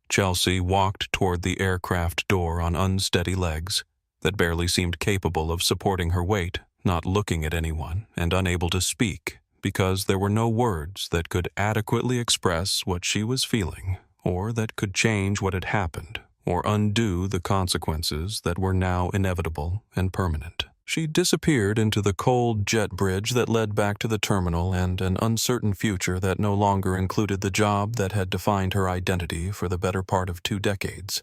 Chelsea walked toward the aircraft door on unsteady legs that barely seemed capable of supporting her weight, not looking at anyone and unable to speak, because there were no words that could adequately express what she was feeling, or that could change what had happened, or undo the consequences that were now inevitable and permanent. She disappeared into the cold jet bridge that led back to the terminal and an uncertain future that no longer included the job that had defined her identity for the better part of 2 decades,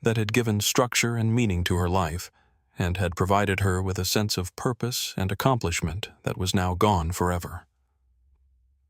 that had given structure and meaning to her life, and had provided her with a sense of purpose and accomplishment that was now gone forever.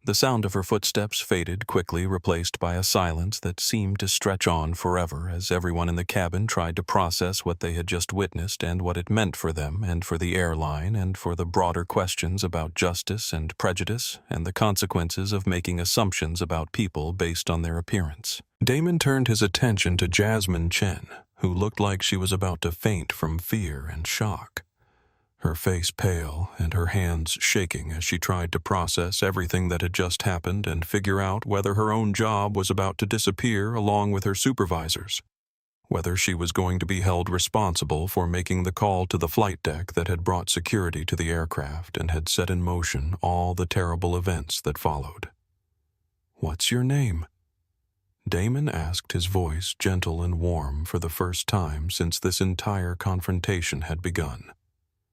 The sound of her footsteps faded quickly, replaced by a silence that seemed to stretch on forever as everyone in the cabin tried to process what they had just witnessed and what it meant for them and for the airline and for the broader questions about justice and prejudice and the consequences of making assumptions about people based on their appearance. Damon turned his attention to Jasmine Chen, who looked like she was about to faint from fear and shock. Her face pale and her hands shaking as she tried to process everything that had just happened and figure out whether her own job was about to disappear along with her supervisors, whether she was going to be held responsible for making the call to the flight deck that had brought security to the aircraft and had set in motion all the terrible events that followed. "What's your name?" Damon asked, his voice gentle and warm for the first time since this entire confrontation had begun.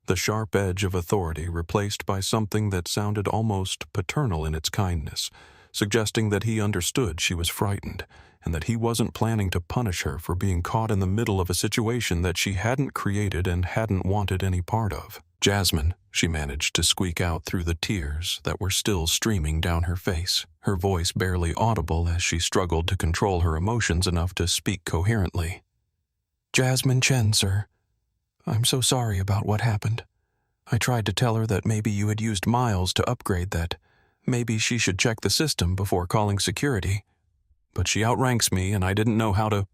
The sharp edge of authority replaced by something that sounded almost paternal in its kindness, suggesting that he understood she was frightened and that he wasn't planning to punish her for being caught in the middle of a situation that she hadn't created and hadn't wanted any part of. "Jasmine," she managed to squeak out through the tears that were still streaming down her face, her voice barely audible as she struggled to control her emotions enough to speak coherently. "Jasmine Chen, sir. I'm so sorry about what happened. I tried to tell her that maybe you had used miles to upgrade that. Maybe she should check the system before calling security. But she outranks me and I didn't know how to—"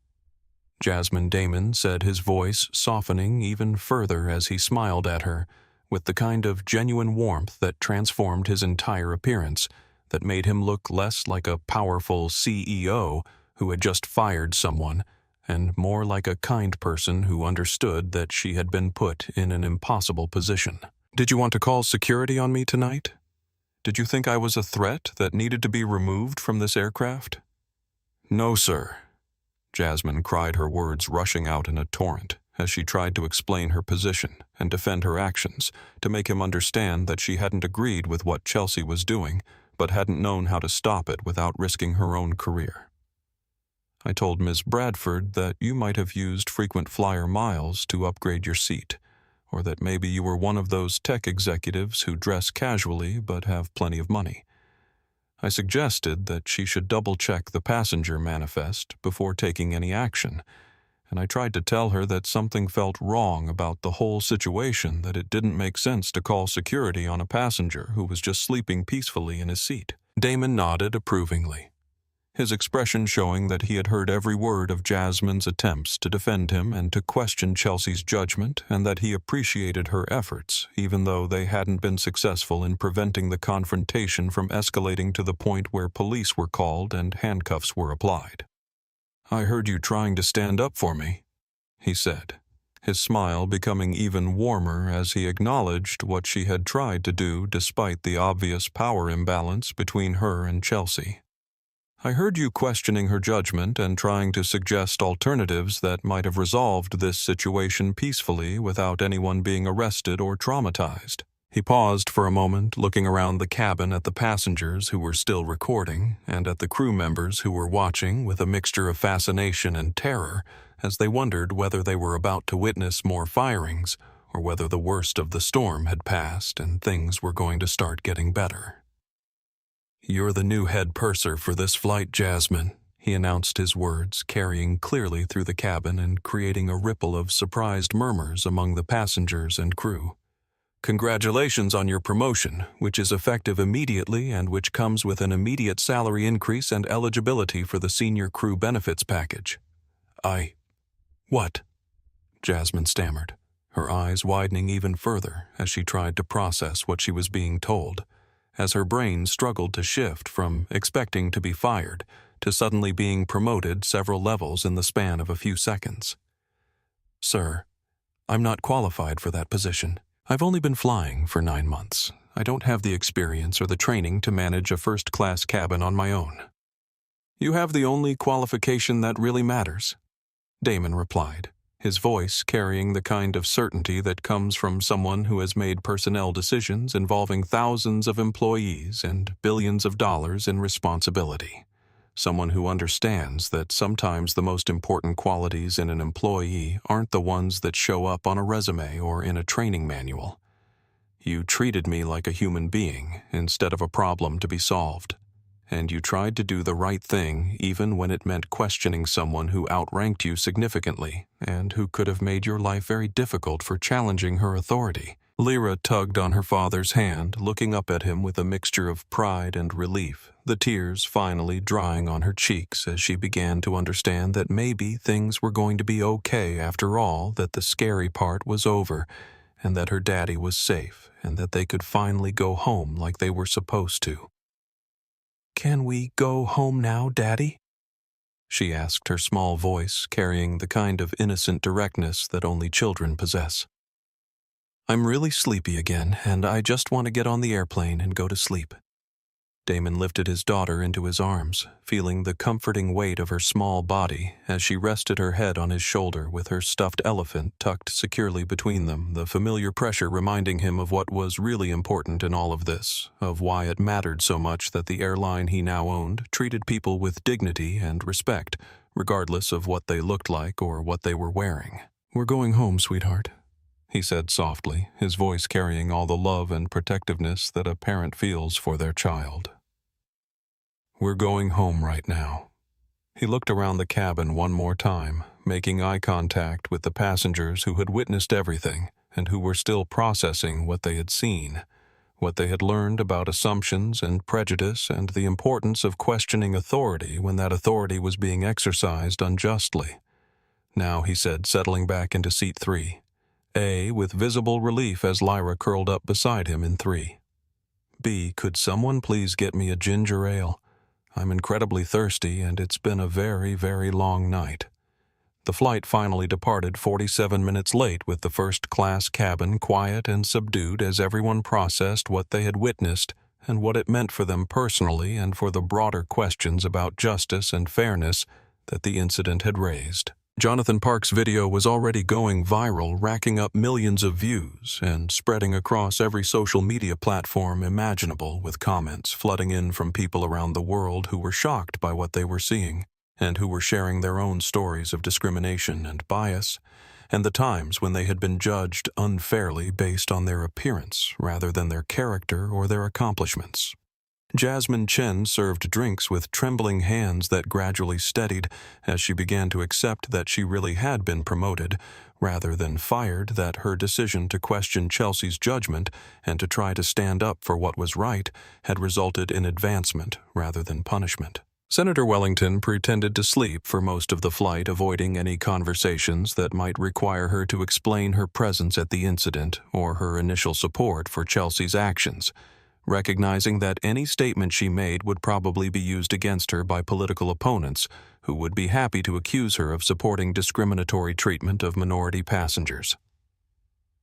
Jasmine Damon said, his voice softening even further as he smiled at her, with the kind of genuine warmth that transformed his entire appearance, that made him look less like a powerful CEO who had just fired someone, and more like a kind person who understood that she had been put in an impossible position. "Did you want to call security on me tonight? Did you think I was a threat that needed to be removed from this aircraft?" "No, sir." Jasmine cried, her words rushing out in a torrent as she tried to explain her position and defend her actions, to make him understand that she hadn't agreed with what Chelsea was doing, but hadn't known how to stop it without risking her own career. "I told Ms. Bradford that you might have used frequent flyer miles to upgrade your seat, or that maybe you were one of those tech executives who dress casually but have plenty of money. I suggested that she should double-check the passenger manifest before taking any action, and I tried to tell her that something felt wrong about the whole situation, that it didn't make sense to call security on a passenger who was just sleeping peacefully in his seat." Damon nodded approvingly, his expression showing that he had heard every word of Jasmine's attempts to defend him and to question Chelsea's judgment, and that he appreciated her efforts, even though they hadn't been successful in preventing the confrontation from escalating to the point where police were called and handcuffs were applied. "I heard you trying to stand up for me," he said, his smile becoming even warmer as he acknowledged what she had tried to do despite the obvious power imbalance between her and Chelsea. "I heard you questioning her judgment and trying to suggest alternatives that might have resolved this situation peacefully without anyone being arrested or traumatized." He paused for a moment, looking around the cabin at the passengers who were still recording and at the crew members who were watching with a mixture of fascination and terror as they wondered whether they were about to witness more firings or whether the worst of the storm had passed and things were going to start getting better. "You're the new head purser for this flight, Jasmine," he announced, his words carrying clearly through the cabin and creating a ripple of surprised murmurs among the passengers and crew. "Congratulations on your promotion, which is effective immediately and which comes with an immediate salary increase and eligibility for the senior crew benefits package." What?" Jasmine stammered, her eyes widening even further as she tried to process what she was being told, as her brain struggled to shift from expecting to be fired to suddenly being promoted several levels in the span of a few seconds. "Sir, I'm not qualified for that position. I've only been flying for 9 months. I don't have the experience or the training to manage a first-class cabin on my own." "You have the only qualification that really matters," Damon replied, his voice carrying the kind of certainty that comes from someone who has made personnel decisions involving thousands of employees and billions of dollars in responsibility. Someone who understands that sometimes the most important qualities in an employee aren't the ones that show up on a resume or in a training manual. "You treated me like a human being instead of a problem to be solved. And you tried to do the right thing even when it meant questioning someone who outranked you significantly and who could have made your life very difficult for challenging her authority." Lyra tugged on her father's hand, looking up at him with a mixture of pride and relief, the tears finally drying on her cheeks as she began to understand that maybe things were going to be okay after all, that the scary part was over, and that her daddy was safe, and that they could finally go home like they were supposed to. "Can we go home now, Daddy?" she asked, her small voice carrying the kind of innocent directness that only children possess. "I'm really sleepy again, and I just want to get on the airplane and go to sleep." Damon lifted his daughter into his arms, feeling the comforting weight of her small body as she rested her head on his shoulder with her stuffed elephant tucked securely between them, the familiar pressure reminding him of what was really important in all of this, of why it mattered so much that the airline he now owned treated people with dignity and respect, regardless of what they looked like or what they were wearing. "We're going home, sweetheart," he said softly, his voice carrying all the love and protectiveness that a parent feels for their child. "We're going home right now." He looked around the cabin one more time, making eye contact with the passengers who had witnessed everything and who were still processing what they had seen, what they had learned about assumptions and prejudice and the importance of questioning authority when that authority was being exercised unjustly. "Now," he said, settling back into seat 3. A, with visible relief as Lyra curled up beside him in 3. "B, could someone please get me a ginger ale? I'm incredibly thirsty, and it's been a very, very long night." The flight finally departed 47 minutes late, with the first-class cabin quiet and subdued as everyone processed what they had witnessed and what it meant for them personally and for the broader questions about justice and fairness that the incident had raised. Jonathan Park's video was already going viral, racking up millions of views and spreading across every social media platform imaginable, with comments flooding in from people around the world who were shocked by what they were seeing and who were sharing their own stories of discrimination and bias, and the times when they had been judged unfairly based on their appearance rather than their character or their accomplishments. Jasmine Chen served drinks with trembling hands that gradually steadied as she began to accept that she really had been promoted, rather than fired, that her decision to question Chelsea's judgment and to try to stand up for what was right had resulted in advancement rather than punishment. Senator Wellington pretended to sleep for most of the flight, avoiding any conversations that might require her to explain her presence at the incident or her initial support for Chelsea's actions, recognizing that any statement she made would probably be used against her by political opponents who would be happy to accuse her of supporting discriminatory treatment of minority passengers.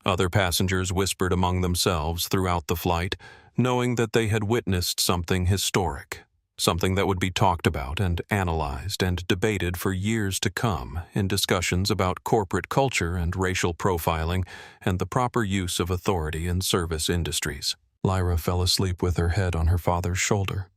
Other passengers whispered among themselves throughout the flight, knowing that they had witnessed something historic, something that would be talked about and analyzed and debated for years to come in discussions about corporate culture and racial profiling and the proper use of authority in service industries. Lyra fell asleep with her head on her father's shoulder,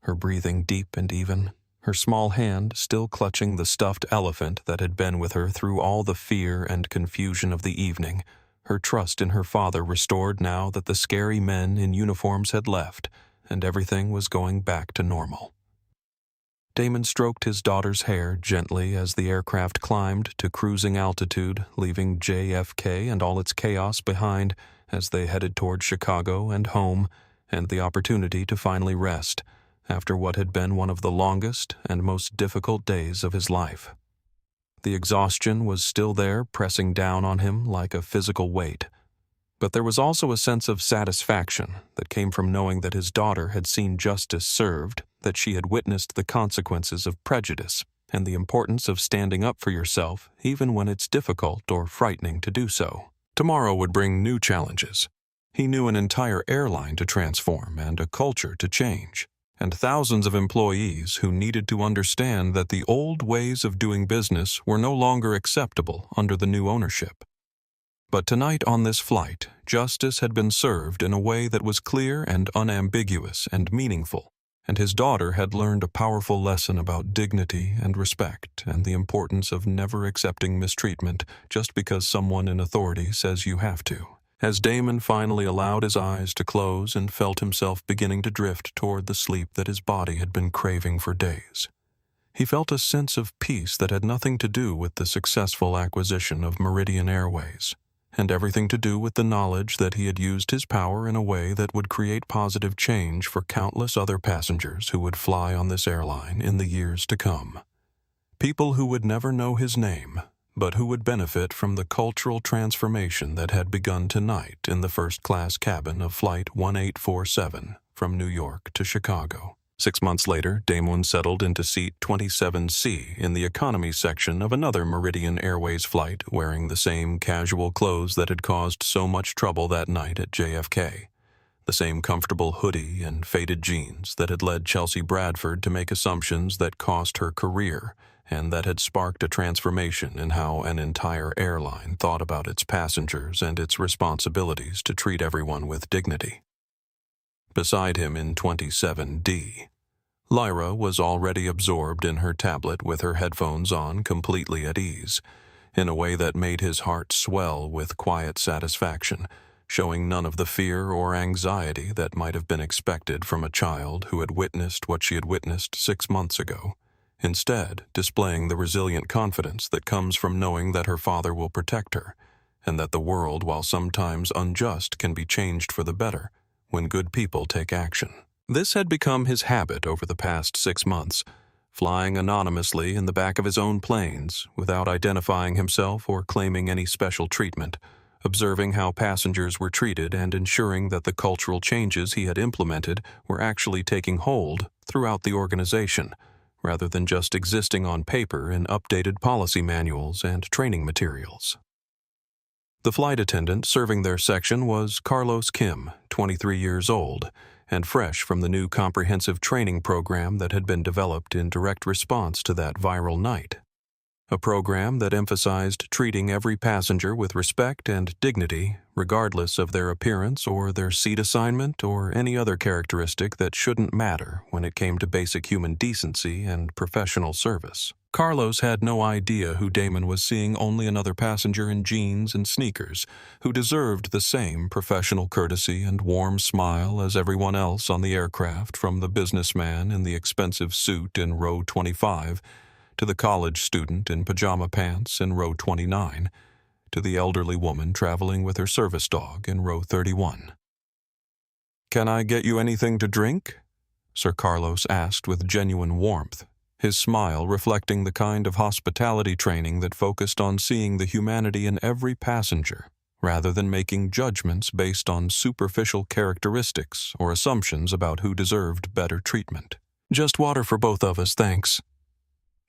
her breathing deep and even, her small hand still clutching the stuffed elephant that had been with her through all the fear and confusion of the evening, her trust in her father restored now that the scary men in uniforms had left and everything was going back to normal. Damon stroked his daughter's hair gently as the aircraft climbed to cruising altitude, leaving JFK and all its chaos behind as they headed toward Chicago and home and the opportunity to finally rest after what had been one of the longest and most difficult days of his life. The exhaustion was still there, pressing down on him like a physical weight, but there was also a sense of satisfaction that came from knowing that his daughter had seen justice served, that she had witnessed the consequences of prejudice and the importance of standing up for yourself even when it's difficult or frightening to do so. Tomorrow would bring new challenges, He knew an entire airline to transform and a culture to change, and thousands of employees who needed to understand that the old ways of doing business were no longer acceptable under the new ownership. But tonight on this flight, justice had been served in a way that was clear and unambiguous and meaningful, and his daughter had learned a powerful lesson about dignity and respect and the importance of never accepting mistreatment just because someone in authority says you have to. As Damon finally allowed his eyes to close and felt himself beginning to drift toward the sleep that his body had been craving for days, he felt a sense of peace that had nothing to do with the successful acquisition of Meridian Airways, and everything to do with the knowledge that he had used his power in a way that would create positive change for countless other passengers who would fly on this airline in the years to come. People who would never know his name, but who would benefit from the cultural transformation that had begun tonight in the first-class cabin of Flight 1847 from New York to Chicago. 6 months later, Damon settled into seat 27C in the economy section of another Meridian Airways flight, wearing the same casual clothes that had caused so much trouble that night at JFK. The same comfortable hoodie and faded jeans that had led Chelsea Bradford to make assumptions that cost her career, and that had sparked a transformation in how an entire airline thought about its passengers and its responsibilities to treat everyone with dignity. Beside him in 27D, Lyra was already absorbed in her tablet with her headphones on, completely at ease, in a way that made his heart swell with quiet satisfaction, showing none of the fear or anxiety that might have been expected from a child who had witnessed what she had witnessed 6 months ago, instead displaying the resilient confidence that comes from knowing that her father will protect her, and that the world, while sometimes unjust, can be changed for the better when good people take action. This had become his habit over the past 6 months, flying anonymously in the back of his own planes without identifying himself or claiming any special treatment, observing how passengers were treated and ensuring that the cultural changes he had implemented were actually taking hold throughout the organization, rather than just existing on paper in updated policy manuals and training materials. The flight attendant serving their section was Carlos Kim, 23 years old, and fresh from the new comprehensive training program that had been developed in direct response to that viral night. A program that emphasized treating every passenger with respect and dignity, regardless of their appearance or their seat assignment or any other characteristic that shouldn't matter when it came to basic human decency and professional service. Carlos had no idea who Damon was seeing only another passenger in jeans and sneakers who deserved the same professional courtesy and warm smile as everyone else on the aircraft, from the businessman in the expensive suit in row 25 to the college student in pajama pants in row 29 to the elderly woman traveling with her service dog in row 31. "Can I get you anything to drink?" Sir Carlos asked with genuine warmth, his smile reflecting the kind of hospitality training that focused on seeing the humanity in every passenger, rather than making judgments based on superficial characteristics or assumptions about who deserved better treatment. "Just water for both of us, thanks,"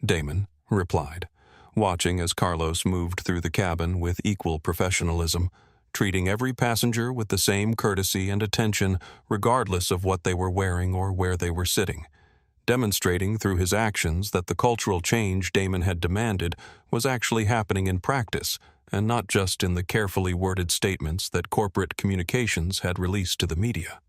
Damon replied, watching as Carlos moved through the cabin with equal professionalism, treating every passenger with the same courtesy and attention regardless of what they were wearing or where they were sitting, demonstrating through his actions that the cultural change Damon had demanded was actually happening in practice and not just in the carefully worded statements that corporate communications had released to the media.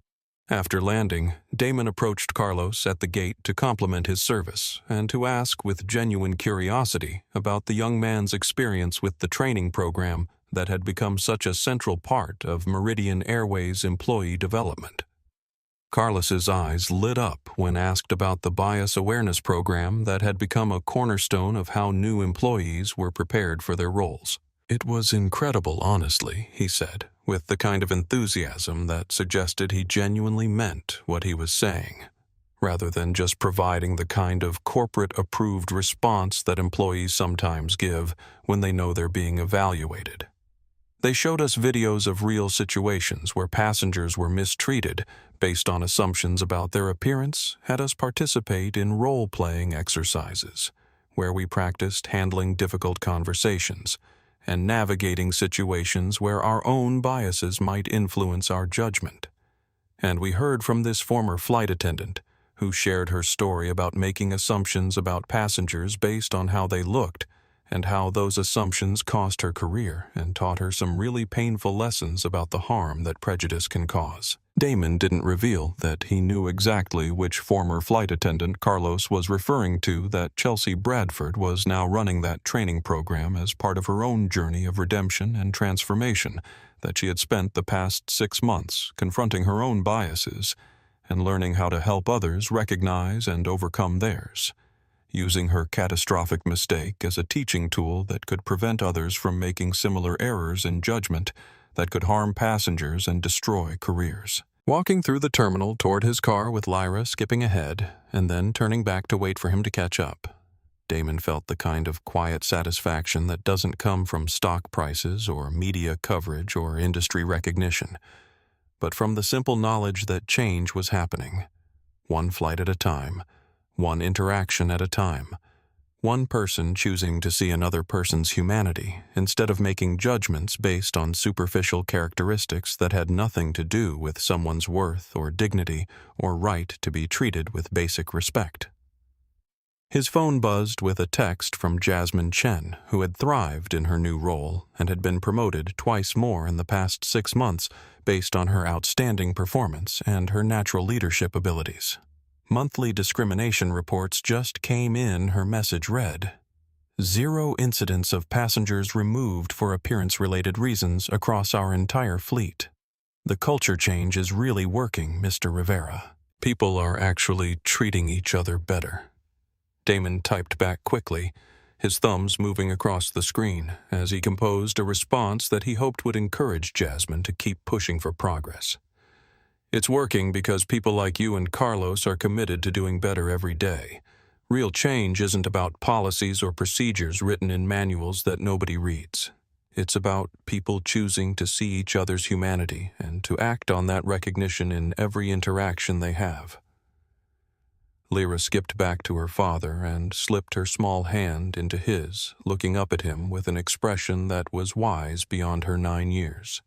After landing, Damon approached Carlos at the gate to compliment his service and to ask with genuine curiosity about the young man's experience with the training program that had become such a central part of Meridian Airways employee development. Carlos's eyes lit up when asked about the bias awareness program that had become a cornerstone of how new employees were prepared for their roles. "It was incredible, honestly," he said, with the kind of enthusiasm that suggested he genuinely meant what he was saying, rather than just providing the kind of corporate-approved response that employees sometimes give when they know they're being evaluated. They showed us videos of real situations where passengers were mistreated based on assumptions about their appearance, had us participate in role-playing exercises, where we practiced handling difficult conversations, and navigating situations where our own biases might influence our judgment. And we heard from this former flight attendant, who shared her story about making assumptions about passengers based on how they looked, and how those assumptions cost her career and taught her some really painful lessons about the harm that prejudice can cause. Damon didn't reveal that he knew exactly which former flight attendant Carlos was referring to, that Chelsea Bradford was now running that training program as part of her own journey of redemption and transformation, that she had spent the past 6 months confronting her own biases and learning how to help others recognize and overcome theirs, using her catastrophic mistake as a teaching tool that could prevent others from making similar errors in judgment that could harm passengers and destroy careers. Walking through the terminal toward his car with Lyra skipping ahead and then turning back to wait for him to catch up, Damon felt the kind of quiet satisfaction that doesn't come from stock prices or media coverage or industry recognition, but from the simple knowledge that change was happening, one flight at a time, one interaction at a time, one person choosing to see another person's humanity instead of making judgments based on superficial characteristics that had nothing to do with someone's worth or dignity or right to be treated with basic respect. His phone buzzed with a text from Jasmine Chen, who had thrived in her new role and had been promoted twice more in the past 6 months based on her outstanding performance and her natural leadership abilities. Monthly discrimination reports just came in, her message read. 0 incidents of passengers removed for appearance-related reasons across our entire fleet. The culture change is really working, Mr. Rivera. People are actually treating each other better. Damon typed back quickly, his thumbs moving across the screen as he composed a response that he hoped would encourage Jasmine to keep pushing for progress. It's working because people like you and Carlos are committed to doing better every day. Real change isn't about policies or procedures written in manuals that nobody reads. It's about people choosing to see each other's humanity and to act on that recognition in every interaction they have. Lyra skipped back to her father and slipped her small hand into his, looking up at him with an expression that was wise beyond her 9 years.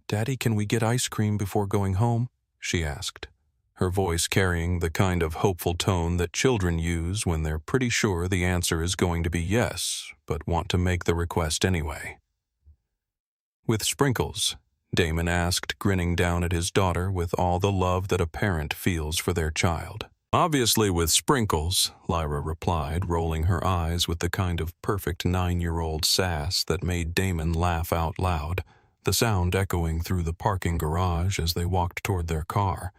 "Daddy, can we get ice cream before going home?" she asked, her voice carrying the kind of hopeful tone that children use when they're pretty sure the answer is going to be yes, but want to make the request anyway. "With sprinkles," Damon asked, grinning down at his daughter with all the love that a parent feels for their child. "Obviously with sprinkles," Lyra replied, rolling her eyes with the kind of perfect 9-year-old sass that made Damon laugh out loud, the sound echoing through the parking garage as they walked toward their car.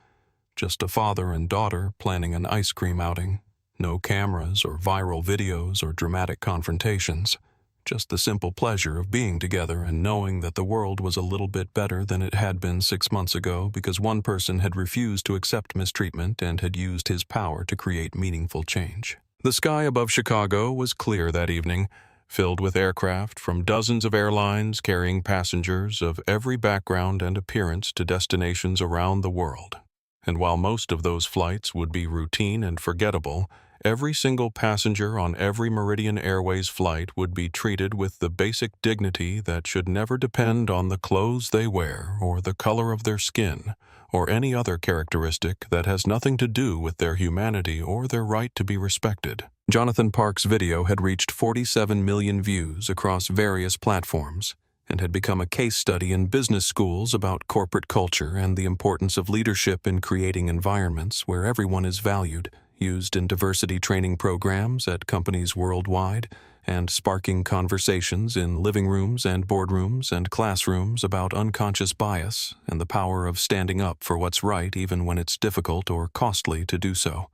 Just a father and daughter planning an ice cream outing. No cameras or viral videos or dramatic confrontations. Just the simple pleasure of being together and knowing that the world was a little bit better than it had been 6 months ago because one person had refused to accept mistreatment and had used his power to create meaningful change. The sky above Chicago was clear that evening, filled with aircraft from dozens of airlines carrying passengers of every background and appearance to destinations around the world. And while most of those flights would be routine and forgettable, every single passenger on every Meridian Airways flight would be treated with the basic dignity that should never depend on the clothes they wear or the color of their skin or any other characteristic that has nothing to do with their humanity or their right to be respected. Jonathan Park's video had reached 47 million views across various platforms and had become a case study in business schools about corporate culture and the importance of leadership in creating environments where everyone is valued, used in diversity training programs at companies worldwide, and sparking conversations in living rooms and boardrooms and classrooms about unconscious bias and the power of standing up for what's right even when it's difficult or costly to do so.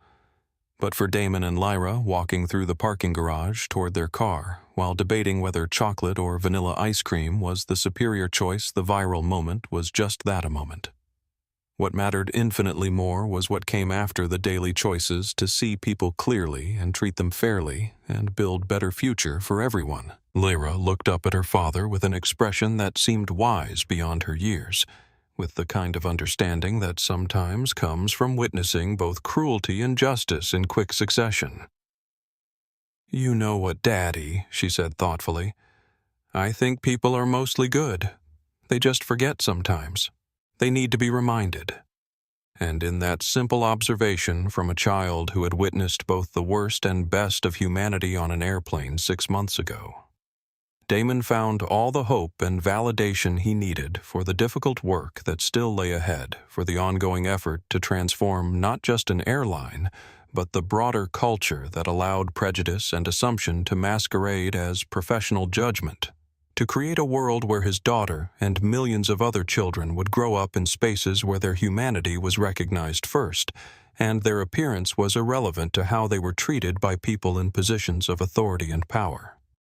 But for Damon and Lyra walking through the parking garage toward their car while debating whether chocolate or vanilla ice cream was the superior choice, the viral moment was just that, a moment. What mattered infinitely more was what came after the daily choices to see people clearly and treat them fairly and build better future for everyone. Lyra looked up at her father with an expression that seemed wise beyond her years, with the kind of understanding that sometimes comes from witnessing both cruelty and justice in quick succession. "You know what, Daddy," she said thoughtfully, I think people are mostly good. They just forget sometimes. They need to be reminded. And in that simple observation from a child who had witnessed both the worst and best of humanity on an airplane 6 months ago, Damon found all the hope and validation he needed for the difficult work that still lay ahead for the ongoing effort to transform not just an airline, but the broader culture that allowed prejudice and assumption to masquerade as professional judgment, to create a world where his daughter and millions of other children would grow up in spaces where their humanity was recognized first, and their appearance was irrelevant to how they were treated by people in positions of authority and power.